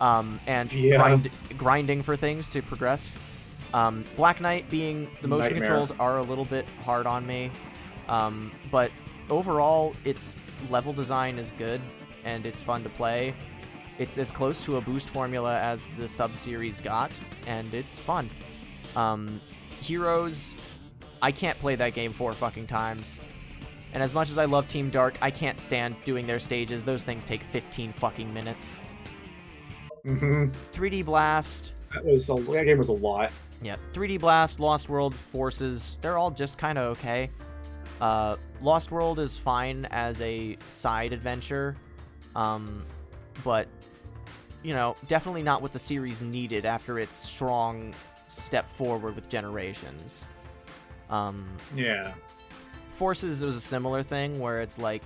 and grinding for things to progress. Black Knight being the motion controls are a little bit hard on me, but overall its level design is good and it's fun to play. It's as close to a boost formula as the sub-series got, and it's fun. Heroes, I can't play that game 4 fucking times. And as much as I love Team Dark, I can't stand doing their stages. Those things take 15 fucking minutes. 3D Blast. That game was a lot. Yeah, 3D Blast, Lost World, Forces, they're all just kind of okay. Lost World is fine as a side adventure, but, you know, definitely not what the series needed after its strong step forward with Generations. Yeah. Forces was a similar thing where it's like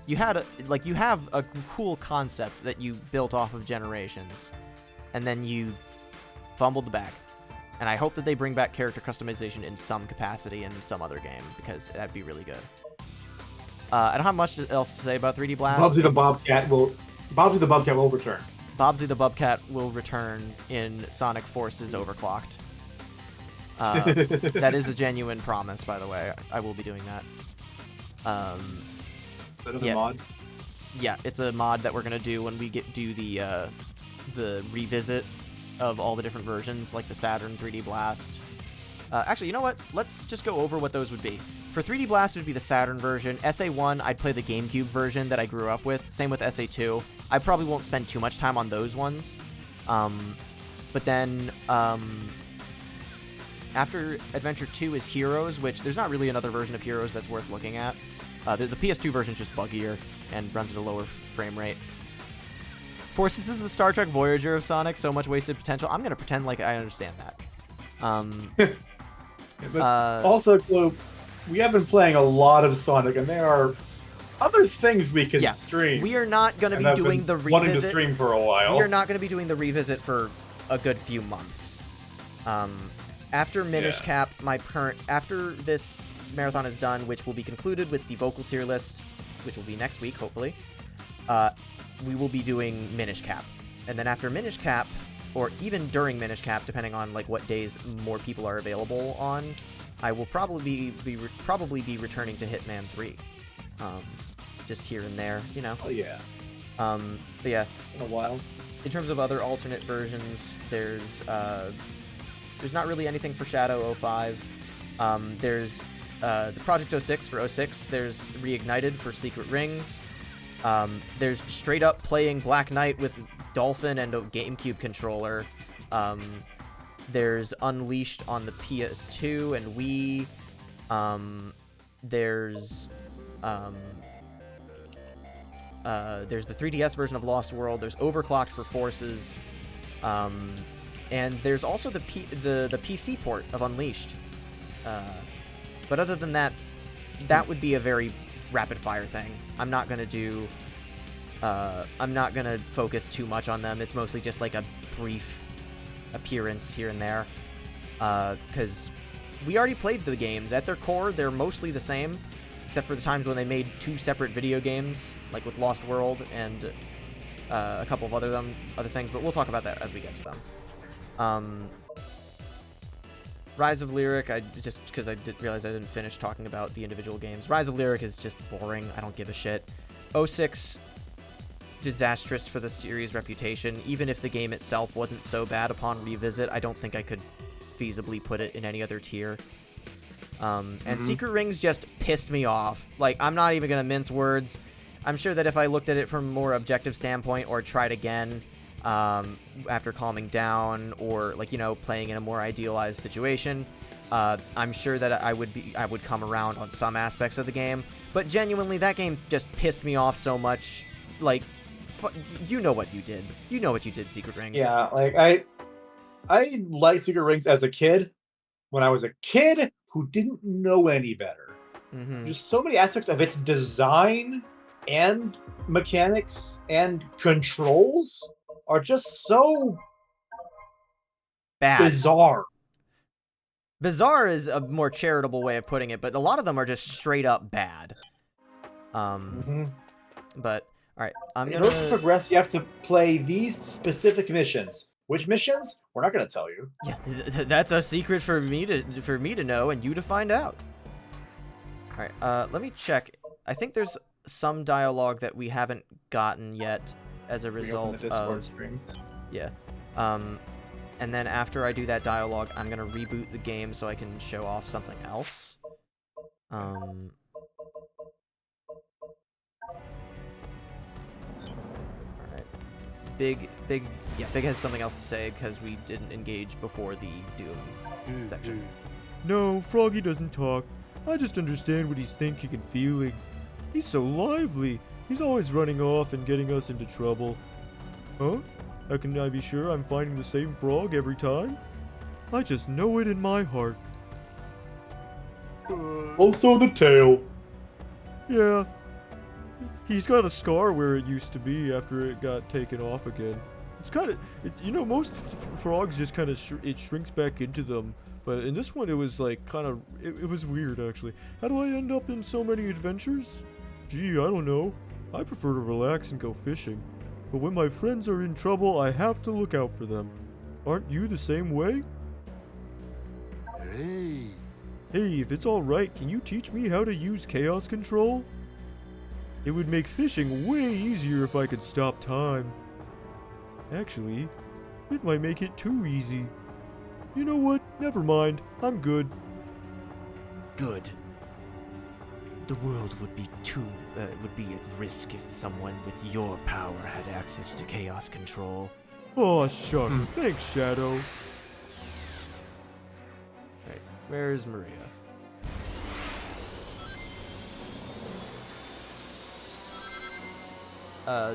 you have a cool concept that you built off of Generations, and then you fumbled the bag. And I hope that they bring back character customization in some capacity in some other game, because that'd be really good. I don't have much else to say about 3D Blast. Bobsy the Bobcat will return. Bobsy the Bobcat will return in Sonic Forces Overclocked. That is a genuine promise, by the way. I will be doing that. Is that a mod? Yeah, it's a mod that we're gonna do when we do the revisit of all the different versions, like the Saturn 3D Blast. Actually, you know what? Let's just go over what those would be. For 3D Blast, it would be the Saturn version. SA1, I'd play the GameCube version that I grew up with. Same with SA2. I probably won't spend too much time on those ones. But then, after Adventure 2 is Heroes, which there's not really another version of Heroes that's worth looking at. The PS2 version is just buggier and runs at a lower frame rate. Forces is the Star Trek Voyager of Sonic, so much wasted potential. I'm going to pretend like I understand that. But also, we have been playing a lot of Sonic, and there are other things we can stream. We are not going to be doing the revisit. Wanting to stream for a while. We are not going to be doing the revisit for a good few months. After Minish Cap, after this marathon is done, which will be concluded with the vocal tier list, which will be next week, hopefully, we will be doing Minish Cap. And then after Minish Cap, or even during Minish Cap, depending on like what days more people are available on, I will probably be returning to Hitman 3. Just here and there, you know. Oh yeah. But yeah. In a while. In terms of other alternate versions, there's not really anything for Shadow 05. There's the Project 06 for 06. There's Reignited for Secret Rings. There's straight up playing Black Knight with Dolphin and a GameCube controller. There's Unleashed on the PS2 and Wii. There's the 3DS version of Lost World. There's Overclocked for Forces. And there's also the PC port of Unleashed. But other than that, that would be a very rapid-fire thing. I'm not gonna focus too much on them. It's mostly just like a brief appearance here and there. Because we already played the games. At their core, they're mostly the same, except for the times when they made 2 separate video games, like with Lost World and a couple of other things, but we'll talk about that as we get to them. Rise of Lyric, just because I didn't realize I didn't finish talking about the individual games. Rise of Lyric is just boring. I don't give a shit. 06, disastrous for the series' reputation. Even if the game itself wasn't so bad upon revisit, I don't think I could feasibly put it in any other tier. And Secret Rings just pissed me off. Like, I'm not even going to mince words. I'm sure that if I looked at it from a more objective standpoint or tried again after calming down or, like, you know, playing in a more idealized situation, I'm sure that I would come around on some aspects of the game. But genuinely, that game just pissed me off so much. Like, you know what you did. You know what you did, Secret Rings. Yeah, like, I liked Secret Rings as a kid. When I was a kid who didn't know any better. There's so many aspects of its design and mechanics and controls are just so bad. Bizarre. Bizarre is a more charitable way of putting it, but a lot of them are just straight up bad. But alright, In order to progress, you have to play these specific missions. Which missions? We're not going to tell you. Yeah, that's a secret for me to know and you to find out. All right, let me check. I think there's some dialogue that we haven't gotten yet as a result the Discord of stream. Yeah. And then after I do that dialogue, I'm gonna reboot the game so I can show off something else. Big has something else to say because we didn't engage before the Doom section. No, Froggy doesn't talk. I just understand what he's thinking and feeling. He's so lively. He's always running off and getting us into trouble. Huh? How can I be sure I'm finding the same frog every time? I just know it in my heart. Also the tail. Yeah. He's got a scar where it used to be after it got taken off again. It's kind of, you know, most frogs just kind of, it shrinks back into them. But in this one, it was like kind of, it was weird actually. How do I end up in so many adventures? Gee, I don't know. I prefer to relax and go fishing. But when my friends are in trouble, I have to look out for them. Aren't you the same way? Hey. Hey, if it's alright, can you teach me how to use chaos control? It would make fishing way easier if I could stop time. Actually, it might make it too easy. You know what? Never mind. I'm good. Good. The world would be at risk if someone with your power had access to chaos control. Aw, shucks. Thanks, Shadow. Alright, where's Maria?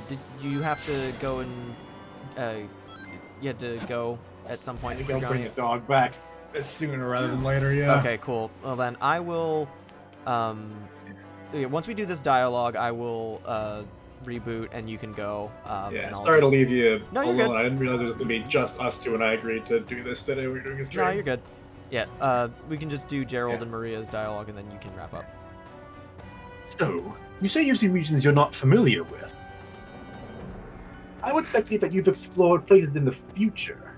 Did you have to go and, you had to go at some point? I think I'll bring the dog back sooner rather than later, yeah. Okay, cool. Well then, I will, once we do this dialogue, I will, reboot and you can go. Yeah, sorry to leave you alone. Good. I didn't realize it was going to be just us two and I agreed to do this today. We're doing a stream. No, you're good. Yeah, we can just do Gerald and Maria's dialogue and then you can wrap up. So, you say you've seen regions you're not familiar with. I would speculate that you've explored places in the future.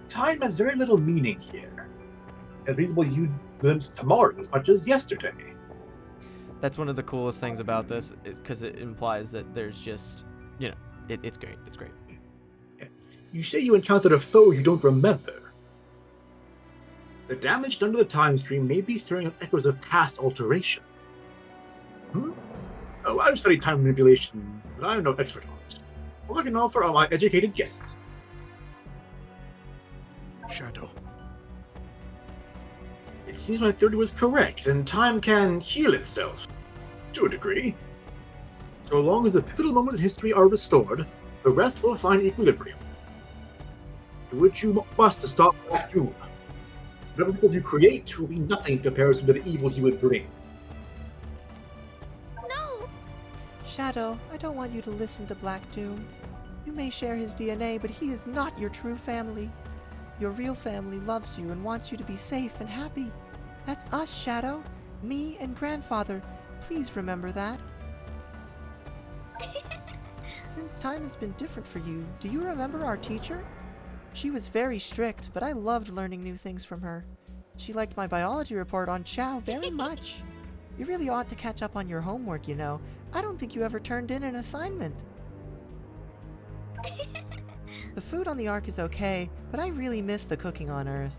Time has very little meaning here. It's reasonable you glimpse tomorrow as much as yesterday. That's one of the coolest things about this, because it implies that there's just, you know, it's great. It's great. You say you encountered a foe you don't remember. The damage done to the time stream may be stirring up echoes of past alterations. Oh, I've studied time manipulation, but I'm no expert on it. All I can offer are my educated guesses. Shadow. It seems my theory was correct, and time can heal itself. To a degree. So long as the pivotal moments in history are restored, the rest will find equilibrium. To which you must to stop Black Doom. The evils you create will be nothing in comparison to the evils you would bring. No! Shadow, I don't want you to listen to Black Doom. You may share his DNA, but he is not your true family. Your real family loves you and wants you to be safe and happy. That's us, Shadow. Me and Grandfather. Please remember that. Since time has been different for you, do you remember our teacher? She was very strict, but I loved learning new things from her. She liked my biology report on Chow very much. You really ought to catch up on your homework, you know. I don't think you ever turned in an assignment. The food on the Ark is okay, but I really miss the cooking on Earth.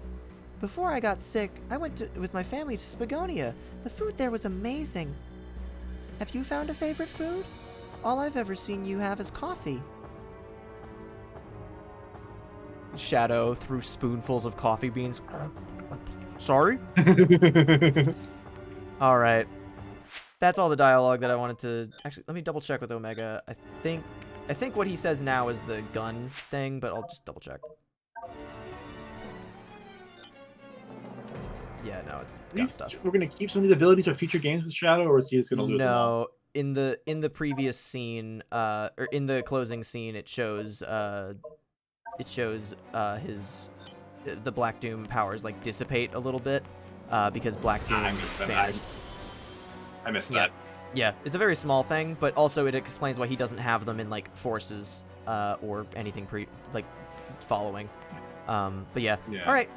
Before I got sick, I went with my family to Spagonia. The food there was amazing. Have you found a favorite food? All I've ever seen you have is coffee. Shadow threw spoonfuls of coffee beans. Sorry? All right. That's all the dialogue that I wanted to... Actually, let me double check with Omega. I think what he says now is the gun thing, but I'll just double check. Yeah, no, it's gun stuff. We're going to keep some of these abilities for future games with Shadow, or is he just going to lose them all? No, in the previous scene, or in the closing scene, it shows the Black Doom powers like dissipate a little bit, because Black Doom vanished. I missed that. Yeah, it's a very small thing, but also it explains why he doesn't have them in like forces, or anything following. But yeah. All right.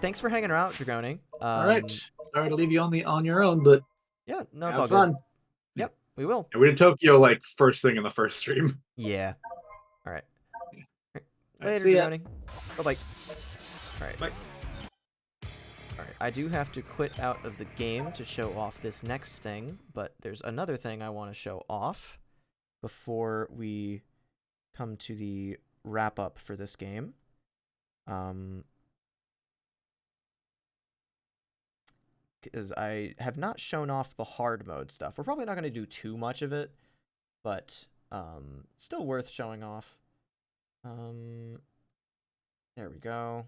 Thanks for hanging out, Dragoni. All right. Sorry to leave you on your own, but yeah, no, it's have all fun. good. Yep, we will. And we're in Tokyo like first thing in the first stream. Yeah. All right. Right, Later, see ya. Dragoni. Bye-bye. All right. Bye. All right. I do have to quit out of the game to show off this next thing, but there's another thing I want to show off before we come to the wrap-up for this game. Because I have not shown off the hard mode stuff. We're probably not going to do too much of it, but still worth showing off. There we go.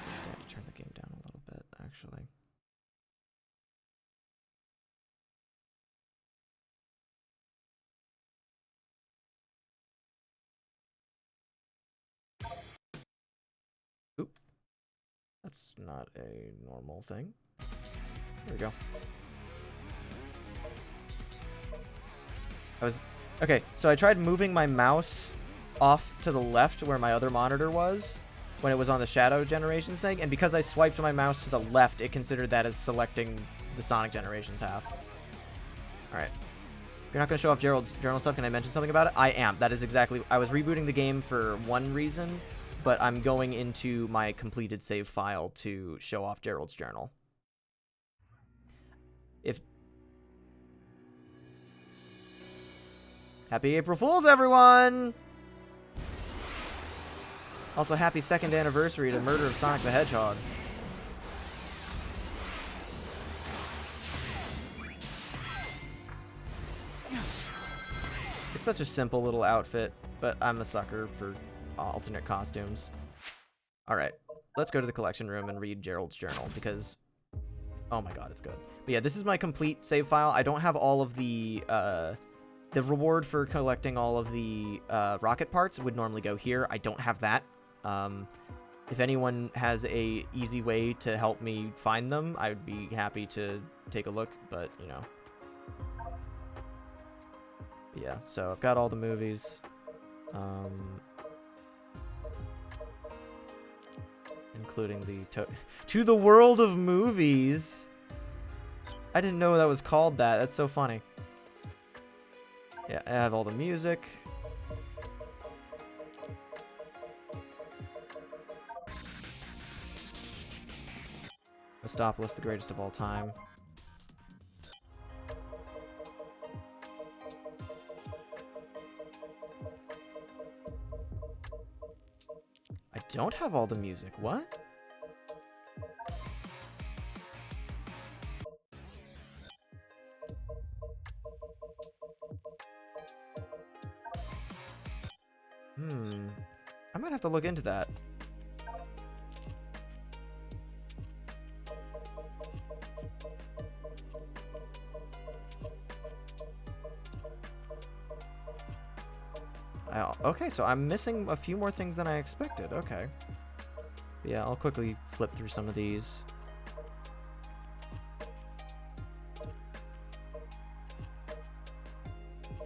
Just had to turn the game down a little bit, actually. Oop. That's not a normal thing. There we go. Okay, so I tried moving my mouse off to the left where my other monitor was when it was on the Shadow Generations thing, and because I swiped my mouse to the left, it considered that as selecting the Sonic Generations half. Alright. You're not going to show off Gerald's journal stuff. Can I mention something about it? I am. That is exactly... I was rebooting the game for one reason, but I'm going into my completed save file to show off Gerald's journal. Happy April Fools, everyone! Also, happy 2nd anniversary to Murder of Sonic the Hedgehog. It's such a simple little outfit, but I'm a sucker for alternate costumes. Alright, let's go to the collection room and read Gerald's journal, because... oh my god, it's good. But yeah, this is my complete save file. I don't have all of the reward for collecting all of the rocket parts would normally go here. I don't have that. If anyone has a easy way to help me find them, I would be happy to take a look, but, you know. Yeah, so I've got all the movies. including the to the world of movies. I didn't know that was called that. That's so funny. Yeah, I have all the music. Mistopoulos, the greatest of all time. I don't have all the music. What? I might have to look into that. Okay, so I'm missing a few more things than I expected. Okay. Yeah, I'll quickly flip through some of these.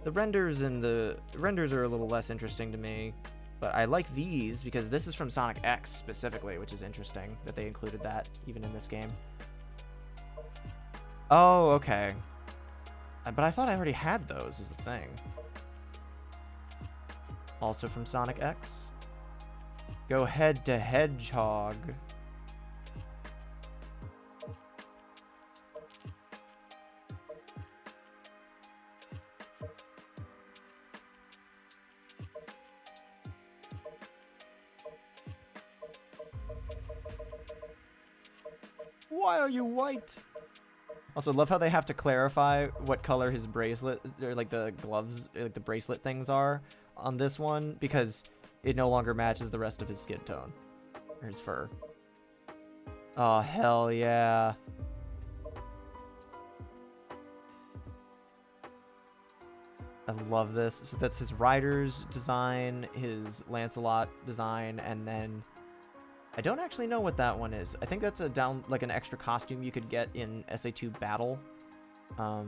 The renders are a little less interesting to me, but I like these because this is from Sonic X specifically, which is interesting that they included that even in this game. Oh, okay. But I thought I already had those as the thing. Also from Sonic X. Go head to Hedgehog. Why are you white? Also, love how they have to clarify what color his bracelet, or like the gloves, or like the bracelet things are on this one, because it no longer matches the rest of his skin tone, or his fur. Oh, hell yeah. I love this. So that's his Rider's design, his Lancelot design, and then I don't actually know what that one is. I think that's like an extra costume you could get in SA2 Battle. Because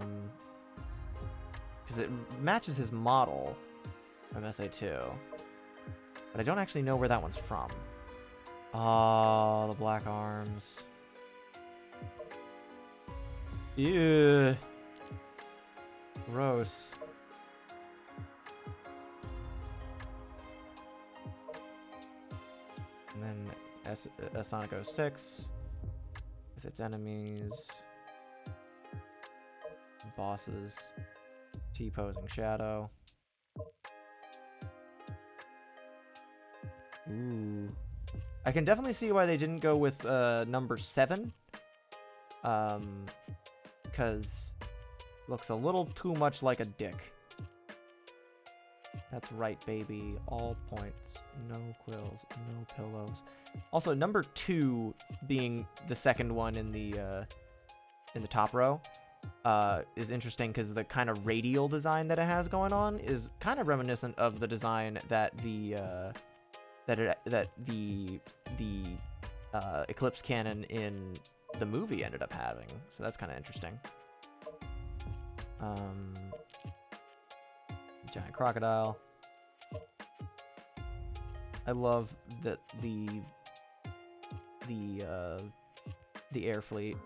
it matches his model from SA2. But I don't actually know where that one's from. Oh, the black arms. Ew. Gross. And then Sonic 06 with its enemies, bosses, T-posing Shadow. Ooh. I can definitely see why they didn't go with number 7. Because looks a little too much like a dick. That's right, baby. All points. No quills. No pillows. Also, number 2 being the second one in the top row is interesting because the kind of radial design that it has going on is kind of reminiscent of the design that the Eclipse cannon in the movie ended up having. So that's kind of interesting. Giant crocodile. I love that the air fleet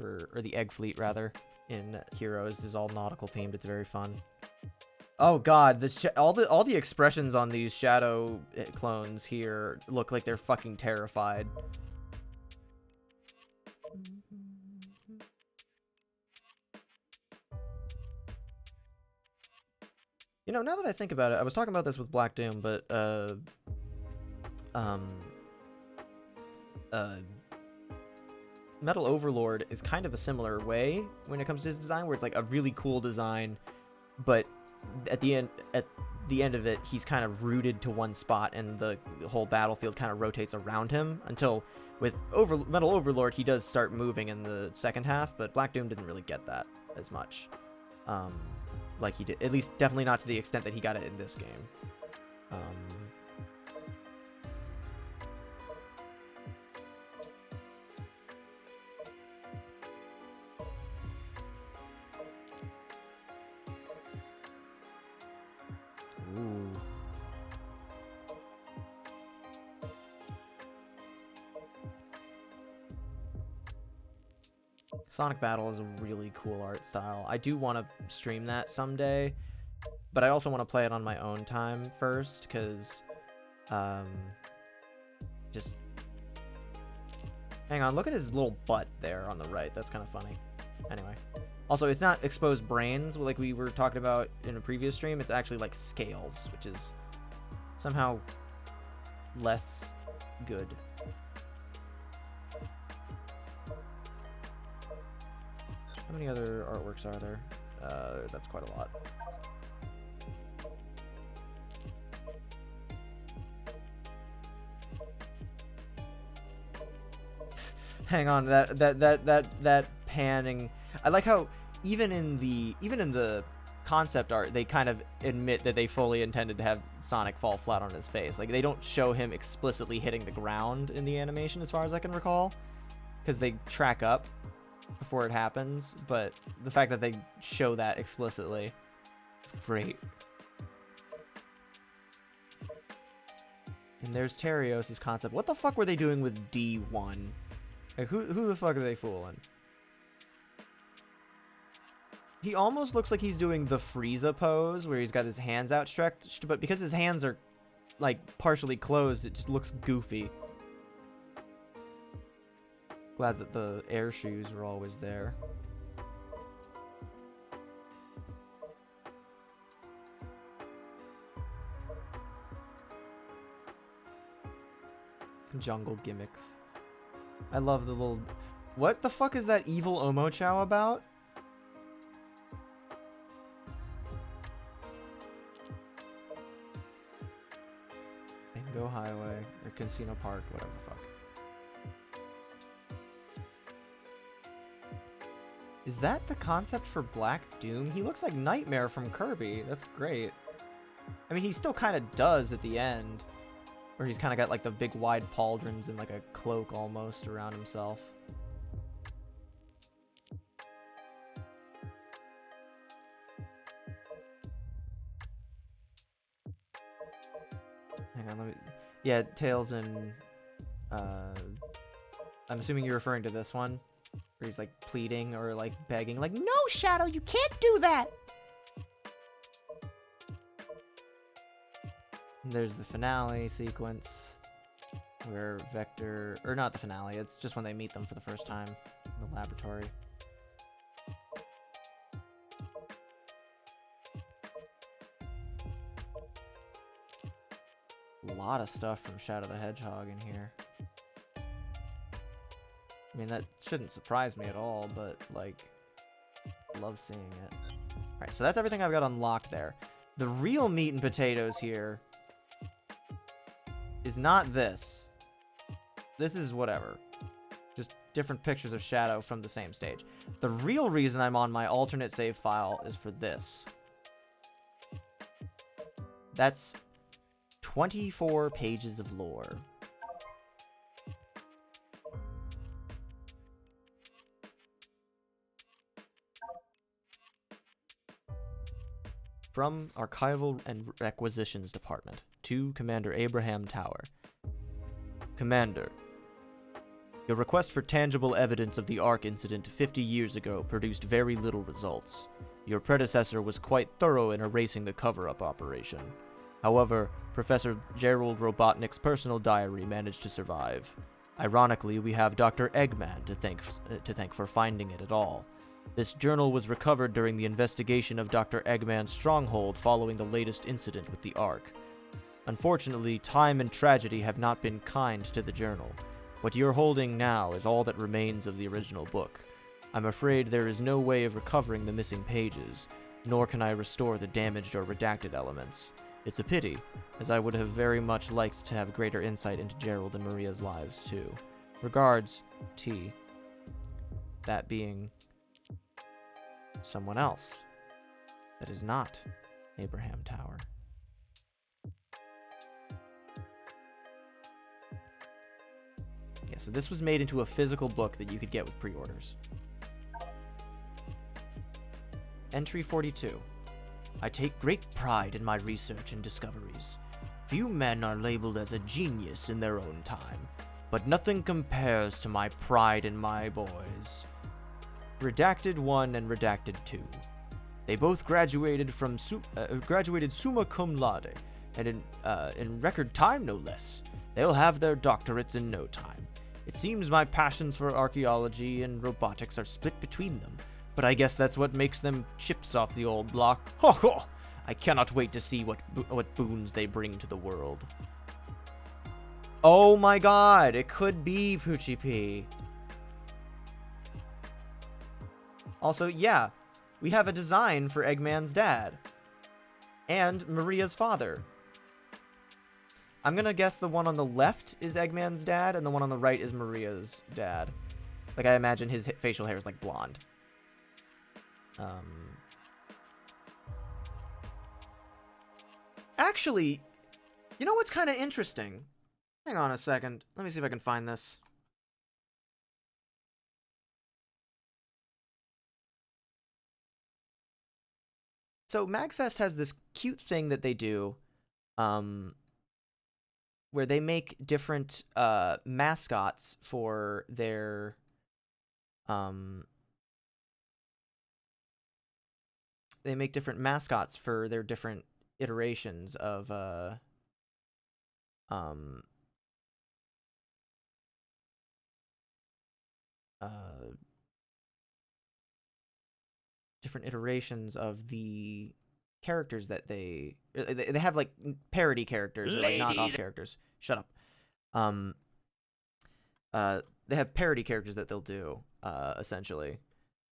or the egg fleet rather in Heroes is all nautical themed. It's very fun. Oh god, all the expressions on these Shadow clones here look like they're fucking terrified. You know, now that I think about it, I was talking about this with Black Doom, but Metal Overlord is kind of a similar way when it comes to his design, where it's like a really cool design, but at the end of it, he's kind of rooted to one spot, and the whole battlefield kind of rotates around him until with Metal Overlord, he does start moving in the second half, but Black Doom didn't really get that as much. Like he did, at least definitely not to the extent that he got it in this game. Ooh. Sonic Battle is a really cool art style. I do want to stream that someday, but I also want to play it on my own time first, because, just... Hang on, look at his little butt there on the right. That's kind of funny. Anyway. Also, it's not exposed brains like we were talking about in a previous stream. It's actually like scales, which is somehow less good. How many other artworks are there? That's quite a lot. Hang on, that panning. I like how even in the concept art, they kind of admit that they fully intended to have Sonic fall flat on his face. Like, they don't show him explicitly hitting the ground in the animation, as far as I can recall, because they track up before it happens, but the fact that they show that explicitly, it's great. And there's Terios' concept. What the fuck were they doing with D1? Like, who the fuck are they fooling? He almost looks like he's doing the Frieza pose, where he's got his hands outstretched, but because his hands are, like, partially closed, it just looks goofy. Glad that the air shoes were always there. Jungle gimmicks. I love the little... What the fuck is that evil Omochao about? Bingo Highway, or Casino Park, whatever the fuck. Is that the concept for Black Doom? He looks like Nightmare from Kirby. That's great. I mean, he still kind of does at the end. Where he's kind of got like the big wide pauldrons and like a cloak almost around himself. Hang on, let me... Yeah, Tails and... I'm assuming you're referring to this one? Where he's like pleading or like begging, like, "No, Shadow, you can't do that!" And there's the finale sequence where Vector, or not the finale, it's just when they meet them for the first time in the laboratory. A lot of stuff from Shadow the Hedgehog in here. I mean, that shouldn't surprise me at all, but, like, I love seeing it. Alright, so that's everything I've got unlocked there. The real meat and potatoes here is not this. This is whatever. Just different pictures of Shadow from the same stage. The real reason I'm on my alternate save file is for this. That's 24 pages of lore. From Archival and Requisitions Department to Commander Abraham Tower. Commander, your request for tangible evidence of the Ark incident 50 years ago produced very little results. Your predecessor was quite thorough in erasing the cover-up operation. However, Professor Gerald Robotnik's personal diary managed to survive. Ironically, we have Dr. Eggman to thank for finding it at all. This journal was recovered during the investigation of Dr. Eggman's stronghold following the latest incident with the Ark. Unfortunately, time and tragedy have not been kind to the journal. What you're holding now is all that remains of the original book. I'm afraid there is no way of recovering the missing pages, nor can I restore the damaged or redacted elements. It's a pity, as I would have very much liked to have greater insight into Gerald and Maria's lives, too. Regards, T. That being... someone else. That is not Abraham Tower. Yeah, so this was made into a physical book that you could get with pre-orders. Entry 42. I take great pride in my research and discoveries. Few men are labeled as a genius in their own time, but nothing compares to my pride in my boys. Redacted 1 and Redacted 2. They both graduated from graduated summa cum laude, and in record time, no less. They'll have their doctorates in no time. It seems my passions for archaeology and robotics are split between them, but I guess that's what makes them chips off the old block. Ho ho! I cannot wait to see what boons they bring to the world. Oh my god, it could be Poochie P. Also, yeah, we have a design for Eggman's dad. And Maria's father. I'm gonna guess the one on the left is Eggman's dad, and the one on the right is Maria's dad. Like, I imagine his facial hair is, like, blonde. Actually, you know what's kind of interesting? Hang on a second. Let me see if I can find this. So MagFest has this cute thing that they do, where they make different mascots for their different iterations of the characters that they have, like, parody characters or like knockoff characters. Shut up. They have parody characters that they'll do, essentially.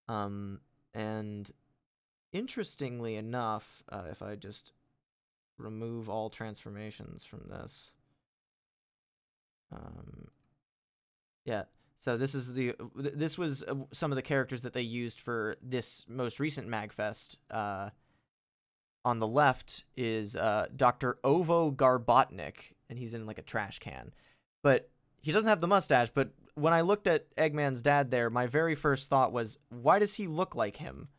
And interestingly enough, if I just remove all transformations from this, yeah. So this was some of the characters that they used for this most recent MagFest. On the left is Dr. Ovo Garbotnik, and he's in, like, a trash can. But he doesn't have the mustache, but when I looked at Eggman's dad there, my very first thought was, why does he look like him?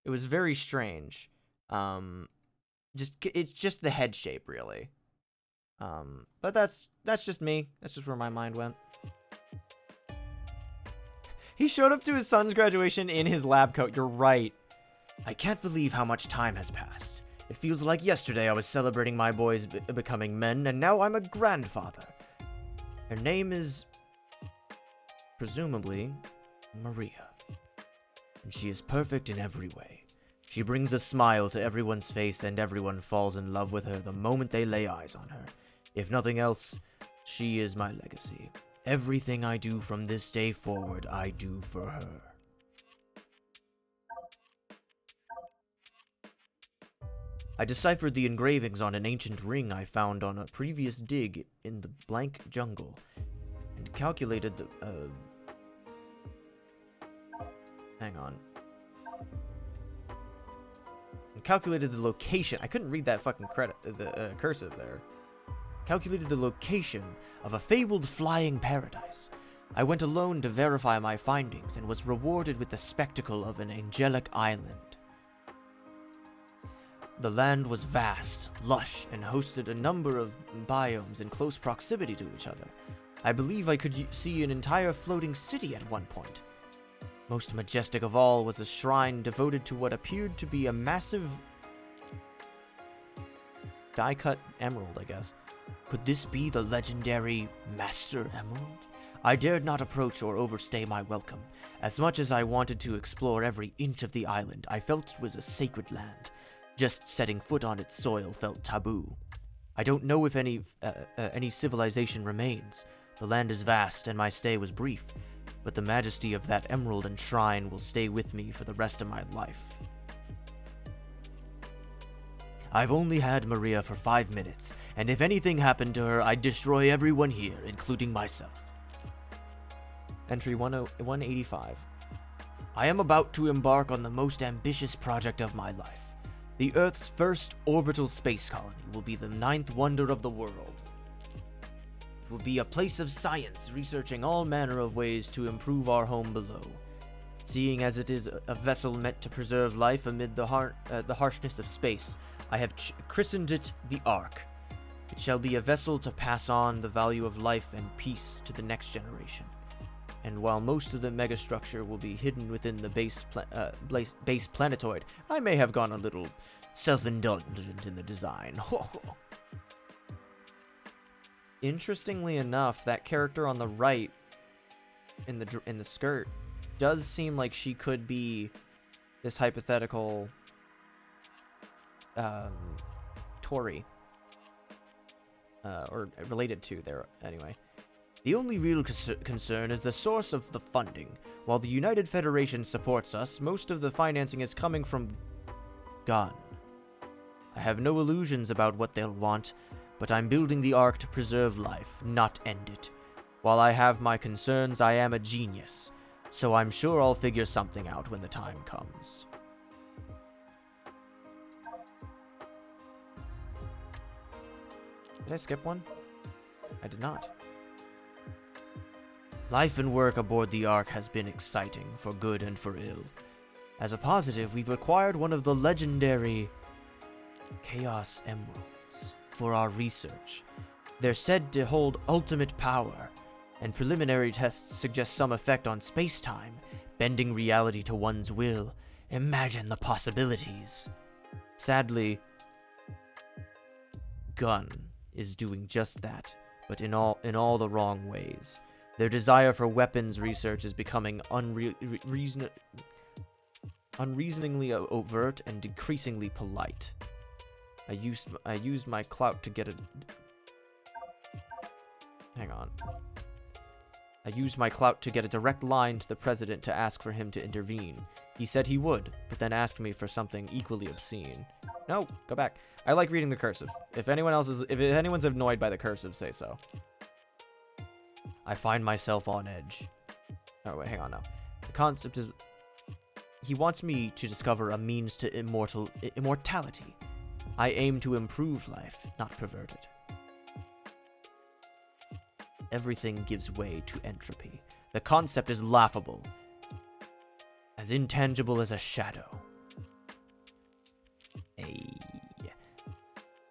It was very strange. It's just the head shape, really. But that's just me. That's just where my mind went. He showed up to his son's graduation in his lab coat. You're right. I can't believe how much time has passed. It feels like yesterday I was celebrating my boys becoming men, and now I'm a grandfather. Her name is, presumably, Maria. And she is perfect in every way. She brings a smile to everyone's face, and everyone falls in love with her the moment they lay eyes on her. If nothing else, she is my legacy. Everything I do from this day forward, I do for her. I deciphered the engravings on an ancient ring I found on a previous dig in the blank jungle, and calculated the, hang on. And calculated the location. I couldn't read that fucking cursive there. Calculated the location of a fabled flying paradise. I went alone to verify my findings and was rewarded with the spectacle of an angelic island. The land was vast, lush, and hosted a number of biomes in close proximity to each other. I believe I could see an entire floating city at one point. Most majestic of all was a shrine devoted to what appeared to be a massive die-cut emerald, I guess. Could this be the legendary Master Emerald? I dared not approach or overstay my welcome. As much as I wanted to explore every inch of the island, I felt it was a sacred land. Just setting foot on its soil felt taboo. I don't know if any civilization remains. The land is vast, and my stay was brief, but the majesty of that emerald and shrine will stay with me for the rest of my life. I've only had Maria for 5 minutes, and if anything happened to her, I'd destroy everyone here, including myself. Entry 185. I am about to embark on the most ambitious project of my life. The Earth's first orbital space colony will be the 9th wonder of the world. It will be a place of science, researching all manner of ways to improve our home below. Seeing as it is a vessel meant to preserve life amid the harshness of space, I have christened it the Ark. It shall be a vessel to pass on the value of life and peace to the next generation. And while most of the megastructure will be hidden within the base planetoid, I may have gone a little self-indulgent in the design. Interestingly enough, that character on the right in the skirt does seem like she could be this hypothetical Tory, or related to there anyway. The only real concern is the source of the funding. While the United Federation supports us, most of the financing is coming from Gun. I have no illusions about what they'll want, but I'm building the Ark to preserve life, not end it. While I have my concerns, I am a genius, so I'm sure I'll figure something out when the time comes. Did I skip one? I did not. Life and work aboard the Ark has been exciting, for good and for ill. As a positive, we've acquired one of the legendary Chaos Emeralds for our research. They're said to hold ultimate power, and preliminary tests suggest some effect on space-time, bending reality to one's will. Imagine the possibilities. Sadly, Gun is doing just that, but in all the wrong ways. Their desire for weapons research is becoming unreasoningly overt and decreasingly polite. I used my clout to get a... Hang on. I used my clout to get a direct line to the president to ask for him to intervene. He said he would, but then asked me for something equally obscene. No, go back. I like reading the cursive. If anyone's annoyed by the cursive, say so. I find myself on edge. Oh, wait, hang on now. The concept is... He wants me to discover a means to immortality. I aim to improve life, not pervert it. Everything gives way to entropy. The concept is laughable. As intangible as a shadow.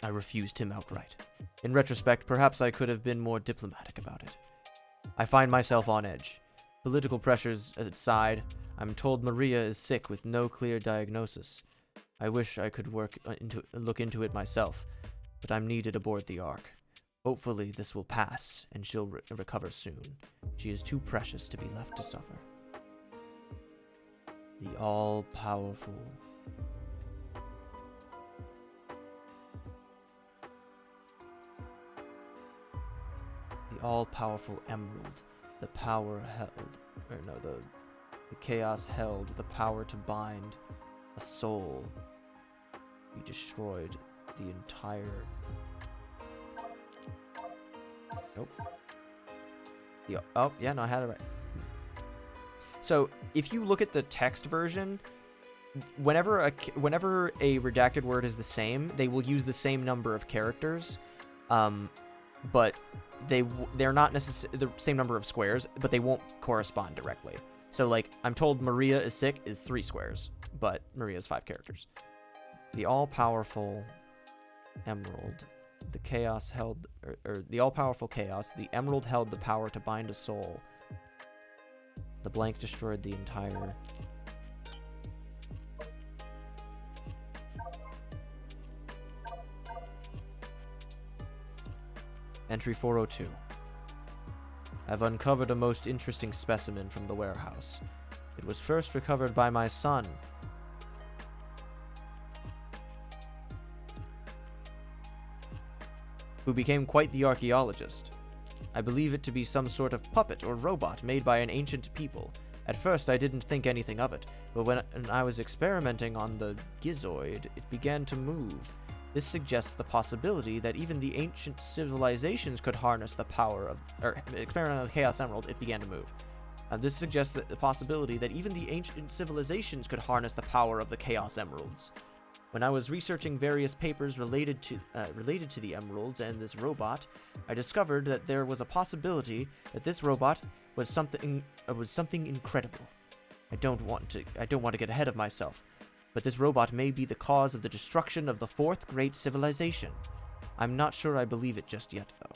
I refused him outright. In retrospect, perhaps I could have been more diplomatic about it. I find myself on edge. Political pressures aside, I'm told Maria is sick with no clear diagnosis. I wish I could look into it myself, but I'm needed aboard the Ark. Hopefully this will pass, and she'll recover soon. She is too precious to be left to suffer. The all-powerful... The all-powerful Emerald, the power held... Or no, the chaos held, the power to bind a soul. We destroyed the entire... Nope. Oh, yeah, no, I had it right. So, if you look at the text version, whenever a redacted word is the same, they will use the same number of characters, but they're not necessarily the same number of squares, but they won't correspond directly. So, like, I'm told Maria is sick is 3 squares, but Maria is 5 characters. The all-powerful Emerald. The chaos held, or the all-powerful chaos. The emerald held the power to bind a soul. The blank destroyed the entire... Entry 402. I've uncovered a most interesting specimen from the warehouse. It was first recovered by my son. Who became quite the archaeologist. I believe it to be some sort of puppet or robot made by an ancient people. At first I didn't think anything of it, but when I was experimenting on the gizoid, it began to move. This suggests the possibility that even the ancient civilizations could harness the power of... experimenting on the Chaos Emerald, it began to move. This suggests the possibility that even the ancient civilizations could harness the power of the Chaos Emeralds. When I was researching various papers related to the emeralds and this robot, I discovered that there was a possibility that this robot was something incredible. I don't want to get ahead of myself, but this robot may be the cause of the destruction of the 4th great civilization. I'm not sure I believe it just yet, though.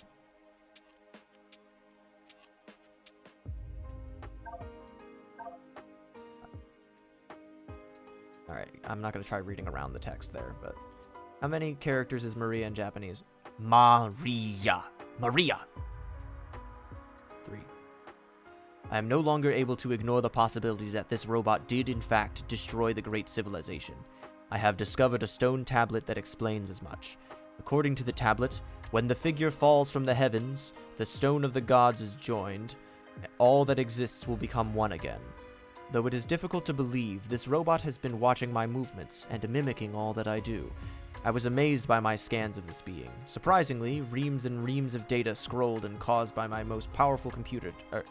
I'm not gonna try reading around the text there, but how many characters is Maria in Japanese? Maria. 3. I am no longer able to ignore the possibility that this robot did in fact destroy the great civilization. I have discovered a stone tablet that explains as much. According to the tablet, when the figure falls from the heavens, the stone of the gods is joined, all that exists will become one again. Though it is difficult to believe, this robot has been watching my movements and mimicking all that I do. I was amazed by my scans of this being. Surprisingly, reams and reams of data scrolled and caused my most powerful computer to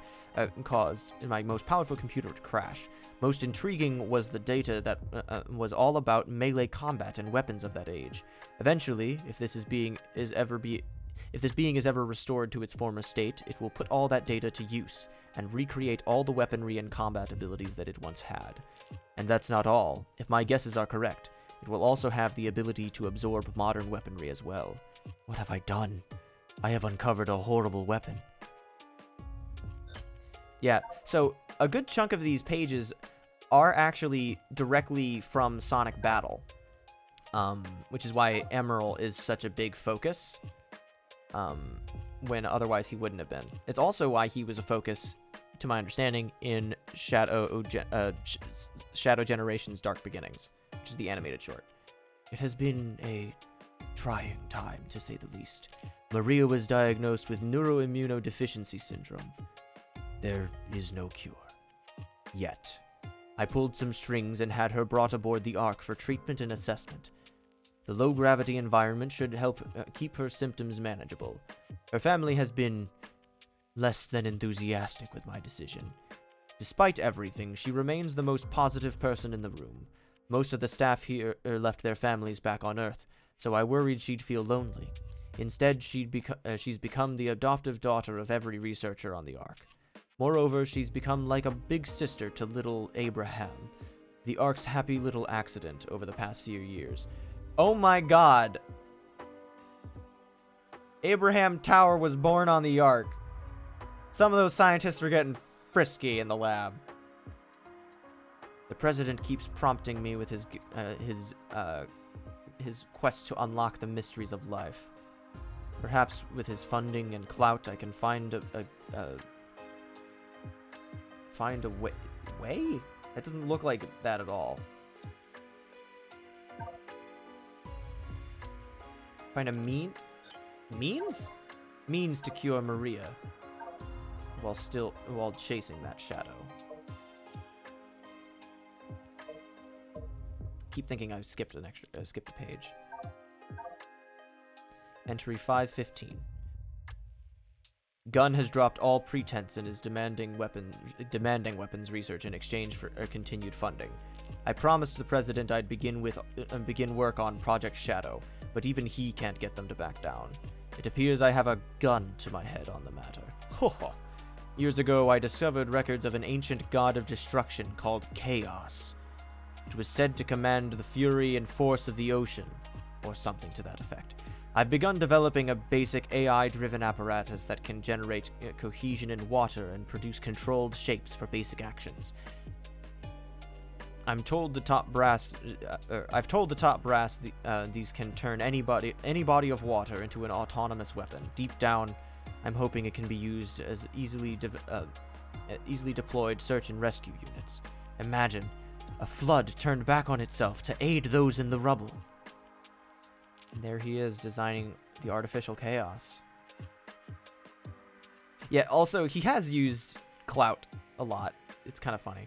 crash. Most intriguing was the data that was all about melee combat and weapons of that age. Eventually, if this being is ever restored to its former state, it will put all that data to use and recreate all the weaponry and combat abilities that it once had. And that's not all. If my guesses are correct, it will also have the ability to absorb modern weaponry as well. What have I done? I have uncovered a horrible weapon. Yeah, so a good chunk of these pages are actually directly from Sonic Battle, which is why Emerald is such a big focus, when otherwise he wouldn't have been. It's also why he was a focus, to my understanding, in Shadow Generations Dark Beginnings, which is the animated short. It has been a trying time, to say the least. Maria was diagnosed with neuroimmunodeficiency syndrome. There is no cure. Yet. I pulled some strings and had her brought aboard the Ark for treatment and assessment. The low-gravity environment should help keep her symptoms manageable. Her family has been less than enthusiastic with my decision. Despite everything, she remains the most positive person in the room. Most of the staff here left their families back on Earth, so I worried she'd feel lonely. Instead, she's become the adoptive daughter of every researcher on the Ark. Moreover, she's become like a big sister to little Abraham, the Ark's happy little accident over the past few years. Oh my god! Abraham Tower was born on the Ark. Some of those scientists were getting frisky in the lab. The president keeps prompting me with his quest to unlock the mysteries of life. Perhaps with his funding and clout, I can find a way? That doesn't look like that at all. Find a means to cure Maria while chasing that shadow. Keep thinking I skipped a page. Entry 515. Gunn has dropped all pretense and is demanding weapons research in exchange for continued funding. I promised the president I'd begin work on Project Shadow, but even he can't get them to back down. It appears I have a gun to my head on the matter. Years ago, I discovered records of an ancient god of destruction called Chaos. It was said to command the fury and force of the ocean, or something to that effect. I've begun developing a basic AI-driven apparatus that can generate cohesion in water and produce controlled shapes for basic actions. I've told the top brass these can turn any body of water into an autonomous weapon. Deep down, I'm hoping it can be used as easily deployed search and rescue units. Imagine a flood turned back on itself to aid those in the rubble. And there he is, designing the artificial chaos. Yeah, also, he has used clout a lot. It's kind of funny.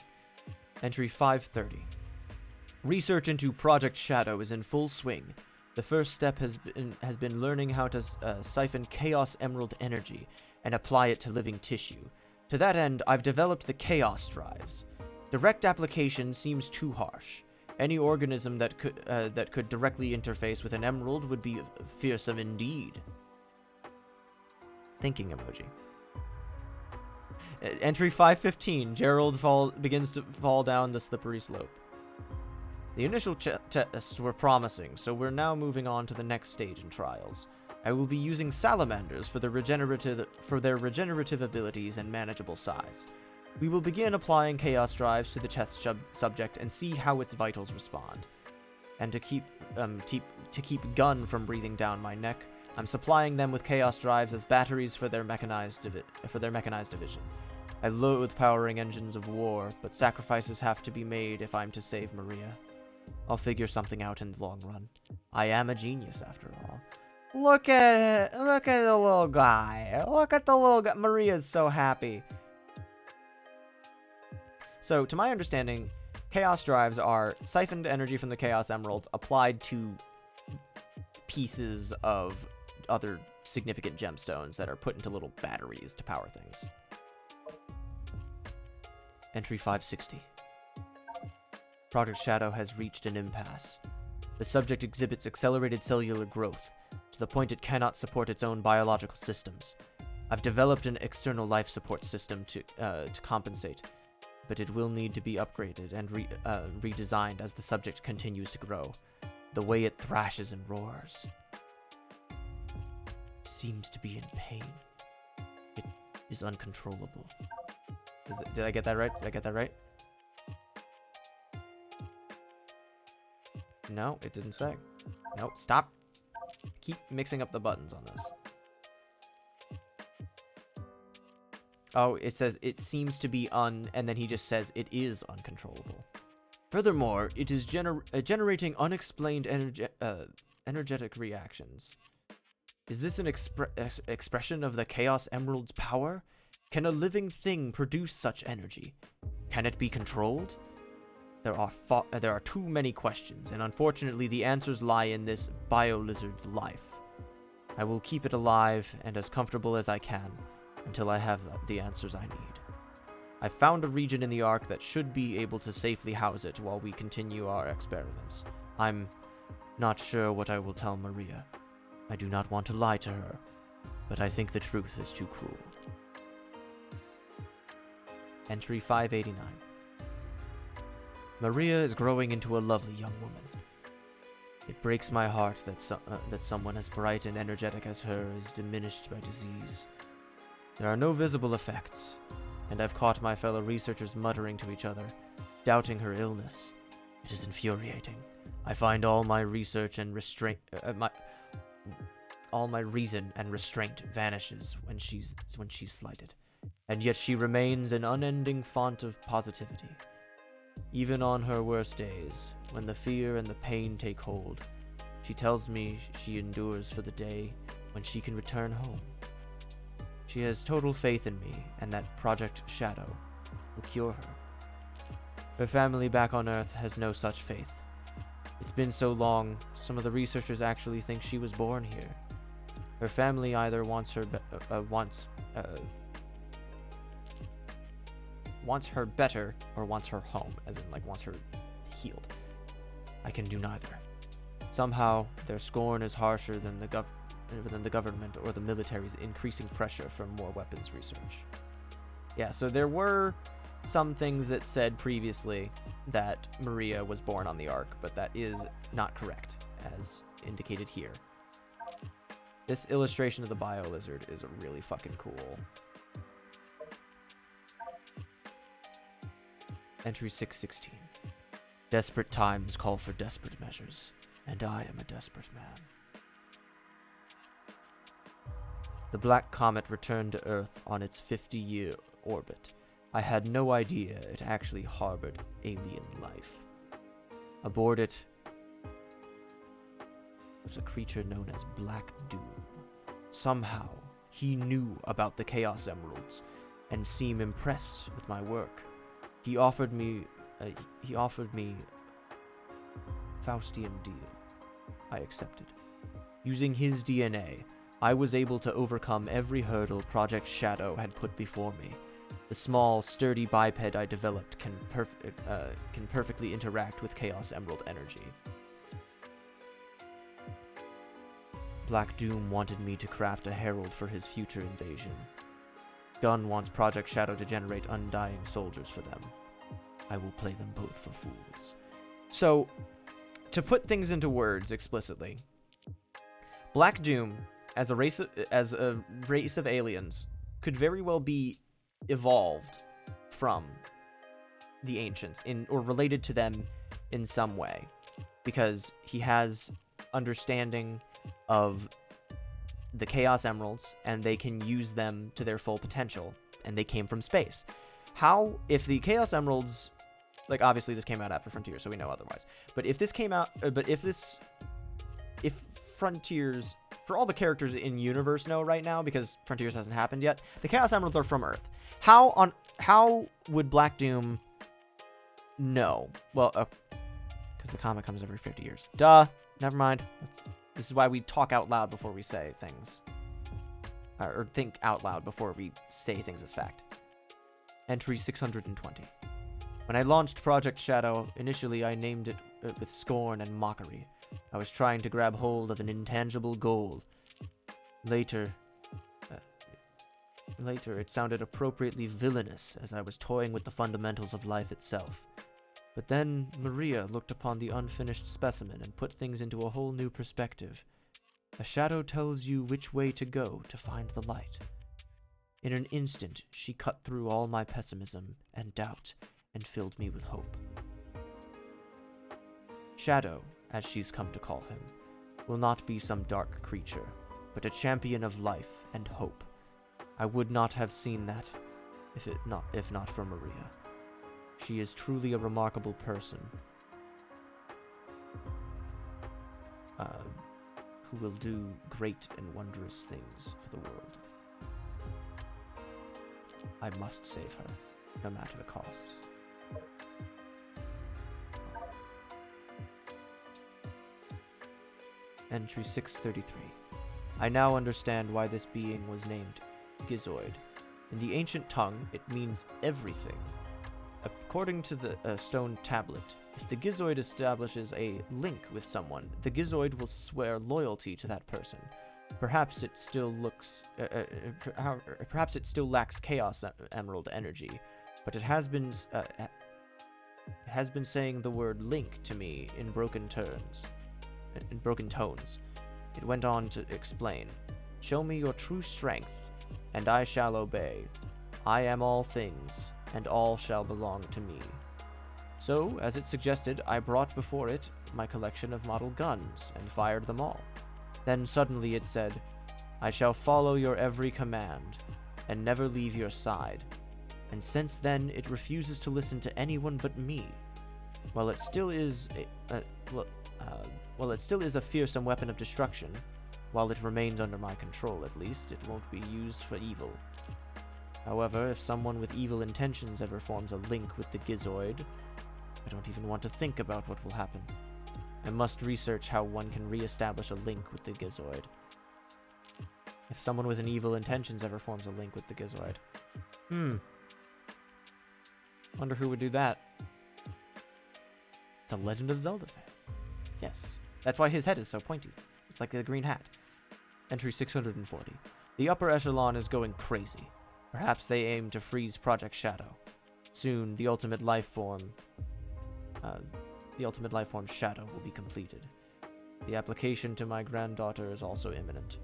Entry 530. Research into Project Shadow is in full swing. The first step has been learning how to siphon Chaos Emerald energy and apply it to living tissue. To that end, I've developed the Chaos Drives. Direct application seems too harsh. Any organism that could directly interface with an emerald would be fearsome indeed. Thinking emoji. Entry 515. Gerald begins to fall down the slippery slope. The initial tests were promising, so we're now moving on to the next stage in trials. I will be using salamanders for their regenerative abilities and manageable size. We will begin applying chaos drives to the test subject and see how its vitals respond. And to keep Gun from breathing down my neck, I'm supplying them with chaos drives as batteries for their mechanized division. I loathe powering engines of war, but sacrifices have to be made if I'm to save Maria. I'll figure something out in the long run. I am a genius, after all. Look at the little guy. Look at the little guy. Maria's so happy. So, to my understanding, chaos drives are siphoned energy from the Chaos Emeralds applied to pieces of other significant gemstones that are put into little batteries to power things. Entry 560. Project Shadow has reached an impasse. The subject exhibits accelerated cellular growth, to the point it cannot support its own biological systems. I've developed an external life support system to compensate, but it will need to be upgraded and redesigned as the subject continues to grow. The way it thrashes and roars seems to be in pain. It is uncontrollable. Did I get that right? Did I get that right? No, it didn't say. No, stop. Keep mixing up the buttons on this. Oh, it says it seems to be and then he just says it is uncontrollable. Furthermore, it is generating unexplained energetic reactions. Is this an expression of the Chaos Emerald's power? Can a living thing produce such energy? Can it be controlled? There are too many questions, and unfortunately the answers lie in this bio-lizard's life. I will keep it alive and as comfortable as I can until I have the answers I need. I've found a region in the Ark that should be able to safely house it while we continue our experiments. I'm not sure what I will tell Maria. I do not want to lie to her, but I think the truth is too cruel. Entry 589. Maria is growing into a lovely young woman. It breaks my heart that someone as bright and energetic as her is diminished by disease. There are no visible effects, and I've caught my fellow researchers muttering to each other, doubting her illness. It is infuriating. I find all my research and all my reason and restraint vanishes when she's slighted, and yet she remains an unending font of positivity. Even on her worst days, when the fear and the pain take hold, she tells me she endures for the day when she can return home. She has total faith in me and that Project Shadow will cure her. Her family back on Earth has no such faith. It's been so long, some of the researchers actually think she was born here. Her family either wants her better or wants her home, as in like wants her healed. I can do neither. Somehow, their scorn is harsher than the government or the military's increasing pressure for more weapons research. Yeah, so there were some things that said previously that Maria was born on the Ark, but that is not correct, as indicated here. This illustration of the bio-lizard is really fucking cool. Entry 616. Desperate times call for desperate measures, and I am a desperate man. The Black Comet returned to Earth on its 50-year orbit. I had no idea it actually harbored alien life. Aboard it was a creature known as Black Doom. Somehow, he knew about the Chaos Emeralds and seemed impressed with my work. He offered me Faustian deal. I accepted. Using his DNA, I was able to overcome every hurdle Project Shadow had put before me. The small, sturdy biped I developed can perfectly interact with Chaos Emerald energy. Black Doom wanted me to craft a herald for his future invasion. Gunn wants Project Shadow to generate undying soldiers for them. I will play them both for fools. So, to put things into words explicitly, Black Doom, as a race of aliens, could very well be evolved from the ancients or related to them in some way, because he has understanding of the Chaos Emeralds, and they can use them to their full potential, and they came from space. How, if the Chaos Emeralds, like, obviously this came out after Frontiers, so we know otherwise, but if this came out, if Frontiers, for all the characters in Universe know right now, because Frontiers hasn't happened yet, the Chaos Emeralds are from Earth. How would Black Doom know? Well, because the comic comes every 50 years. Duh. Never mind. This is why we talk out loud before we say things. Or think out loud before we say things as fact. Entry 620. When I launched Project Shadow, initially I named it with scorn and mockery. I was trying to grab hold of an intangible goal. Later, it sounded appropriately villainous as I was toying with the fundamentals of life itself. But then Maria looked upon the unfinished specimen and put things into a whole new perspective. A shadow tells you which way to go to find the light. In an instant, she cut through all my pessimism and doubt and filled me with hope. Shadow, as she's come to call him, will not be some dark creature, but a champion of life and hope. I would not have seen that if not for Maria. She is truly a remarkable person, who will do great and wondrous things for the world. I must save her, no matter the costs. Entry 633. I now understand why this being was named Gizoid. In the ancient tongue, it means everything. According to the stone tablet, if the Gizoid establishes a link with someone, the Gizoid will swear loyalty to that person. Perhaps it still lacks Chaos Emerald energy, but it has been saying the word link to me in broken tones. It went on to explain, "Show me your true strength, and I shall obey. I am all things, and all shall belong to me." So, as it suggested, I brought before it my collection of model guns and fired them all. Then suddenly it said, "I shall follow your every command, and never leave your side." And since then, it refuses to listen to anyone but me. While it still is a fearsome weapon of destruction, while it remains under my control at least, it won't be used for evil. However, if someone with evil intentions ever forms a link with the Gizoid, I don't even want to think about what will happen. I must research how one can re-establish a link with the Gizoid. If someone with an evil intentions ever forms a link with the Gizoid. Wonder who would do that. It's a Legend of Zelda fan. Yes. That's why his head is so pointy. It's like a green hat. Entry 640. The upper echelon is going crazy. Perhaps they aim to freeze Project Shadow. Soon, the ultimate life form Shadow will be completed. The application to my granddaughter is also imminent.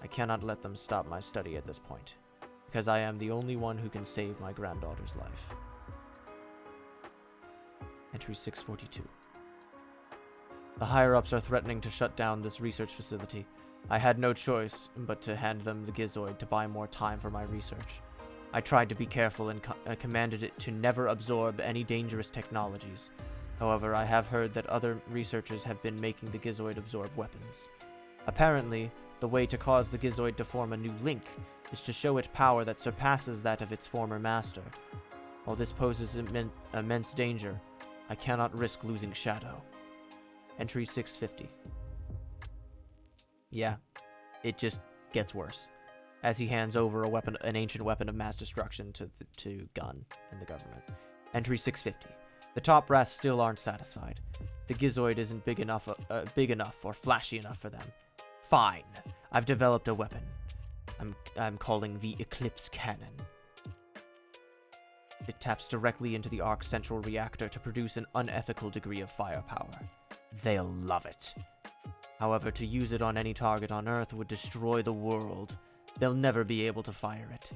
I cannot let them stop my study at this point, because I am the only one who can save my granddaughter's life. Entry 642. The higher-ups are threatening to shut down this research facility. I had no choice but to hand them the Gizoid to buy more time for my research. I tried to be careful and commanded it to never absorb any dangerous technologies. However, I have heard that other researchers have been making the Gizoid absorb weapons. Apparently, the way to cause the Gizoid to form a new link is to show it power that surpasses that of its former master. While this poses immense danger, I cannot risk losing Shadow. Entry 650. Yeah, it just gets worse, as he hands over an ancient weapon of mass destruction to Gun and the government. Entry 650. The top brass still aren't satisfied. The Gizoid isn't big enough or flashy enough for them. Fine, I've developed a weapon. I'm calling the Eclipse Cannon. It taps directly into the Ark's central reactor to produce an unethical degree of firepower. They'll love it. However, to use it on any target on Earth would destroy the world. They'll never be able to fire it.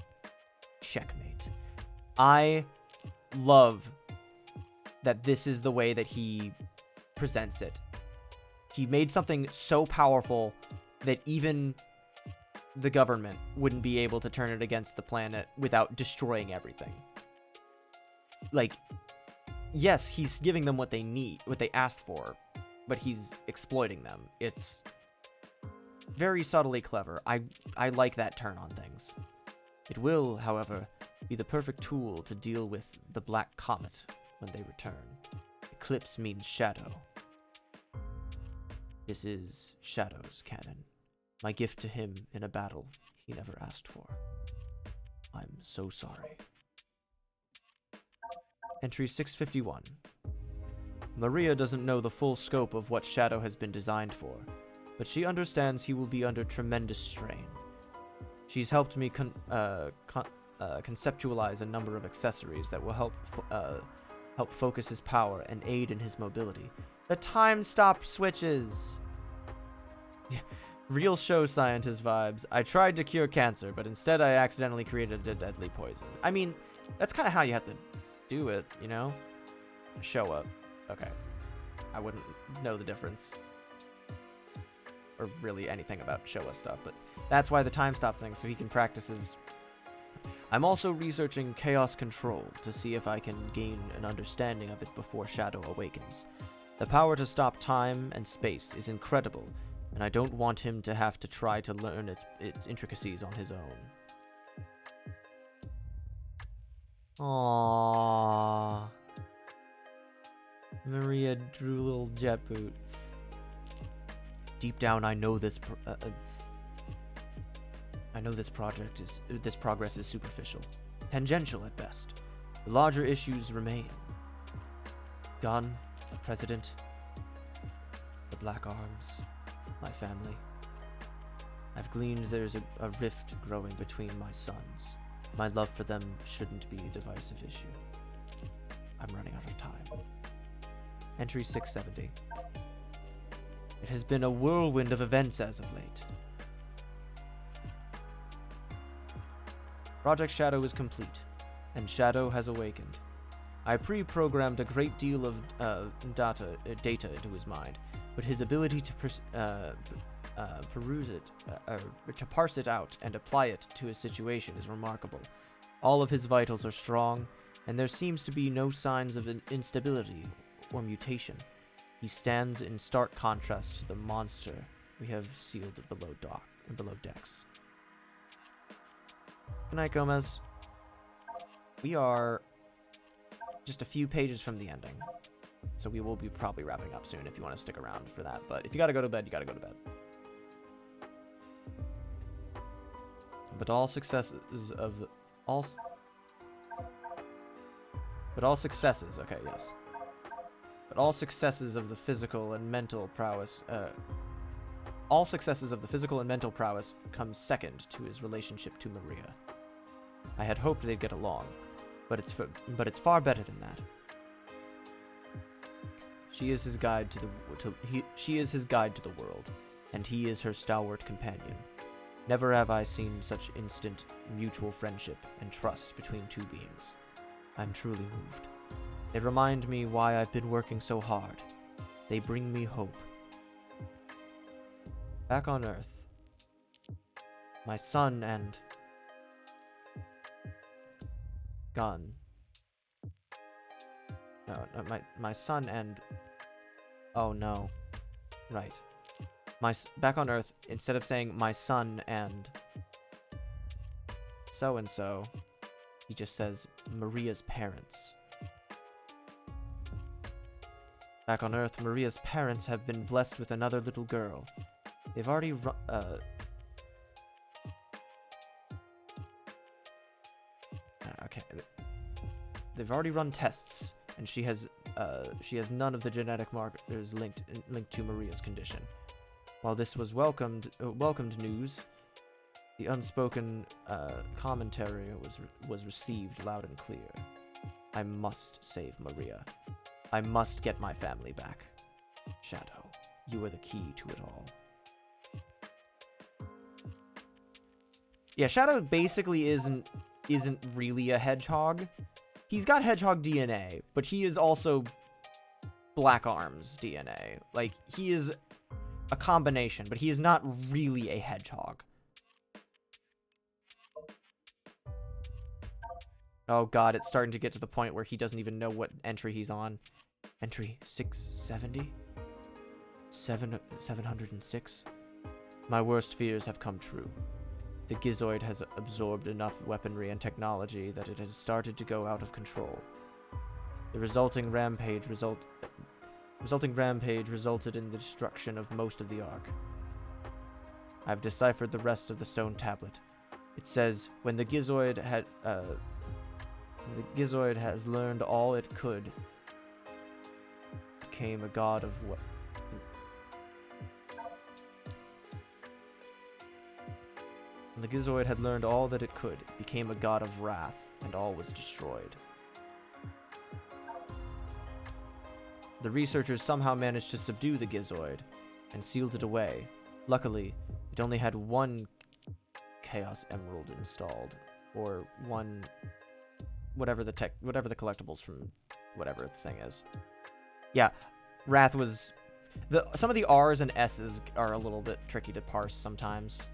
Checkmate. I love that this is the way that he presents it. He made something so powerful that even the government wouldn't be able to turn it against the planet without destroying everything. Like, yes, he's giving them what they need, what they asked for, but he's exploiting them. It's very subtly clever. I like that turn on things. It will, however, be the perfect tool to deal with the Black Comet when they return. Eclipse means shadow. This is Shadow's cannon. My gift to him in a battle he never asked for. I'm so sorry. Entry 651. Maria doesn't know the full scope of what Shadow has been designed for, but she understands he will be under tremendous strain. She's helped me conceptualize a number of accessories that will help focus his power and aid in his mobility. The time-stop switches! Real show scientist vibes. I tried to cure cancer, but instead I accidentally created a deadly poison. I mean, that's kind of how you have to do it, you know? Show up. Okay. I wouldn't know the difference. Or really anything about Showa stuff, but that's why the time stop thing, so he can practice his... I'm also researching chaos control to see if I can gain an understanding of it before Shadow awakens. The power to stop time and space is incredible, and I don't want him to have to try to learn its intricacies on his own. Aww. Maria drew little jet boots. Deep down, I know this progress is superficial, tangential at best. The larger issues remain. Gun, the president, the Black Arms, my family. I've gleaned there's a rift growing between my sons. My love for them shouldn't be a divisive issue. I'm running out of time. Entry 670. It has been a whirlwind of events as of late. Project Shadow is complete, and Shadow has awakened. I pre-programmed a great deal of data into his mind, but his ability to to parse it out and apply it to his situation is remarkable. All of his vitals are strong, and there seems to be no signs of instability or mutation. He stands in stark contrast to the monster we have sealed below decks. Good night, Gomez. We are just a few pages from the ending, so we will be probably wrapping up soon if you want to stick around for that. But if you gotta go to bed, you gotta go to bed. But all successes, okay, yes. But all successes of the physical and mental prowess, comes second to his relationship to Maria. I had hoped they'd get along, but it's far better than that. She is his guide to the world, and he is her stalwart companion. Never have I seen such instant mutual friendship and trust between two beings. I'm truly moved. They remind me why I've been working so hard. They bring me hope. Back on Earth, my son and... Gun. No, my son and... Oh no. Right. Back on Earth, instead of saying my son and so-and-so, he just says Maria's parents. Back on Earth, Maria's parents have been blessed with another little girl. They've already They've already run tests, and she has none of the genetic markers linked to Maria's condition. While this was welcomed news, the unspoken commentary was received loud and clear. I must save Maria. I must get my family back. Shadow, you are the key to it all. Yeah, Shadow basically isn't isn't really a hedgehog. He's got hedgehog DNA, but he is also Black Arms DNA. Like, he is a combination, but he is not really a hedgehog. Oh god, it's starting to get to the point where he doesn't even know what entry he's on. Entry 670? 706? My worst fears have come true. The Gizoid has absorbed enough weaponry and technology that it has started to go out of control. The resulting rampage resulted in the destruction of most of the Ark. I've deciphered the rest of the stone tablet. It says, when the Gizoid has learned all it could, became a god of what? When the Gizoid had learned all that it could, it became a god of wrath, and all was destroyed. The researchers somehow managed to subdue the Gizoid, and sealed it away. Luckily, it only had one Chaos Emerald installed, or one whatever the collectibles from whatever the thing is. Yeah, Wrath was some of the R's and S's are a little bit tricky to parse sometimes.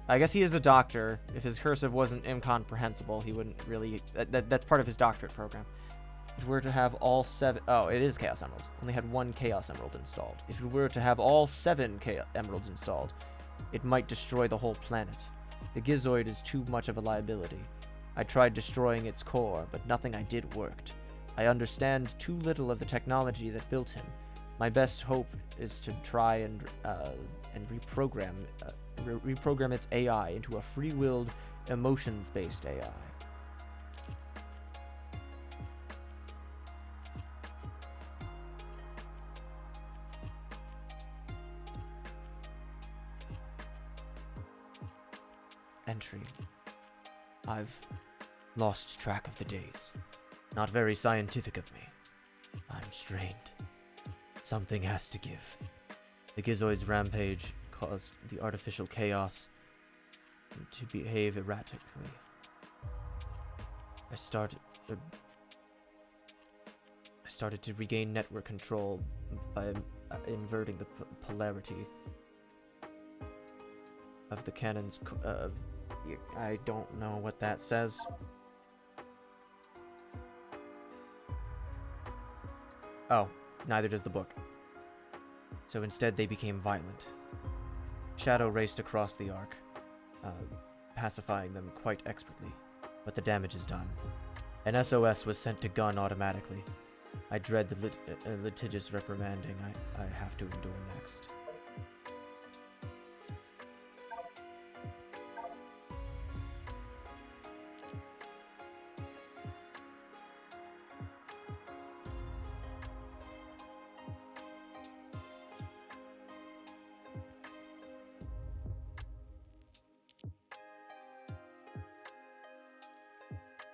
I guess he is a doctor. If his cursive wasn't incomprehensible, he wouldn't really. That's part of his doctorate program. If it were to have all 7... Oh, it is Chaos Emerald. Only had one Chaos Emerald installed. If it were to have all 7 Chaos Emeralds installed, it might destroy the whole planet. The Gizoid is too much of a liability. I tried destroying its core, but nothing I did worked. I understand too little of the technology that built him. My best hope is to try and reprogram its AI into a free-willed, emotions-based AI. Entry. I've lost track of the days. Not very scientific of me. I'm strained. Something has to give. The Gizoid's rampage caused the artificial chaos to behave erratically. I started to regain network control by inverting the polarity of the cannon's... I don't know what that says. Oh, neither does the book. So instead they became violent. Shadow raced across the Ark, pacifying them quite expertly, but the damage is done. An SOS was sent to gun automatically. I dread the litigious reprimanding I have to endure next.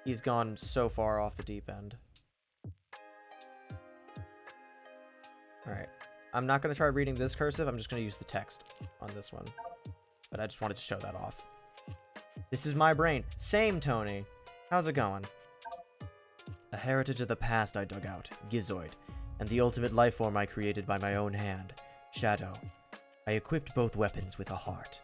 He's gone so far off the deep end. Alright. I'm not going to try reading this cursive, I'm just going to use the text on this one. But I just wanted to show that off. This is my brain. Same, Tony. How's it going? A heritage of the past I dug out, Gizoid, and the ultimate life form I created by my own hand, Shadow. I equipped both weapons with a heart.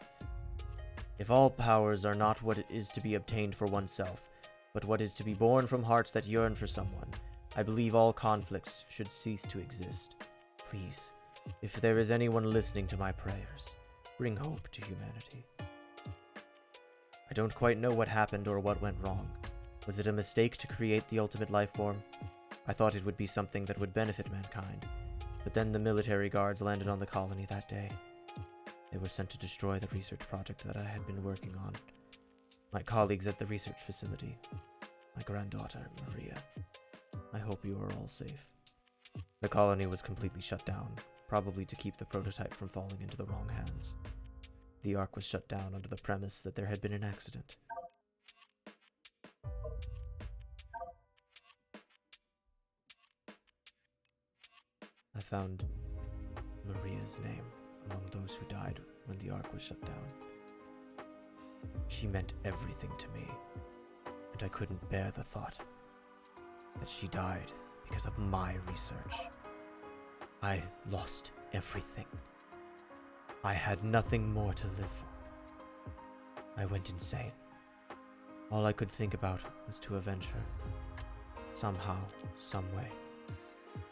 If all powers are not what it is to be obtained for oneself, but what is to be born from hearts that yearn for someone, I believe all conflicts should cease to exist. Please, if there is anyone listening to my prayers, bring hope to humanity. I don't quite know what happened or what went wrong. Was it a mistake to create the ultimate life form? I thought it would be something that would benefit mankind, but then the military guards landed on the colony that day. They were sent to destroy the research project that I had been working on. My colleagues at the research facility. My granddaughter, Maria. I hope you are all safe. The colony was completely shut down, probably to keep the prototype from falling into the wrong hands. The Ark was shut down under the premise that there had been an accident. I found Maria's name among those who died when the Ark was shut down. She meant everything to me. and I couldn't bear the thought that she died because of my research. I lost everything. I had nothing more to live for. I went insane. All I could think about was to avenge her. Somehow, some way.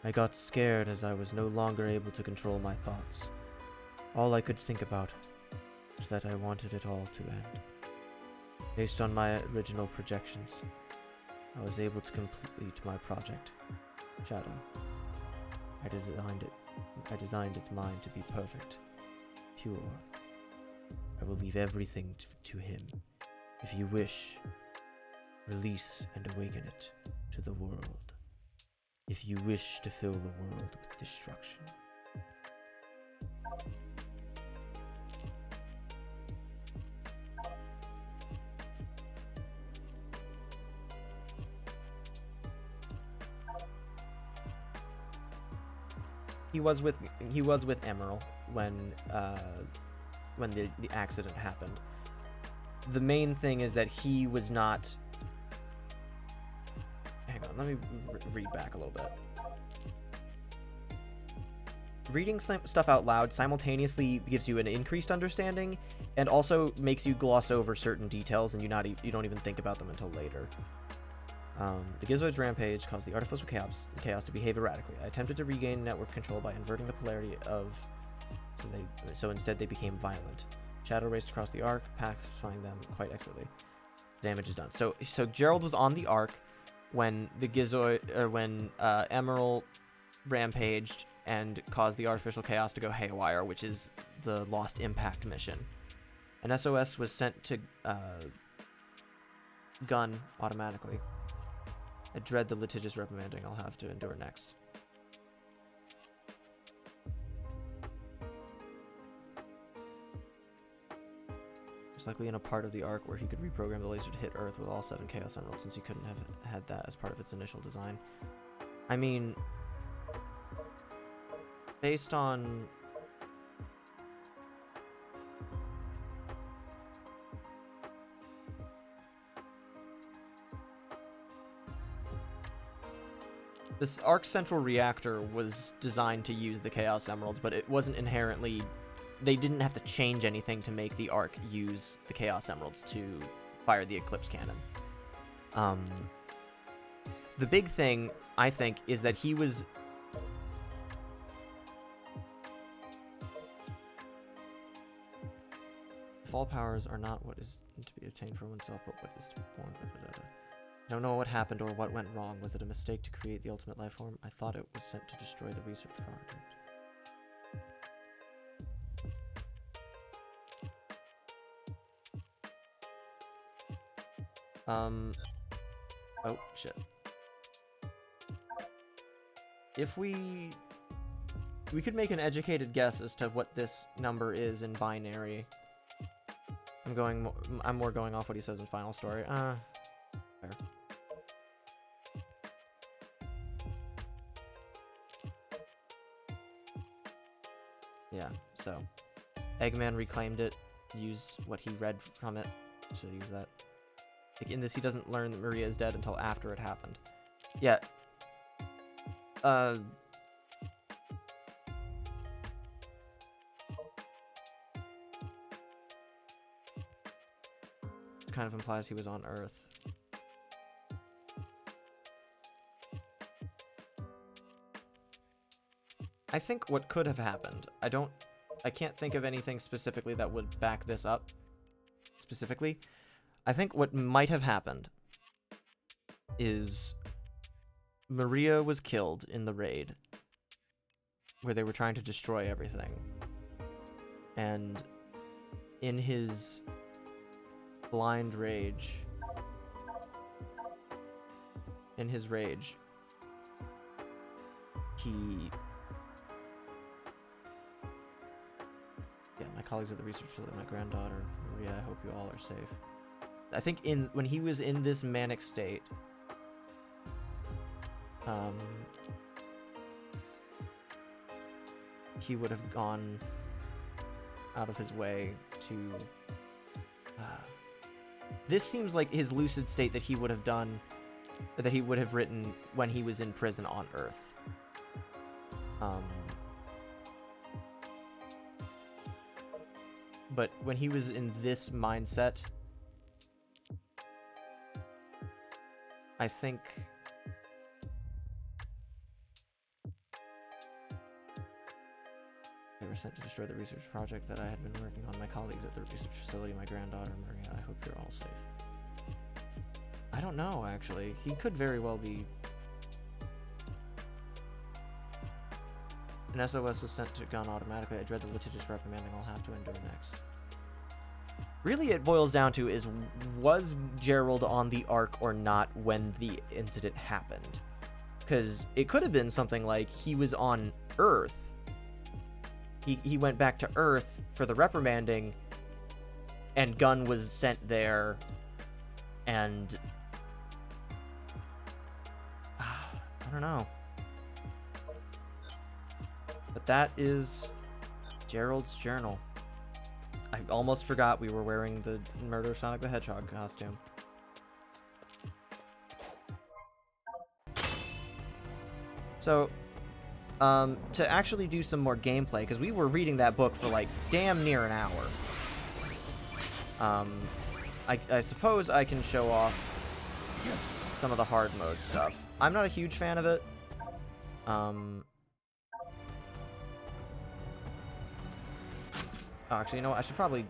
I got scared as I was no longer able to control my thoughts. All I could think about was that I wanted it all to end. Based on my original projections, I was able to complete my project, Shadow. I designed its mind to be perfect, pure. I will leave everything to him. If you wish, release and awaken it to the world. If you wish to fill the world with destruction. He was with Emerald when the accident happened. The main thing is that he was not. Hang on, let me read back a little bit. Reading stuff out loud simultaneously gives you an increased understanding, and also makes you gloss over certain details, and you don't even think about them until later. The Gizoid's rampage caused the artificial chaos to behave erratically. I attempted to regain network control by inverting the polarity of, so instead they became violent. Shadow raced across the Ark, pacifying them quite expertly. Damage is done. So Gerald was on the Ark when the when Emerald rampaged and caused the artificial chaos to go haywire, which is the Lost Impact mission. An SOS was sent to Gun automatically. I dread the litigious reprimanding I'll have to endure next. Most likely in a part of the Ark where he could reprogram the laser to hit Earth with all 7 Chaos Emeralds, since he couldn't have had that as part of its initial design. I mean, based on this Arc Central Reactor was designed to use the Chaos Emeralds, but it wasn't inherently. They didn't have to change anything to make the Arc use the Chaos Emeralds to fire the Eclipse Cannon. The big thing, I think, is that he was. If all powers are not what is to be obtained for oneself, but what is to be born. I don't know what happened or what went wrong. Was it a mistake to create the ultimate life form? I thought it was sent to destroy the research project. Oh, shit. If we could make an educated guess as to what this number is in binary. I'm more going off what he says in Final Story. Fair. Yeah, so Eggman reclaimed it, used what he read from it to use that. Like in this, he doesn't learn that Maria is dead until after it happened. Yeah. It kind of implies he was on Earth. I think what could have happened, I can't think of anything specifically that would back this up specifically. I think what might have happened is Maria was killed in the raid where they were trying to destroy everything. And in his blind rage, he... Yeah, my colleagues at the research facility, my granddaughter, Maria, I hope you all are safe. I think when he was in this manic state, he would have gone out of his way to This seems like his lucid state that he would have done, that he would have written when he was in prison on Earth. But when he was in this mindset, I think they were sent to destroy the research project that I had been working on. My colleagues at the research facility, my granddaughter Maria. I hope you're all safe. I don't know, actually. He could very well be. An SOS was sent to Gun automatically. I dread the litigious reprimanding I'll have to endure next. Really, it boils down to is, was Gerald on the Ark or not when the incident happened? Because it could have been something like he was on Earth. He went back to Earth for the reprimanding, and Gunn was sent there, and I don't know. But that is Gerald's journal. I almost forgot we were wearing the Murder of Sonic the Hedgehog costume. So, to actually do some more gameplay, because we were reading that book for like damn near an hour. I suppose I can show off some of the hard mode stuff. I'm not a huge fan of it. Oh, actually, you know what? I should probably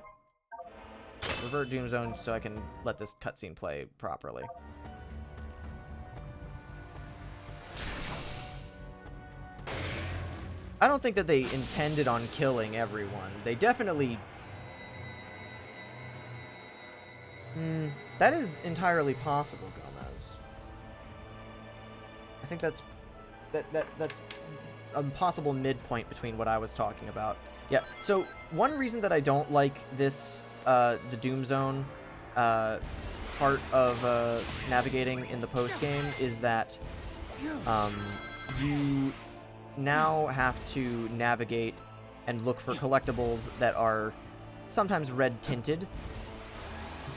revert Doom Zone so I can let this cutscene play properly. I don't think that they intended on killing everyone. They definitely... that is entirely possible, Gomez. I think that's a possible midpoint between what I was talking about. Yeah, so one reason that I don't like this, the Doom Zone part of navigating in the post-game is that you now have to navigate and look for collectibles that are sometimes red-tinted,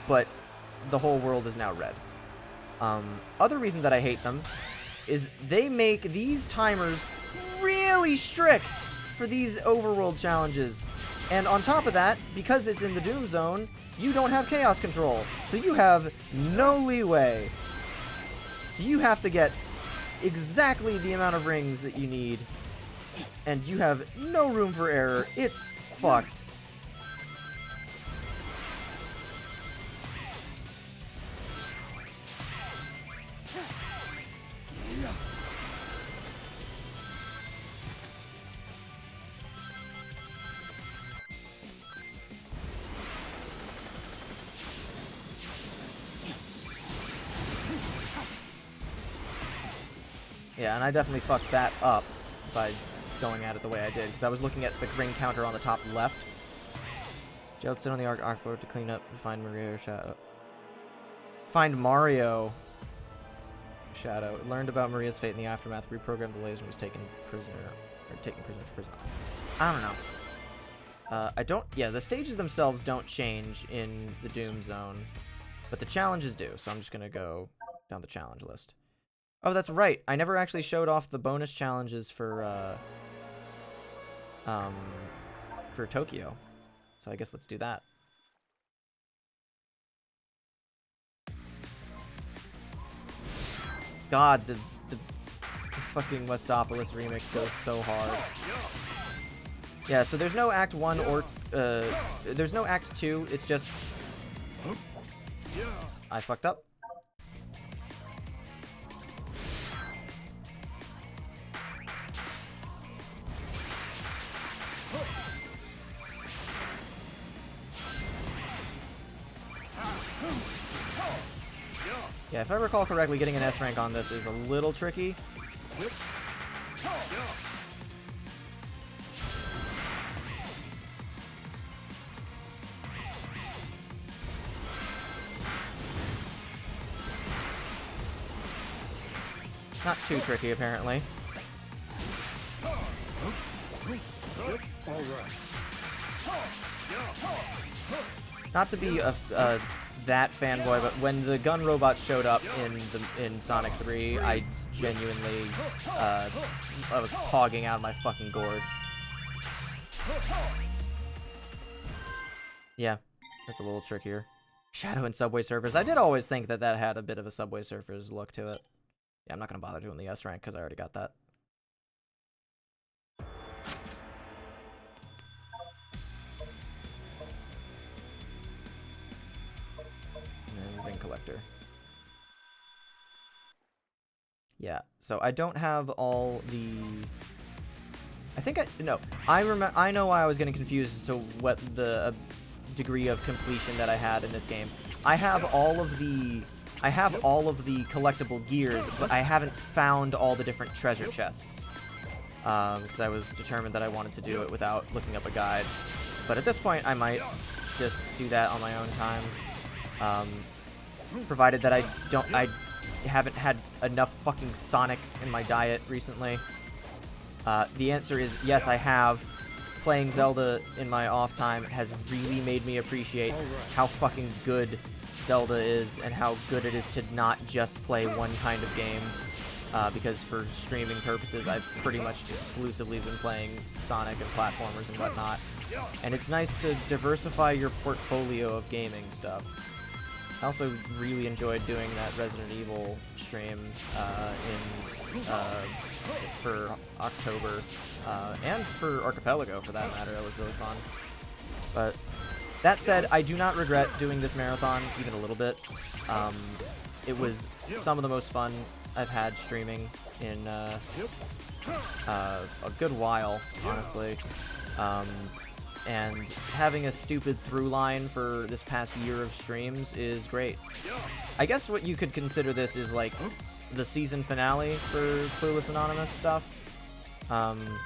but the whole world is now red. Other reason that I hate them is they make these timers really strict for these overworld challenges. And on top of that, because it's in the Doom Zone, you don't have chaos control. So you have no leeway. So you have to get exactly the amount of rings that you need. And you have no room for error. It's fucked. Yeah, and I definitely fucked that up by going at it the way I did, because I was looking at the ring counter on the top left. Gerald stood on the Ark floor to clean up and find Mario Shadow. Find Mario Shadow. Learned about Maria's fate in the aftermath, reprogrammed the laser, and was taken prisoner to prison. I don't know. Yeah, the stages themselves don't change in the Doom Zone, but the challenges do, so I'm just gonna go down the challenge list. Oh, that's right. I never actually showed off the bonus challenges for Tokyo. So I guess let's do that. God, the fucking Westopolis remix goes so hard. Yeah, so there's no Act 1 or there's no Act 2. It's just I fucked up. Yeah, if I recall correctly, getting an S rank on this is a little tricky. Not too tricky, apparently. not to be that fanboy, but when the gun robot showed up in Sonic 3, I genuinely I was hogging out of my fucking gourd. Yeah, that's a little trickier. Shadow and Subway Surfers. I did always think that that had a bit of a Subway Surfers look to it. Yeah, I'm not gonna bother doing the S rank because I already got that. And then Ring Collector. Yeah, so I don't have all the... I think I know why I was getting confused as to what the degree of completion that I had in this game. I have all of the collectible gears, but I haven't found all the different treasure chests. Because I was determined that I wanted to do it without looking up a guide. But at this point, I might just do that on my own time. Provided that I haven't had enough fucking Sonic in my diet recently. The answer is yes, I have. Playing Zelda in my off time has really made me appreciate how fucking good Zelda is and how good it is to not just play one kind of game. Because for streaming purposes, I've pretty much exclusively been playing Sonic and platformers and whatnot. And it's nice to diversify your portfolio of gaming stuff. I also really enjoyed doing that Resident Evil stream for October, and for Archipelago for that matter. That was really fun. But that said, I do not regret doing this marathon even a little bit. It was some of the most fun I've had streaming in a good while, honestly. And having a stupid through line for this past year of streams is great. I guess what you could consider this is like the season finale for Clueless Anonymous stuff. On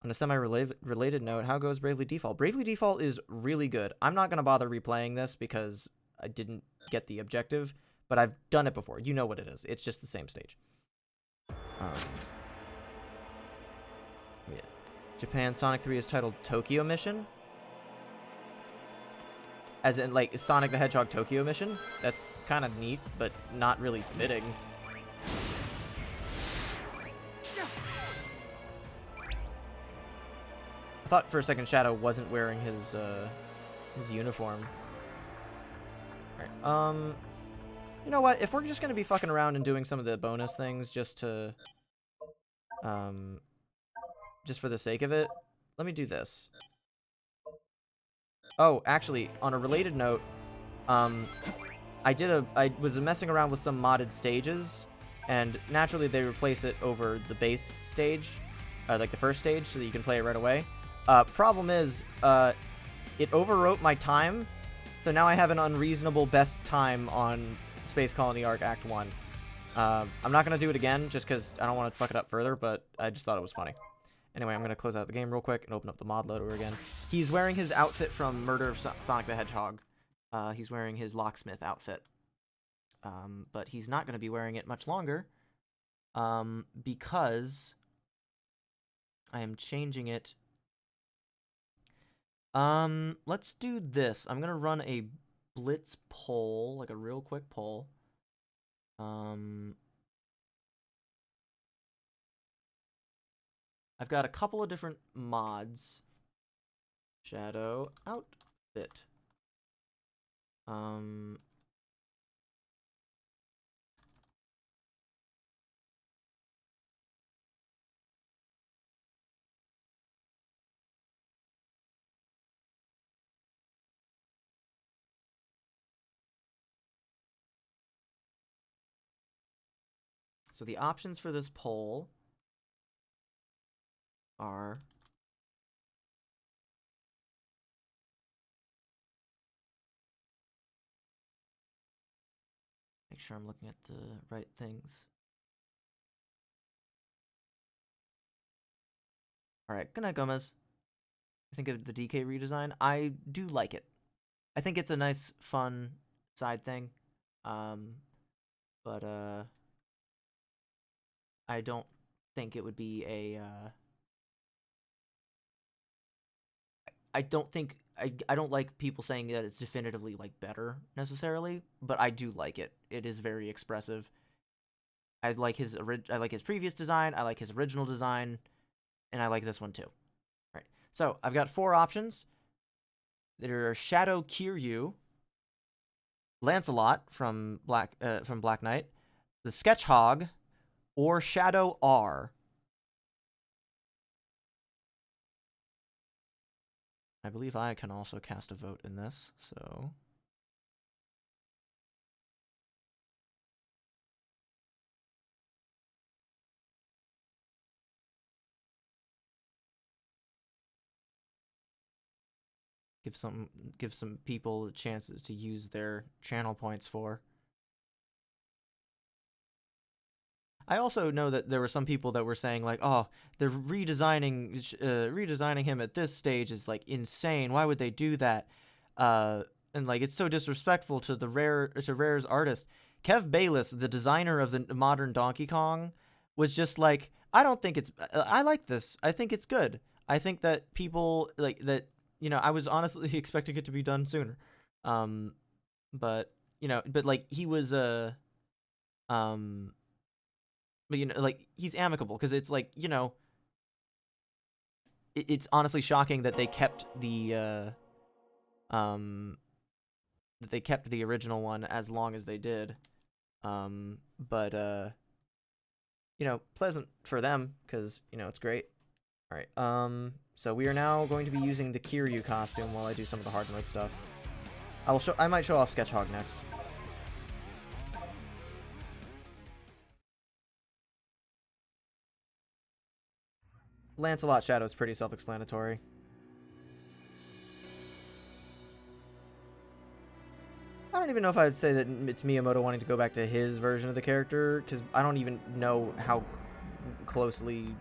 a semi-related note, how goes Bravely Default? Bravely Default is really good. I'm not going to bother replaying this because I didn't get the objective, but I've done it before. You know what it is. It's just the same stage. Yeah. Japan Sonic 3 is titled Tokyo Mission? As in, like, Sonic the Hedgehog Tokyo Mission? That's kind of neat, but not really fitting. I thought for a second Shadow wasn't wearing his uniform. Alright, you know what? If we're just gonna be fucking around and doing some of the bonus things just to... just for the sake of it, let me do this. Oh, actually, on a related note, I was messing around with some modded stages, and naturally they replace it over the base stage, like the first stage, so that you can play it right away. Problem is, it overwrote my time, so now I have an unreasonable best time on Space Colony Arc Act 1. I'm not going to do it again, just because I don't want to fuck it up further, but I just thought it was funny. Anyway, I'm going to close out the game real quick and open up the mod loader again. He's wearing his outfit from Murder of Sonic the Hedgehog. He's wearing his locksmith outfit. But he's not going to be wearing it much longer, because I am changing it. Let's do this. I'm going to run a blitz poll, like a real quick poll. I've got a couple of different mods. Shadow outfit. So the options for this poll are make sure I'm looking at the right things. Alright, good night, Gomez. I think of the DK redesign. I do like it. I think it's a nice, fun side thing. But I don't think it would be a I don't think I don't like people saying that it's definitively like better necessarily, but I do like it. It is very expressive. I like his previous design, I like his original design, and I like this one too. Right. So I've got 4 options. There are Shadow Kiryu, Lancelot from Black Knight, the Sketchhog, or Shadow R. I believe I can also cast a vote in this, so... Give some people chances to use their channel points for. I also know that there were some people that were saying like, "Oh, they're redesigning him at this stage is like insane. Why would they do that?" And like it's so disrespectful to Rare's artist. Kev Bayless, the designer of the modern Donkey Kong, was just like, "I don't think it's. I like this. I think it's good. I think that people like that." You know, I was honestly expecting it to be done sooner. But like he was but like he's amicable because it's like, it's honestly shocking that they kept the original one as long as they did. But pleasant for them because, it's great. All right. So we are now going to be using the Kiryu costume while I do some of the hard mode stuff. I might show off Sketchhog next. Lancelot Shadow is pretty self-explanatory. I don't even know if I would say that it's Miyamoto wanting to go back to his version of the character, because I don't even know how closely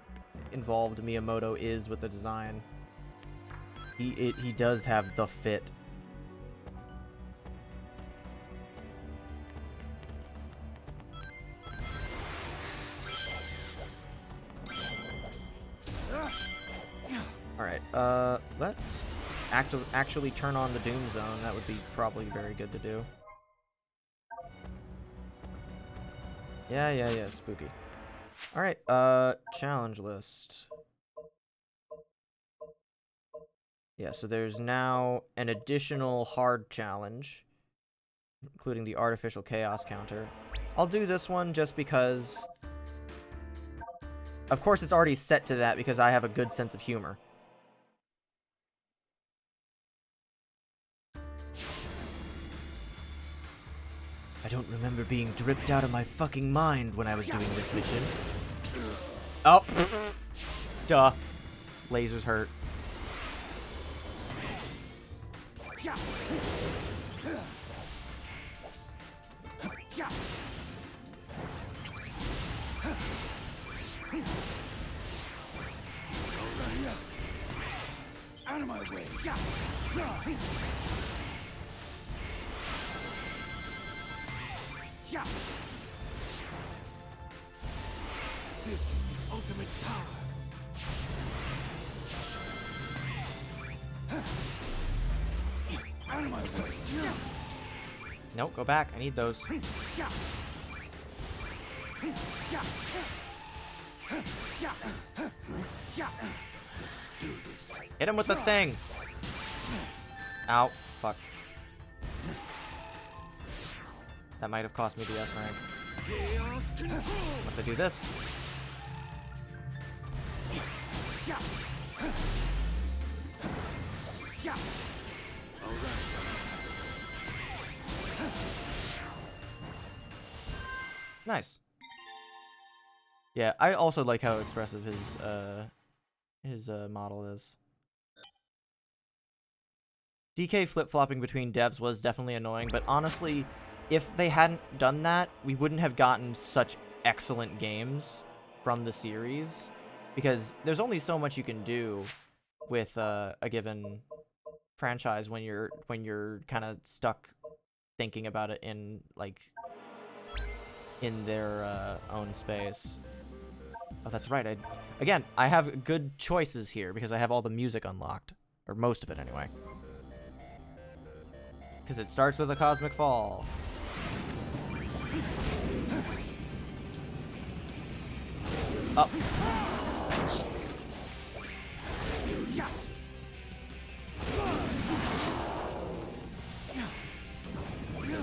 involved Miyamoto is with the design. He does have the fit. Alright, let's actually turn on the Doom Zone. That would be probably very good to do. Yeah, spooky. Alright, challenge list. Yeah, so there's now an additional hard challenge, including the artificial chaos counter. I'll do this one just because... Of course it's already set to that because I have a good sense of humor. I don't remember being dripped out of my fucking mind when I was doing this mission. Oh! Duh. Lasers hurt. Out of my way. This is the ultimate power. Out of my way. Nope, go back. I need those. Let's do this. Hit him with the thing. Ow. Fuck. That might have cost me the S rank. Unless I do this. Nice. Yeah, I also like how expressive his model is. DK flip-flopping between devs was definitely annoying, but honestly, if they hadn't done that, we wouldn't have gotten such excellent games from the series, because there's only so much you can do with a given franchise when you're kind of stuck thinking about it in their own space. Oh, that's right. I have good choices here because I have all the music unlocked, or most of it anyway. Because it starts with a cosmic fall. Up.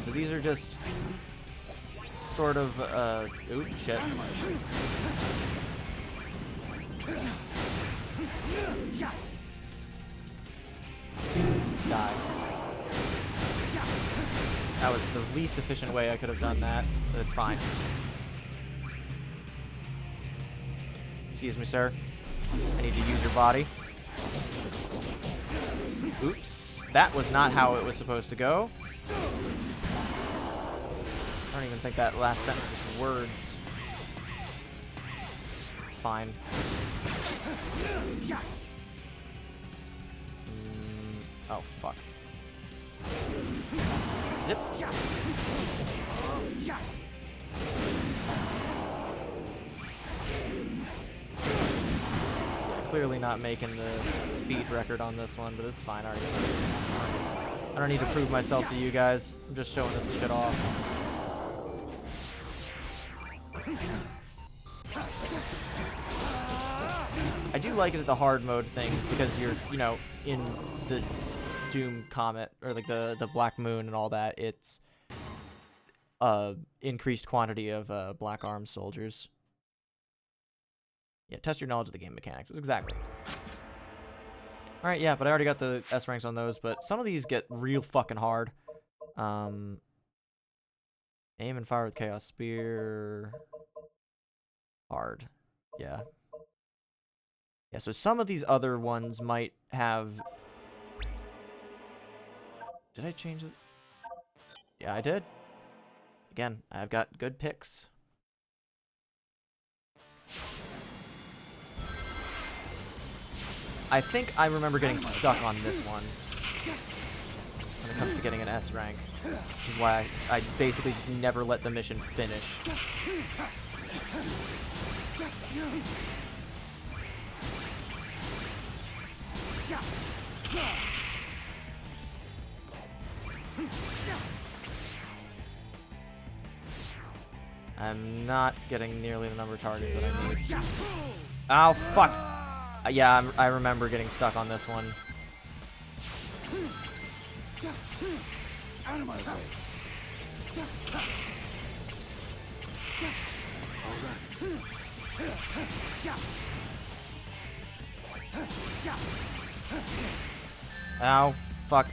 So these are just sort of, oops, shit. Die. That was the least efficient way I could have done that, but it's fine. Excuse me, sir. I need to use your body. Oops. That was not how it was supposed to go. I don't even think that last sentence was words. Fine. Oh, fuck. Zip. Clearly not making the speed record on this one, but it's fine. I already know. I don't need to prove myself to you guys. I'm just showing this shit off. I do like it at the hard mode things because you're, you know, in the Doom Comet or like the Black Moon and all that. It's increased quantity of Black Arms soldiers. Yeah, test your knowledge of the game mechanics. Exactly. Alright, yeah, but I already got the S ranks on those, but some of these get real fucking hard. Aim and fire with Chaos Spear. Hard. Yeah. Yeah, so some of these other ones might have... Did I change it? Yeah, I did. Again, I've got good picks. I think I remember getting stuck on this one when it comes to getting an S rank. Which is why I basically just never let the mission finish. I'm not getting nearly the number of targets that I need. Oh, fuck! Yeah, I remember getting stuck on this one. Out of my way. Ow, fuck.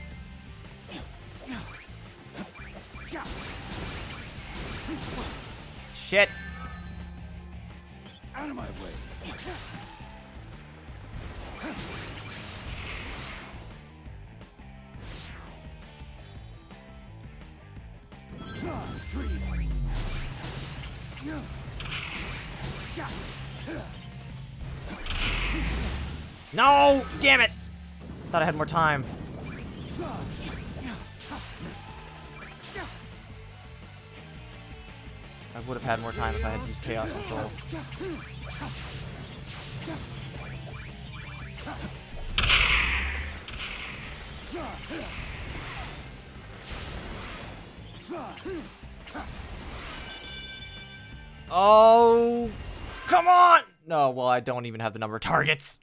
Shit! Out of my way. No! Damn it! Thought I had more time. I would have had more time if I had used Chaos Control. Oh, come on! No, well, I don't even have the number of targets.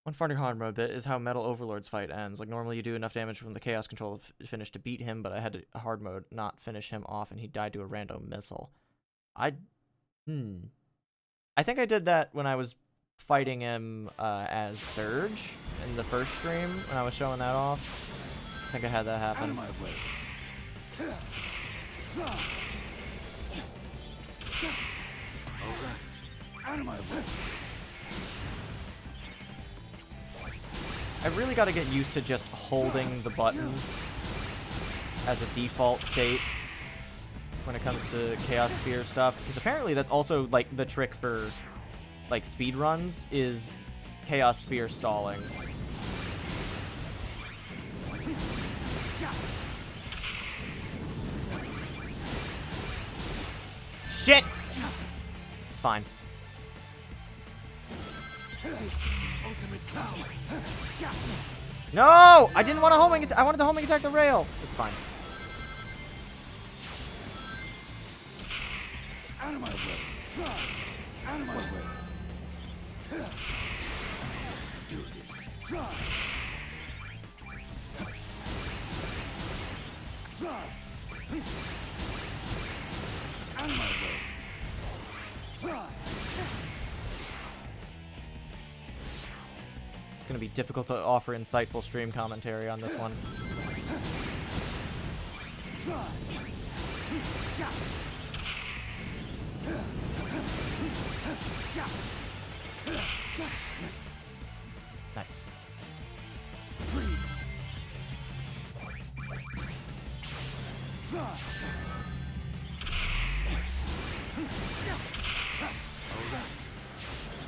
One farting hard mode bit is how Metal Overlord's fight ends. Like, normally you do enough damage from the Chaos Control finish to beat him, but I had to hard mode not finish him off, and he died to a random missile. I think I did that when I was fighting him as Surge in the first stream, when I was showing that off. I think I had that happen. Out of my way. Out of my way. I really got to get used to just holding the button as a default state when it comes to Chaos Spear stuff, because apparently that's also like the trick for like speed runs is Chaos Spear stalling. Shit! It's fine. No! I didn't want to homing attack. I wanted to homing attack the rail. It's fine. Out of my way. Out of my way. Let's do this. Out of my way. It's going to be difficult to offer insightful stream commentary on this one. Nice.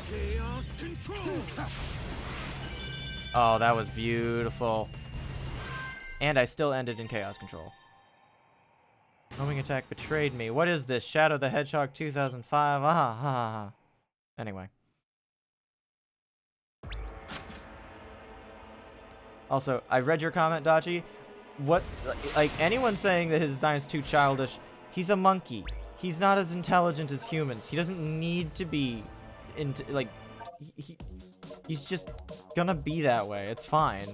Chaos control. Oh, that was beautiful. And I still ended in chaos control. Homing attack betrayed me. What is this? Shadow the Hedgehog 2005? Ah, ha, ha. Anyway. Also, I read your comment, Dachi. What, like, anyone saying that his design's too childish, he's a monkey. He's not as intelligent as humans. He doesn't need to be, like, he's just gonna be that way. It's fine.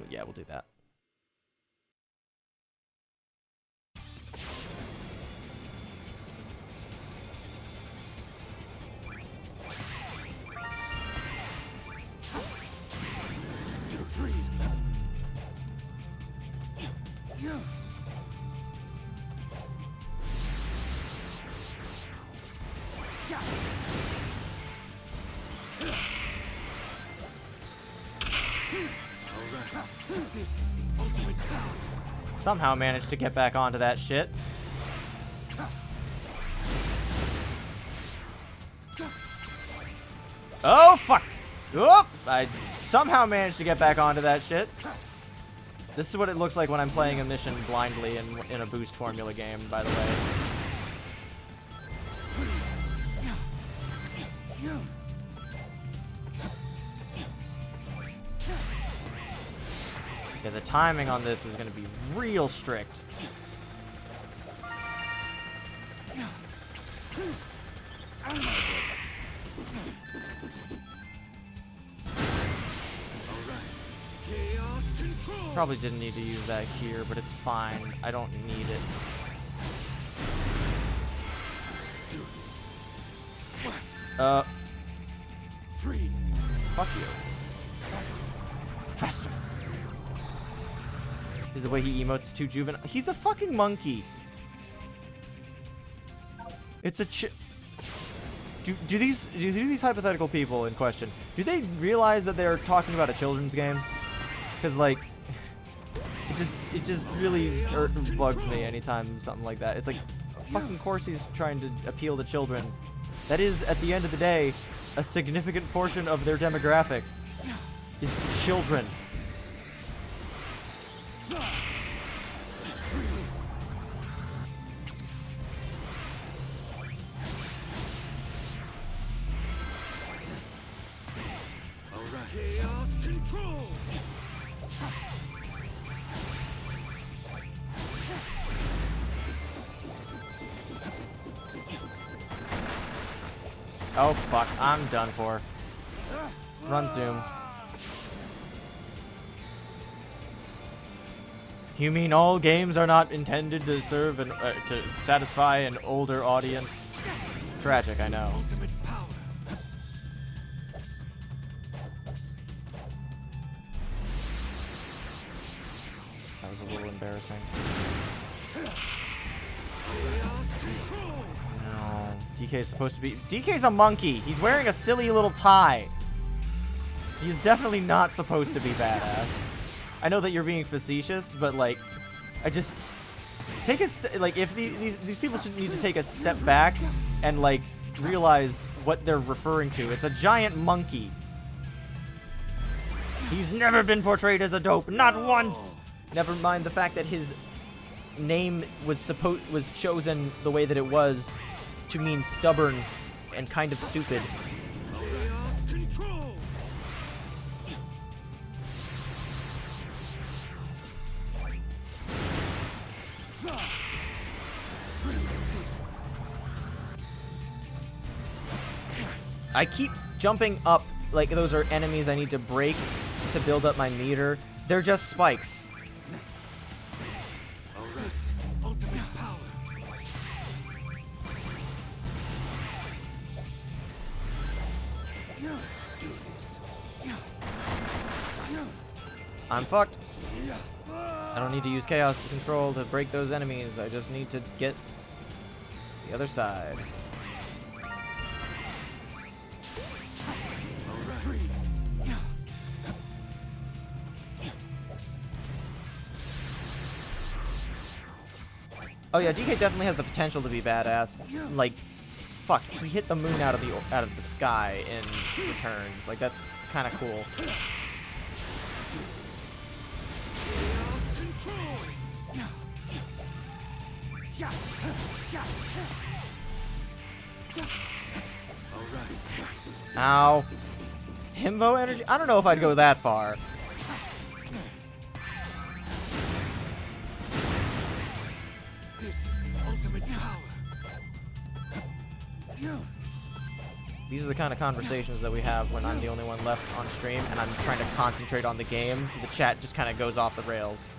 Yeah, we'll do that. Somehow managed to get back onto that shit. Oh, fuck! Oop! I somehow managed to get back onto that shit. This is what it looks like when I'm playing a mission blindly in a boost formula game, by the way. Yeah, the timing on this is going to be real strict. Probably didn't need to use that here, but it's fine. I don't need it. Fuck you. Faster. Is the way he emotes too juvenile? He's a fucking monkey. It's a do these hypothetical people in question, do they realize that they're talking about a children's game? Because, like, it just really bugs me anytime something like that. It's like, fucking course he's trying to appeal to children. That is, at the end of the day, a significant portion of their demographic is children. Chaos control. Oh fuck, I'm done for. Run, Doom. You mean all games are not intended to serve to satisfy an older audience? Tragic, I know. That was a little embarrassing. No, DK's supposed to be... DK's a monkey! He's wearing a silly little tie! He's definitely not supposed to be badass. I know that you're being facetious, but, like, I just... Take a... Like, if these people should need to take a step back and, like, realize what they're referring to. It's a giant monkey. He's never been portrayed as a dope. Not once! Never mind the fact that his name was chosen the way that it was to mean stubborn and kind of stupid. I keep jumping up like those are enemies I need to break to build up my meter. They're just spikes. I'm fucked. I don't need to use chaos control to break those enemies. I just need to get the other side. Oh yeah, DK definitely has the potential to be badass. Like, fuck, he hit the moon out of the sky in returns. Like, that's kind of cool. Ow. Himbo energy? I don't know if I'd go that far. These are the kind of conversations that we have when I'm the only one left on stream and I'm trying to concentrate on the game, so the chat just kind of goes off the rails.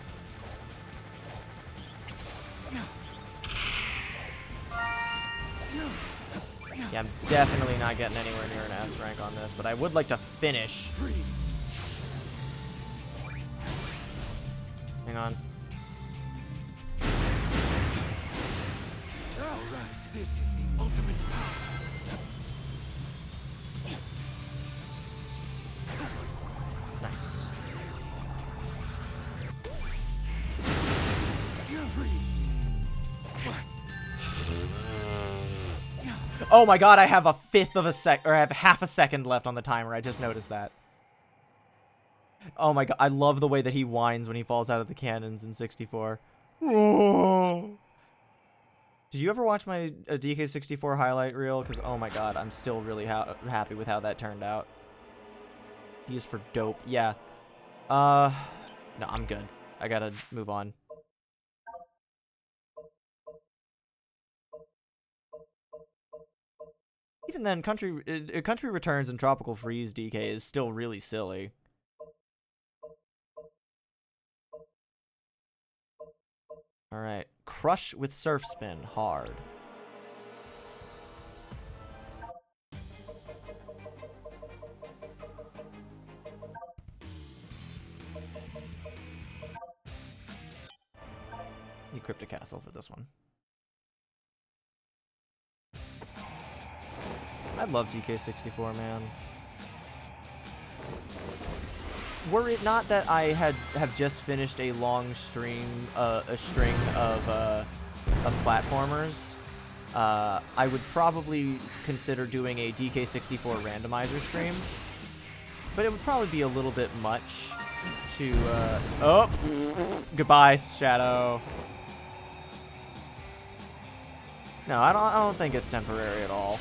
Yeah, I'm definitely not getting anywhere near an S rank on this, but I would like to finish. Hang on. Alright, this is the ultimate power. Nice. Oh my god, I have a fifth of a sec, or I have half a second left on the timer. I just noticed that. Oh my god, I love the way that he whines when he falls out of the cannons in 64. Did you ever watch my DK64 highlight reel? Because, oh my god, I'm still really happy with how that turned out. He is for dope. Yeah. No, I'm good. I gotta move on. Even then, Country Returns and Tropical Freeze DK is still really silly. Alright. Crush with Surf Spin. Hard. Need Cryptic Castle for this one. I love DK64, man. Were it not that I have just finished a long string of platformers, I would probably consider doing a DK64 randomizer stream. But it would probably be a little bit much to oh, goodbye, Shadow. No, I don't think it's temporary at all.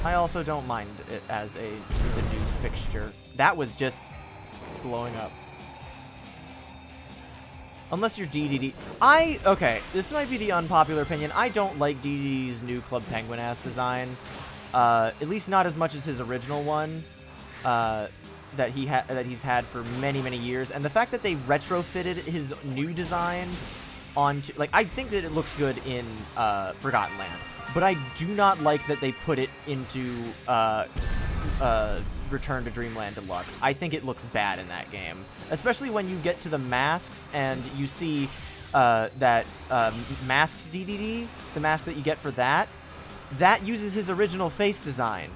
I also don't mind it as the new fixture. That was just blowing up. Unless you're DDD. Okay, this might be the unpopular opinion. I don't like DDD's new Club Penguin-ass design. At least not as much as his original one. That he's had for many, many years. And the fact that they retrofitted his new design onto... Like, I think that it looks good in Forgotten Land. But I do not like that they put it into Return to Dreamland Deluxe. I think it looks bad in that game. Especially when you get to the masks and you see that masked DDD, the mask that you get for that uses his original face design.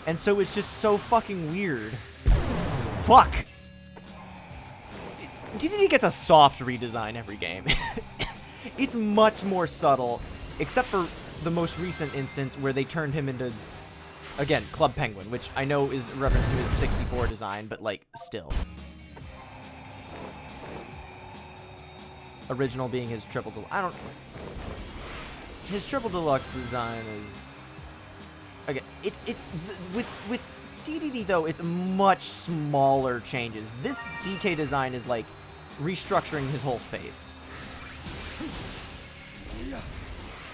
And so it's just so fucking weird. Fuck! DDD gets a soft redesign every game. It's much more subtle, except for the most recent instance where they turned him into, again, Club Penguin, which I know is a reference to his 64 design, but, like, still. Original being his triple deluxe. His triple deluxe design is again. With DDD though, it's much smaller changes. This DK design is like restructuring his whole face.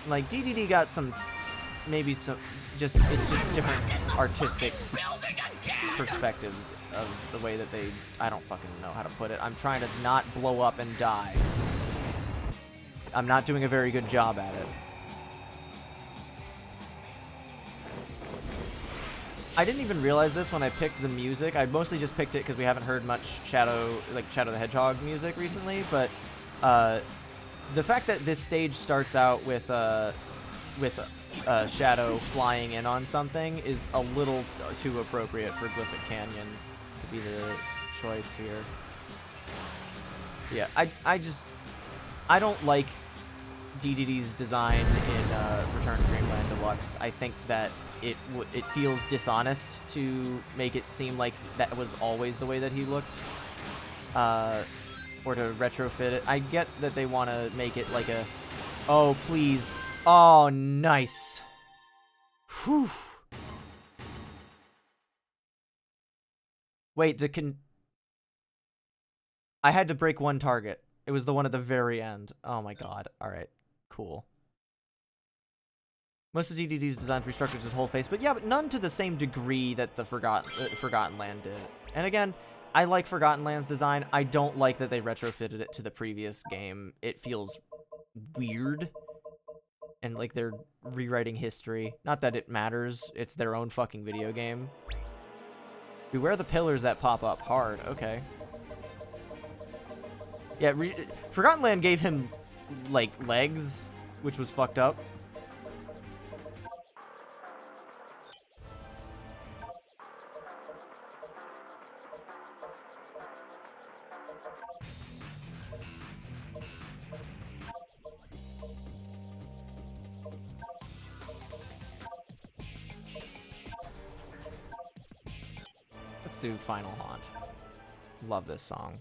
Like DDD got some, maybe some, it's just different artistic perspectives of the way that I don't fucking know how to put it. I'm trying to not blow up and die. I'm not doing a very good job at it. I didn't even realize this when I picked the music. I mostly just picked it because we haven't heard much Shadow the Hedgehog music recently, but the fact that this stage starts out with Shadow flying in on something is a little too appropriate for Glyphic Canyon to be the choice here. Yeah, I don't like DDD's design in Return to Dreamland Deluxe. I think that it feels dishonest to make it seem like that was always the way that he looked, or to retrofit it. I get that they want to make it like a, oh please, oh nice. Whew. Wait, I had to break one target. It was the one at the very end. Oh my god. Alright. Cool. Most of DDD's designs restructured his whole face, but yeah, but none to the same degree that the Forgotten Land did. And again, I like Forgotten Land's design. I don't like that they retrofitted it to the previous game. It feels weird. And like they're rewriting history. Not that it matters. It's their own fucking video game. Beware the pillars that pop up hard. Okay. Yeah, Forgotten Land gave him, like, legs, which was fucked up. Let's do Final Haunt. Love this song.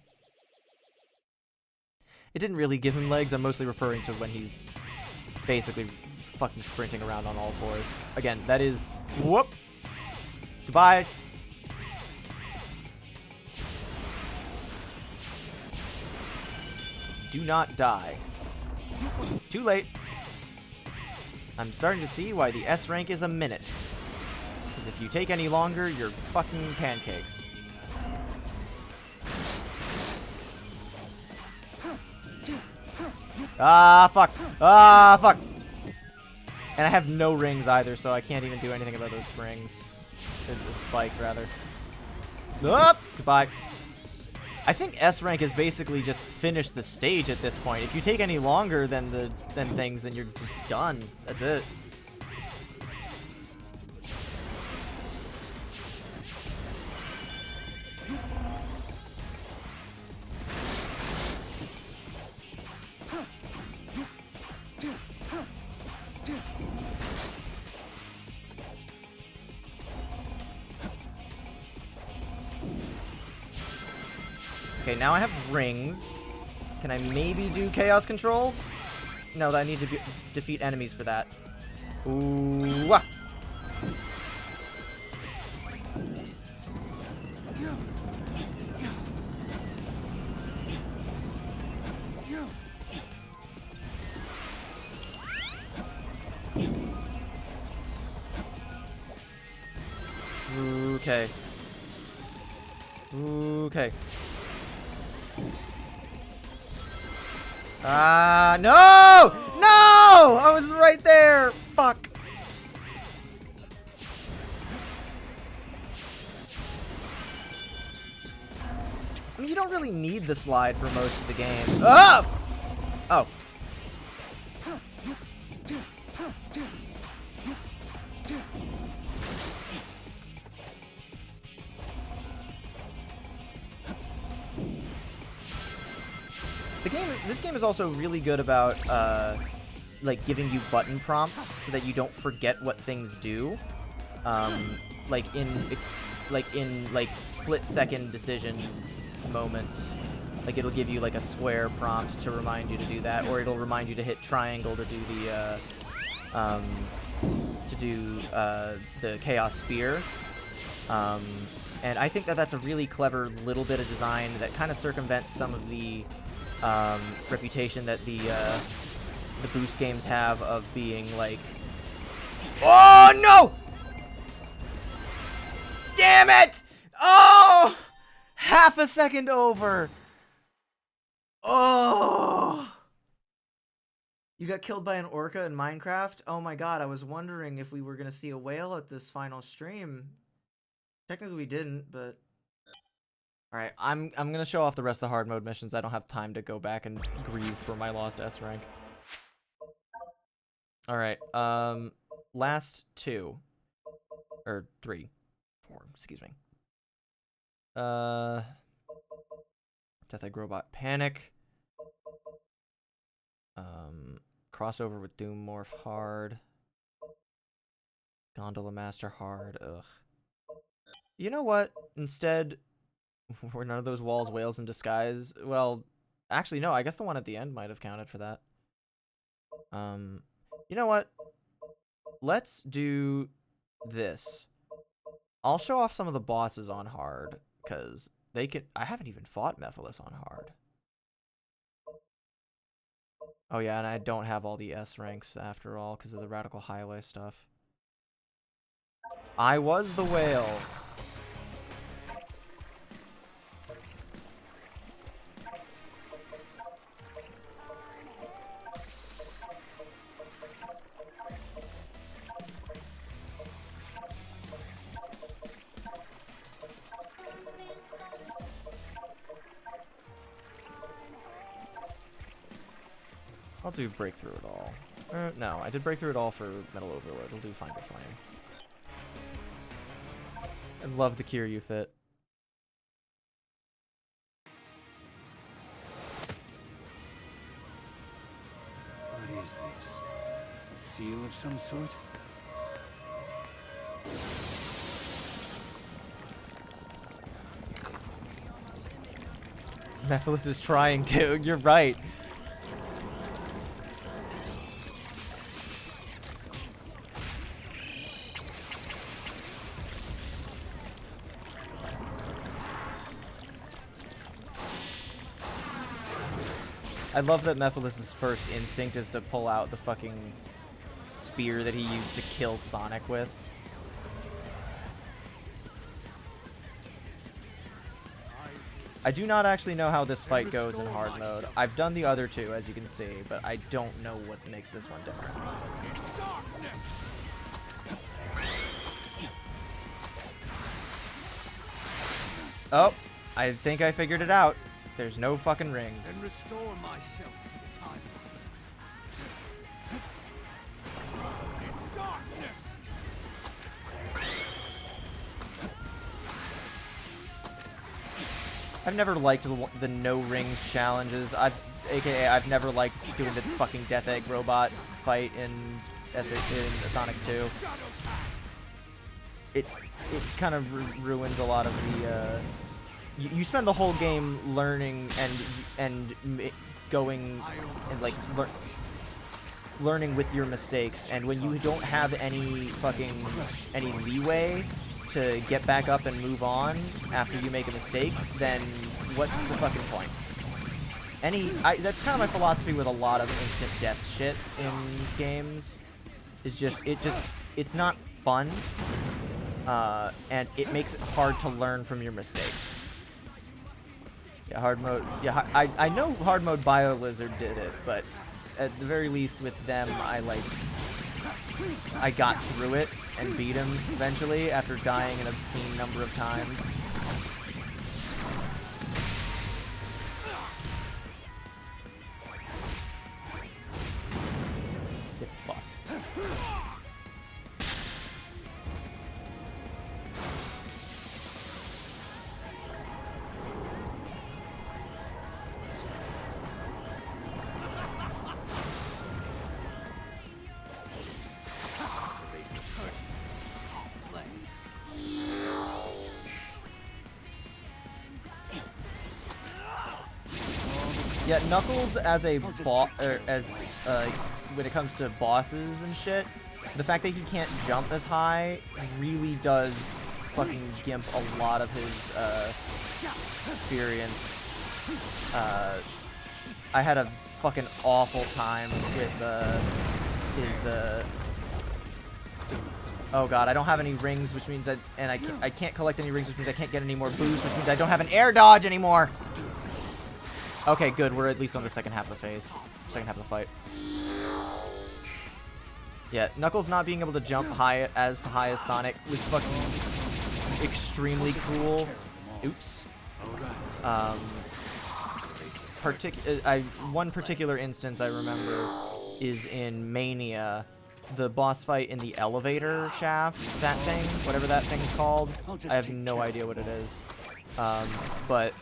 It didn't really give him legs. I'm mostly referring to when he's basically fucking sprinting around on all fours. Again, that is... Whoop! Goodbye! Do not die. Too late. I'm starting to see why the S rank is a minute. Because if you take any longer, you're fucking pancakes. Ah, fuck. Ah, fuck. And I have no rings either, so I can't even do anything about those springs. Spikes, rather. Oop! Goodbye. I think S rank is basically just finish the stage at this point. If you take any longer than things, then you're just done. That's it. Okay, now I have rings. Can I maybe do Chaos Control? No, I need to defeat enemies for that. Ooh, ah. Okay. Okay. No! No! I was right there! Fuck. I mean, you don't really need the slide for most of the game. Oh! Oh. This game is also really good about, like, giving you button prompts so that you don't forget what things do. Like in split-second decision moments Like, it'll give you, like, a square prompt to remind you to do that, or it'll remind you to hit triangle to do the Chaos Spear. And I think that that's a really clever little bit of design that kind of circumvents some of the reputation that the boost games have of being, like... Oh, no! Damn it! Oh! Half a second over! Oh! You got killed by an orca in Minecraft? Oh my god, I was wondering if we were gonna see a whale at this final stream. Technically we didn't, but... Alright, I'm gonna show off the rest of the hard mode missions. I don't have time to go back and grieve for my lost S rank. Alright, last 2. Or 3. 4, excuse me. Death Egg Robot Panic. Crossover with Doom Morph Hard. Gondola Master Hard. Ugh. You know what? Instead, were none of those walls whales in disguise? Well, actually, no. I guess the one at the end might have counted for that. You know what? Let's do this. I'll show off some of the bosses on hard, because they can... I haven't even fought Mephiles on hard. Oh yeah, and I don't have all the S ranks after all, because of the Radical Highway stuff. I was the whale. I'll do Breakthrough It All. No, I did Breakthrough It All for Metal Overload. We'll do Find Your Flame. I love the Kiryu fit. What is this? A seal of some sort? Mephiles is trying to. You're right. I love that Mephiles' first instinct is to pull out the fucking spear that he used to kill Sonic with. I do not actually know how this fight goes in hard mode. I've done the other two, as you can see, but I don't know what makes this one different. Oh, I think I figured it out. There's no fucking rings. And restore myself to the time. In darkness. I've never liked the no rings challenges. I've never liked doing the fucking Death Egg Robot fight in Sonic 2. It kind of ruins a lot of the. You spend the whole game learning and going and like learning with your mistakes, and when you don't have any leeway to get back up and move on after you make a mistake, then what's the fucking point? That's kind of my philosophy with a lot of instant death shit in games. Is it's not fun, and it makes it hard to learn from your mistakes. Yeah, hard mode. Yeah, I know hard mode BioLizard did it, but at the very least with them, I got through it and beat him eventually after dying an obscene number of times. Get fucked. Yeah, Knuckles as a boss, as when it comes to bosses and shit, the fact that he can't jump as high really does fucking gimp a lot of his experience. I had a fucking awful time with his oh god, I don't have any rings, which means I can't collect any rings, which means I can't get any more boosts, which means I don't have an air dodge anymore. Okay, good. We're at least on the second half of the phase. Second half of the fight. Yeah, Knuckles not being able to jump high as Sonic was fucking extremely cool. Oops. One particular instance I remember is in Mania, the boss fight in the elevator shaft, that thing, whatever that thing's called. I have no idea what it is. But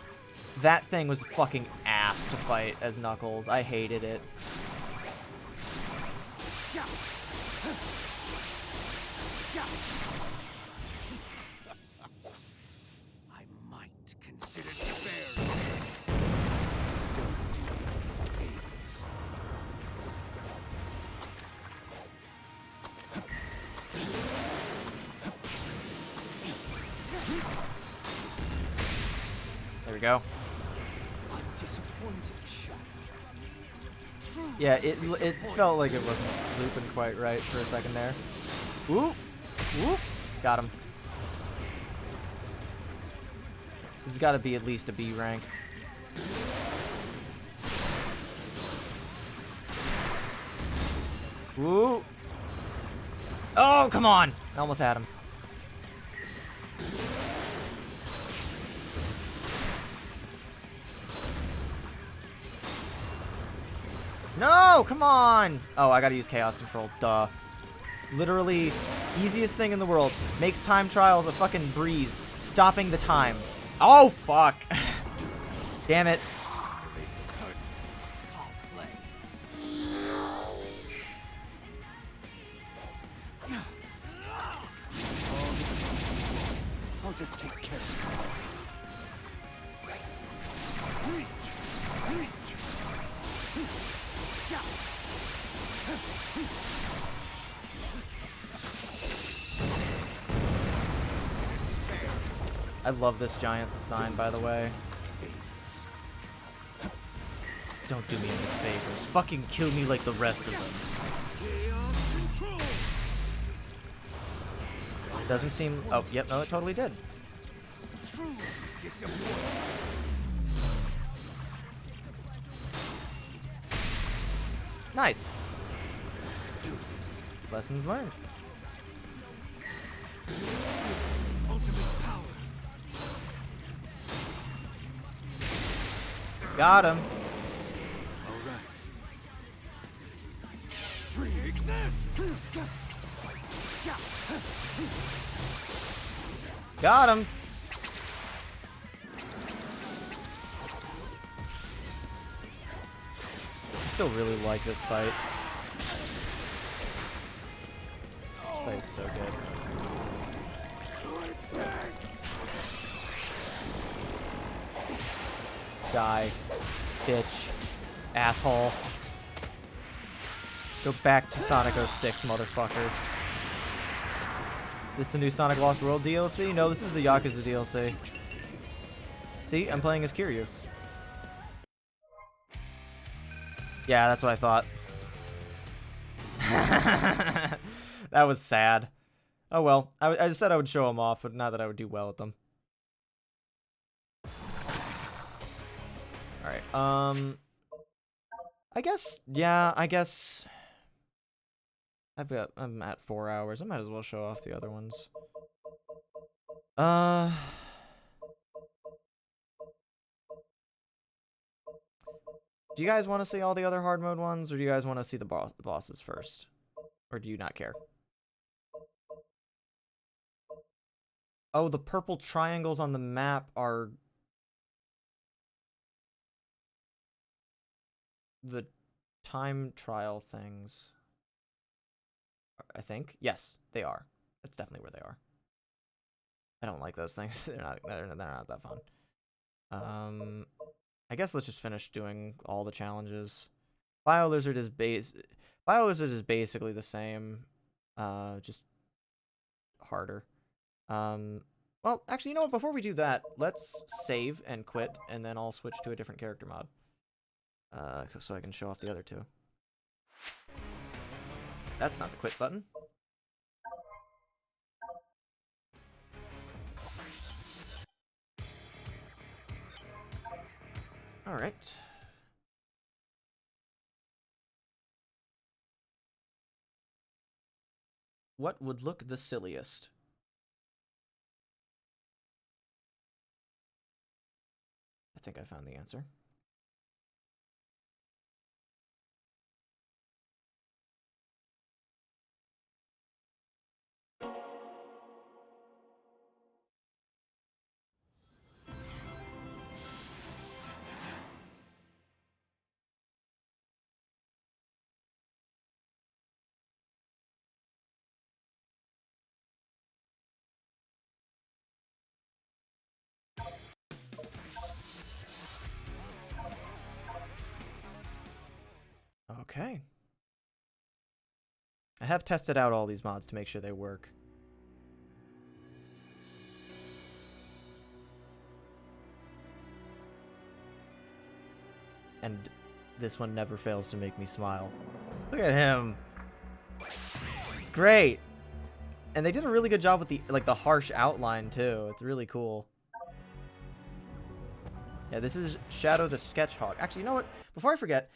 that thing was fucking ass to fight as Knuckles. I hated it. I might consider sparing. Don't do me favors. There we go. I'm disappointed, Shadow. Yeah, it felt like it wasn't looping quite right for a second there. Whoop! Whoop! Got him. This has got to be at least a B rank. Woo! Oh, come on! I almost had him. No, come on! Oh, I gotta use Chaos Control. Duh. Literally, easiest thing in the world. Makes time trials a fucking breeze. Stopping the time. Oh, fuck. Damn it. I'll just take care of it. Reach! Reach! I love this Giant's design, by the way. Don't do me any favors. Fucking kill me like the rest of them. Doesn't seem... Oh, yep, no, it totally did. Nice. Lessons learned. Got him. Got him. I still really like this fight. This fight is so good. Die. Bitch. Asshole. Go back to Sonic 06, motherfucker. Is this the new Sonic Lost World DLC? No, this is the Yakuza DLC. See? I'm playing as Kiryu. Yeah, that's what I thought. That was sad. Oh well. I just said I would show them off, but not that I would do well at them. Alright, I guess, yeah, I guess I'm at 4 hours. I might as well show off the other ones. Do you guys want to see all the other hard mode ones, or do you guys want to see the bosses first? Or do you not care? Oh, the purple triangles on the map are the time trial things. I think. Yes, they are. That's definitely where they are. I don't like those things. They're not that fun. I guess let's just finish doing all the challenges. BioLizard is basically the same, just harder. Well, actually, you know what? Before we do that, let's save and quit, and then I'll switch to a different character mod. So I can show off the other two. That's not the quit button. All right. What would look the silliest? I think I found the answer. Okay. I have tested out all these mods to make sure they work. And this one never fails to make me smile. Look at him. It's great. And they did a really good job with the harsh outline too. It's really cool. Yeah, this is Shadow the Sketchhog. Actually, you know what? Before I forget,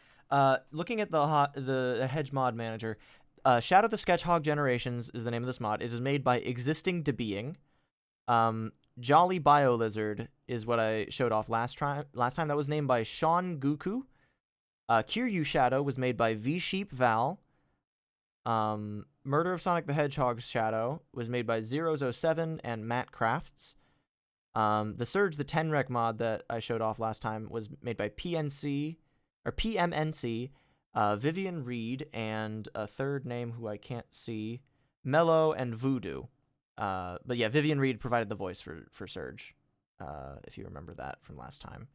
looking at the Hedge mod manager, Shadow the Sketchhog Generations is the name of this mod. It is made by Existing Debeing. Jolly BioLizard is what I showed off last time. That was named by Sean Guku. Kiryu Shadow was made by V-Sheep Val. Murder of Sonic the Hedgehog's Shadow was made by Zeros07 and Matt Crafts. The Surge the Tenrec mod that I showed off last time was made by PMNC, Vivian Reed, and a third name who I can't see, Mellow and Voodoo. But yeah, Vivian Reed provided the voice for Surge, if you remember that from last time.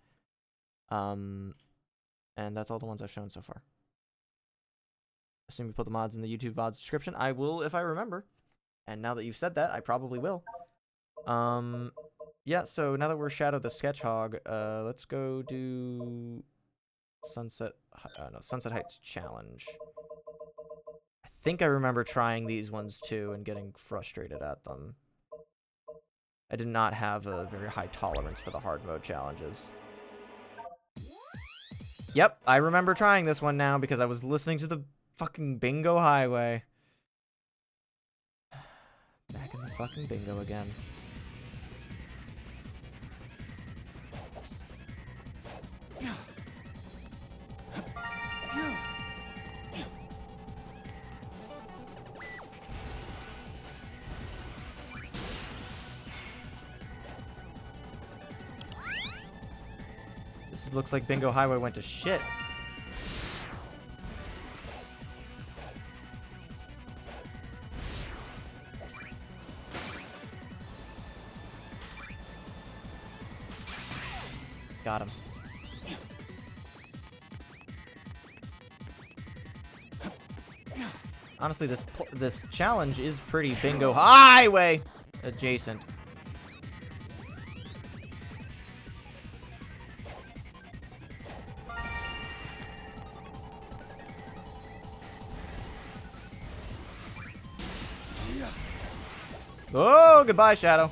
And that's all the ones I've shown so far. Assume we put the mods in the YouTube VODs description. I will if I remember. And now that you've said that, I probably will. Yeah, so now that we're Shadow the Sketchhog, let's go do Sunset Heights Challenge. I think I remember trying these ones too and getting frustrated at them. I did not have a very high tolerance for the hard mode challenges. Yep, I remember trying this one now because I was listening to the fucking Bingo Highway. Back in the fucking bingo again. This looks like Bingo Highway went to shit. Got him. Honestly, this challenge is pretty Bingo Highway adjacent. Oh, goodbye, Shadow.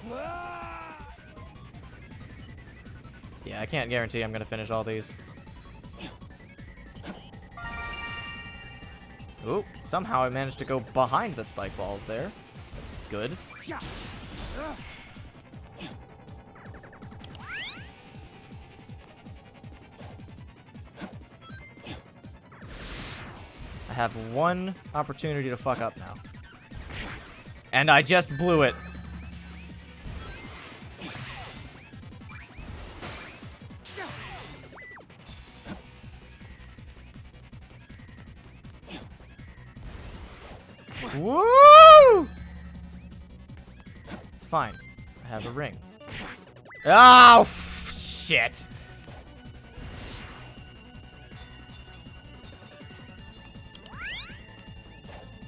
Yeah, I can't guarantee I'm gonna finish all these. Oh, somehow I managed to go behind the spike balls there. That's good. I have one opportunity to fuck up now. And I just blew it. Woo! It's fine. I have a ring. Oh, shit.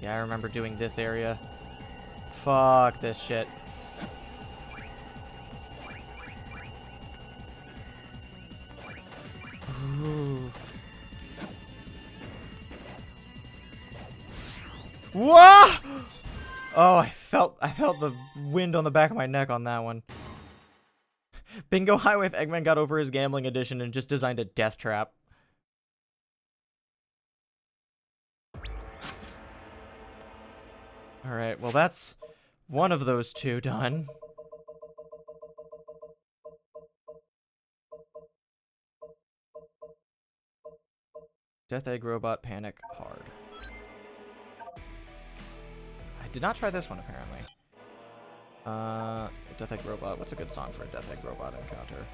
Yeah, I remember doing this area. Fuck this shit. Ooh. Whoa! Oh, I felt the wind on the back of my neck on that one. Bingo Highway if Eggman got over his gambling addiction and just designed a death trap. Alright, well that's one of those two done. Death Egg Robot Panic Hard. I did not try this one, apparently. Death Egg Robot. What's a good song for a Death Egg Robot encounter?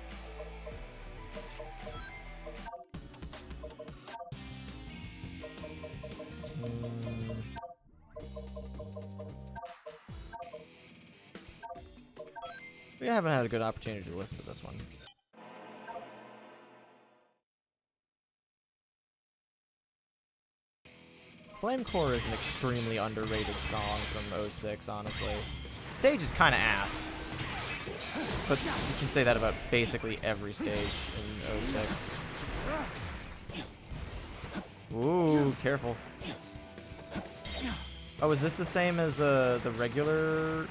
We haven't had a good opportunity to listen to this one. Flame Core is an extremely underrated song from 06, honestly. Stage is kind of ass. But you can say that about basically every stage in 06. Ooh, careful. Oh, is this the same as the regular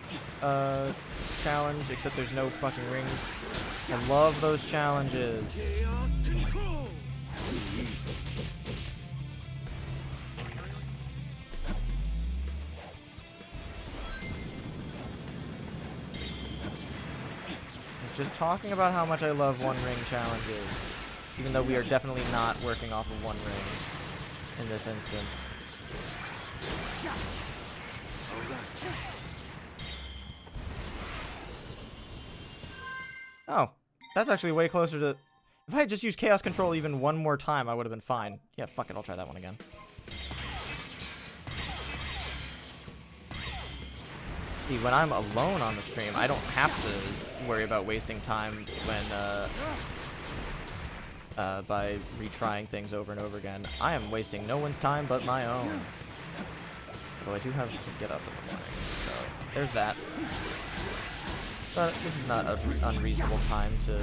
challenge, except there's no fucking rings? I love those challenges. Just talking about how much I love one ring challenges, even though we are definitely not working off of one ring in this instance. Oh, that's actually way closer to... If I had just used Chaos Control even one more time, I would have been fine. Yeah, fuck it, I'll try that one again. See, when I'm alone on the stream, I don't have to worry about wasting time when, by retrying things over and over again. I am wasting no one's time but my own. Although I do have to get up in the morning, so there's that. But this is not an unreasonable time to...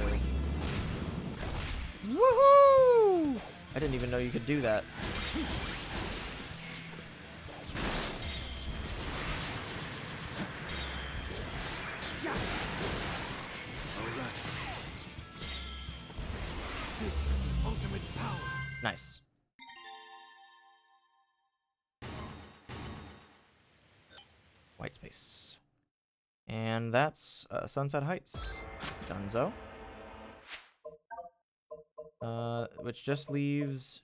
Woohoo! I didn't even know you could do that. This is the ultimate power. Nice. White space. And that's Sunset Heights. Dunzo. Which just leaves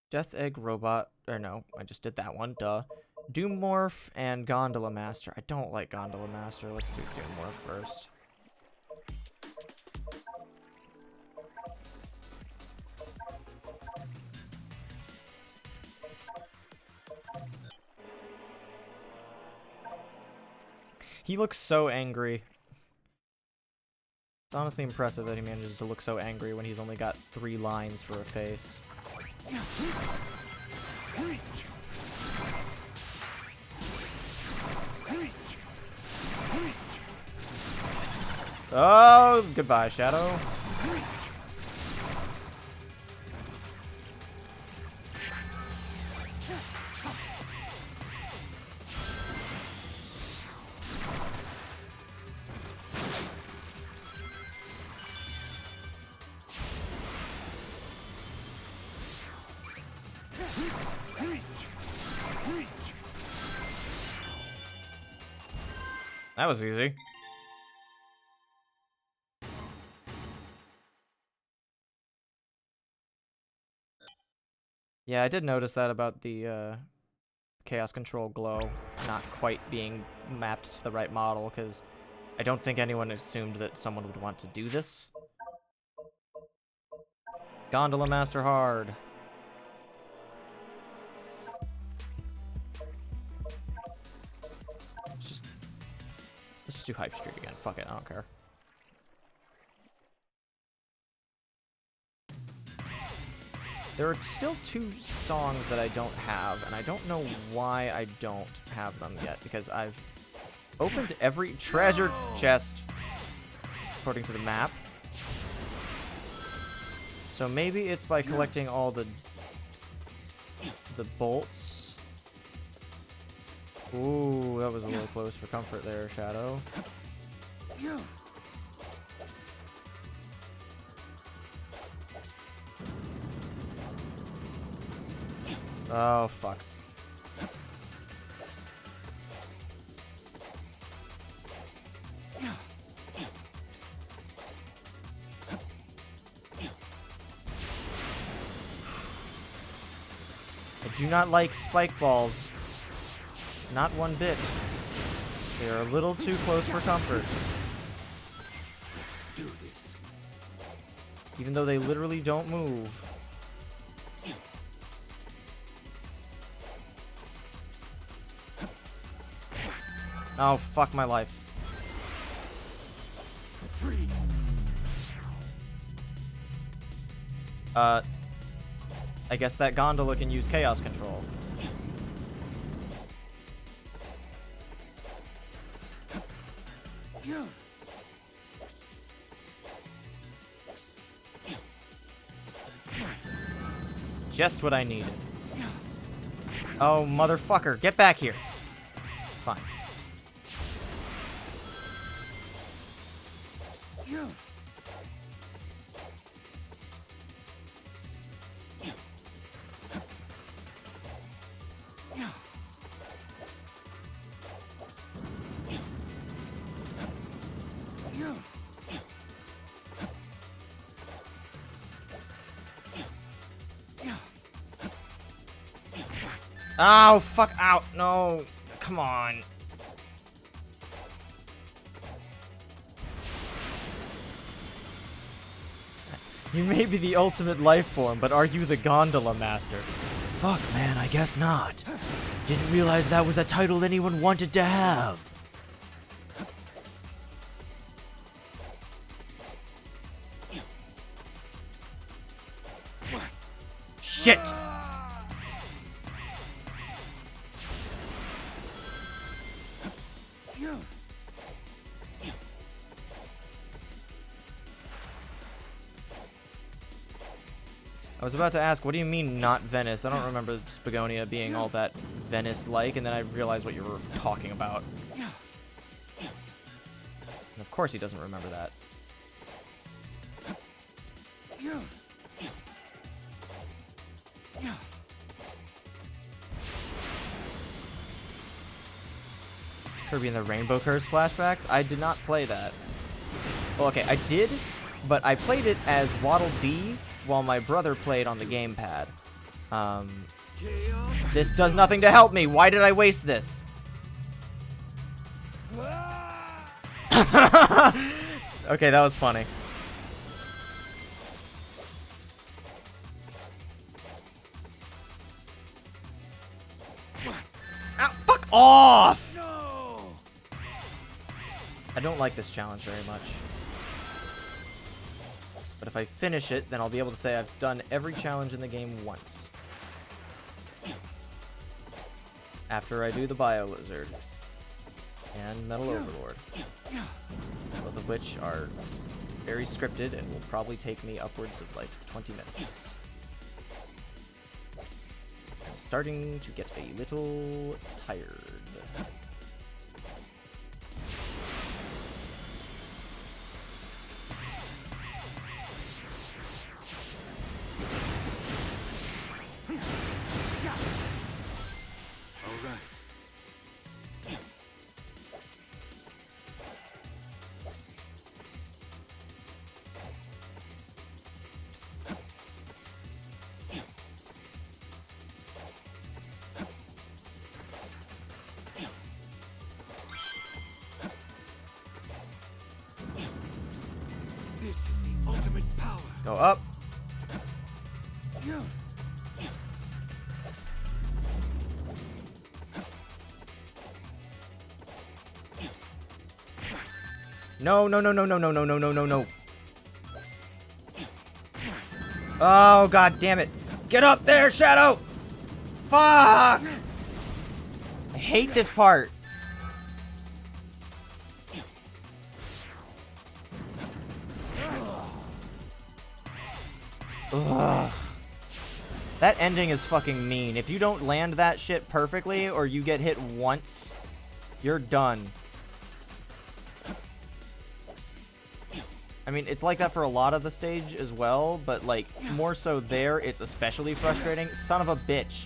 Death Egg Robot. Or no, I just did that one. Duh. Doommorph and Gondola Master. I don't like Gondola Master. Let's do Doommorph first. He looks so angry. It's honestly impressive that he manages to look so angry when he's only got 3 lines for a face. Oh, goodbye, Shadow. That was easy. Yeah, I did notice that about the Chaos Control glow not quite being mapped to the right model, because I don't think anyone assumed that someone would want to do this. Gondola Master hard. Let's just do Hype Street again. Fuck it, I don't care. There are still 2 songs that I don't have, and I don't know why I don't have them yet, because I've opened every treasure chest, according to the map. So maybe it's by collecting all the bolts. Ooh, that was a little close for comfort there, Shadow. Oh, fuck. I do not like spike balls. Not one bit. They are a little too close for comfort. Let's do this. Even though they literally don't move. Oh, fuck my life. I guess that gondola can use chaos control. Just what I needed. Oh, motherfucker. Get back here. Fine. Oh, fuck out. No. Come on. You may be the ultimate life form, but are you the gondola master? Fuck, man, I guess not. Didn't realize that was a title anyone wanted to have. Shit! I was about to ask, what do you mean not Venice? I don't remember Spagonia being all that Venice-like, and then I realized what you were talking about. And of course he doesn't remember that. Kirby and the Rainbow Curse flashbacks? I did not play that. Well, okay, I did, but I played it as Waddle Dee while my brother played on the gamepad. This does nothing to help me. Why did I waste this? Okay, that was funny. Ow, fuck off! I don't like this challenge very much. But if I finish it, then I'll be able to say I've done every challenge in the game once. After I do the Bio Lizard and Metal Overlord. Both of which are very scripted and will probably take me upwards of like 20 minutes. I'm starting to get a little tired. This is the ultimate power. Go up. No, no, no, no, no, no, no, no, no, no, no. Oh, god damn it. Get up there, Shadow! Fuck! I hate this part. Ugh. That ending is fucking mean. If you don't land that shit perfectly, or you get hit once, you're done. I mean, it's like that for a lot of the stage as well, but, like, more so there, it's especially frustrating. Son of a bitch.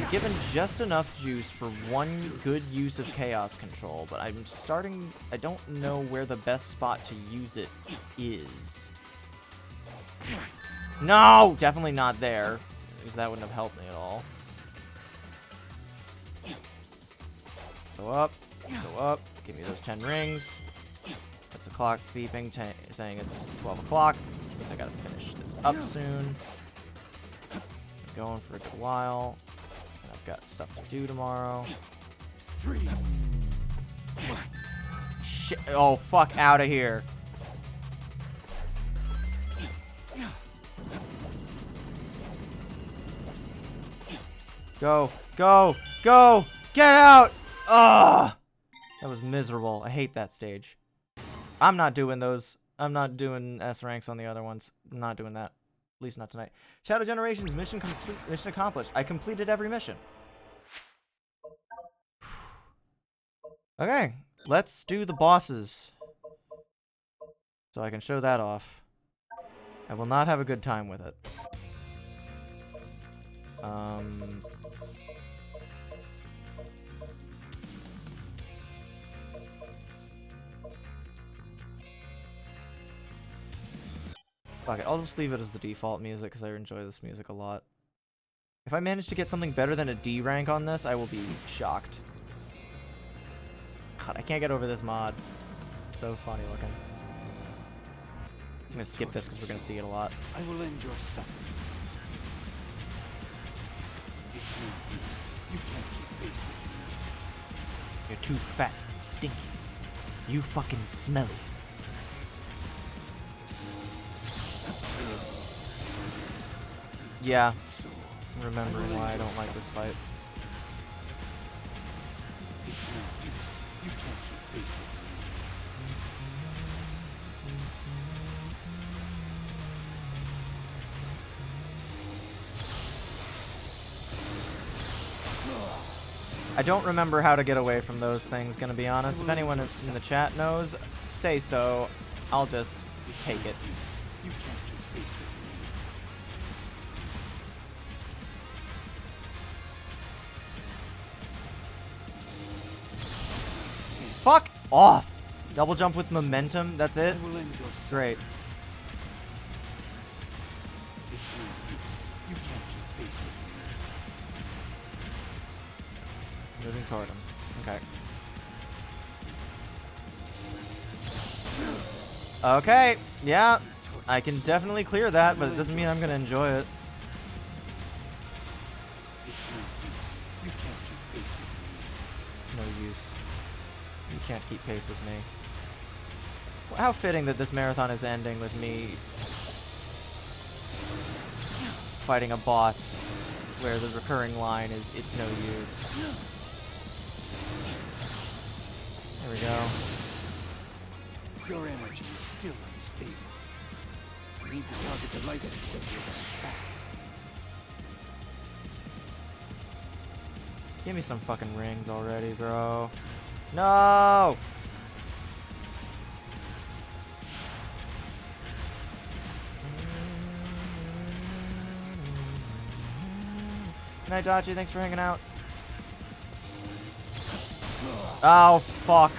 Given just enough juice for one good use of chaos control, but I don't know where the best spot to use it is. No! Definitely not there, because that wouldn't have helped me at all. Go up, give me those 10 rings. That's a clock beeping, saying it's 12 o'clock. Means I gotta finish this up soon. I'm going for a good while. I've got stuff to do tomorrow. Shit. Oh, fuck out of here. Go, go, go! Get out! Ugh! That was miserable. I hate that stage. I'm not doing those. I'm not doing S ranks on the other ones. I'm not doing that. At least not tonight. Shadow Generations mission complete. Mission accomplished. I completed every mission. Okay, let's do the bosses. So I can show that off. I will not have a good time with it. Fuck it, I'll just leave it as the default music because I enjoy this music a lot. If I manage to get something better than a D rank on this, I will be shocked. God, I can't get over this mod. It's so funny looking. I'm gonna skip this because we're gonna see it a lot. I will end your suffering. It's no use. You can't keep pace with me. You're too fat and stinky. You fucking smelly. Yeah. I'm remembering why I don't like this fight. It's no use. You can't keep pace with me. I don't remember how to get away from those things, gonna be honest. If anyone in the chat knows, say so. I'll just take it. You can't keep pace with me. Fuck off! Double jump with momentum, that's it? I will end your Great. It's no use. You can't keep pace with me. Moving toward him. Okay. Okay, yeah. I can definitely clear that, but it doesn't mean I'm gonna enjoy it. It's no use. You can't keep pace with me. No use. You can't keep pace with me. Well, how fitting that this marathon is ending with me fighting a boss where the recurring line is, "It's no use." There we go. Your energy is still unstable. You need to target the light switch of your attack. Give me some fucking rings already, bro. No! Good night, Dachi. Thanks for hanging out. Oh, fuck.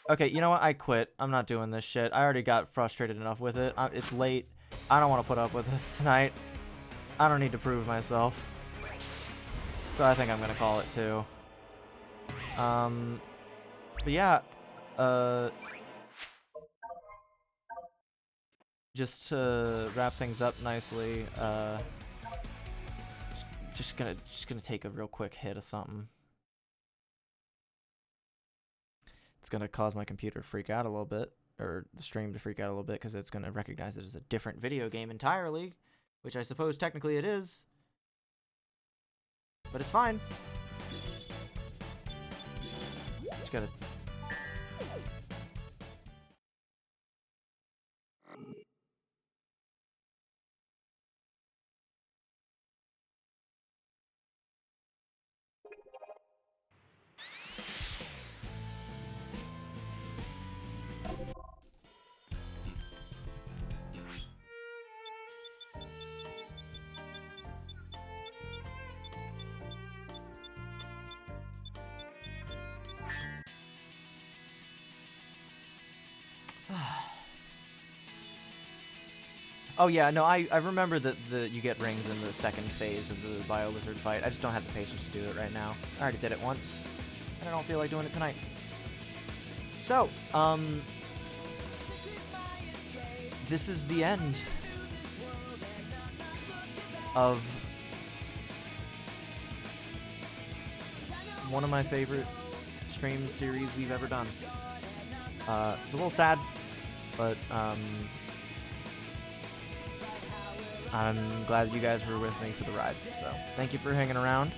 Okay, you know what? I quit. I'm not doing this shit. I already got frustrated enough with it. It's late. I don't want to put up with this tonight. I don't need to prove myself. So I think I'm going to call it too. But yeah, just to wrap things up nicely, just gonna take a real quick hit of something. It's gonna cause my computer to freak out a little bit, or the stream to freak out a little bit, because it's gonna recognize it as a different video game entirely, which I suppose technically it is, but it's fine. Just gotta. Oh yeah, no, I remember that you get rings in the second phase of the Bio-Lizard fight. I just don't have the patience to do it right now. I already did it once, and I don't feel like doing it tonight. So, this is the end of one of my favorite stream series we've ever done. It's a little sad, but I'm glad you guys were with me for the ride, so thank you for hanging around.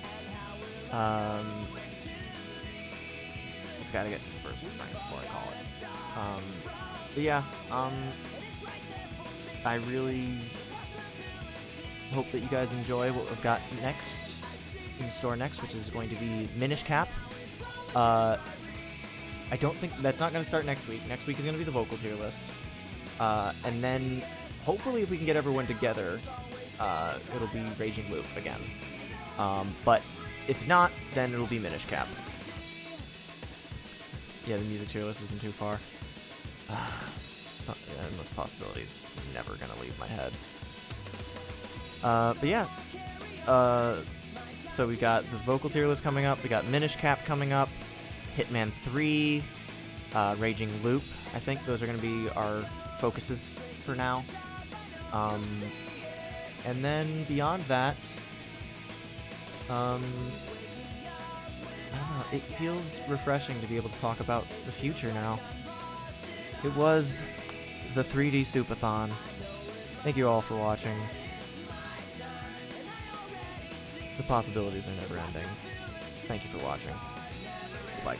Just gotta get to the first frame before I call it. But yeah, I really hope that you guys enjoy what we've got next, in store next, which is going to be Minish Cap. I don't think, that's not going to start next week. Next week is going to be the vocal tier list. And then hopefully if we can get everyone together, it'll be Raging Loop again. But if not, then it'll be Minish Cap. Yeah, the music tier list isn't too far. Endless possibilities. Never gonna leave my head. But yeah. So we got the vocal tier list coming up. We got Minish Cap coming up. Hitman 3. Raging Loop. I think those are gonna be our focuses for now. And then beyond that, I don't know, it feels refreshing to be able to talk about the future now. It was the 3D Soupathon. Thank you all for watching. The possibilities are never ending. Thank you for watching. Bye.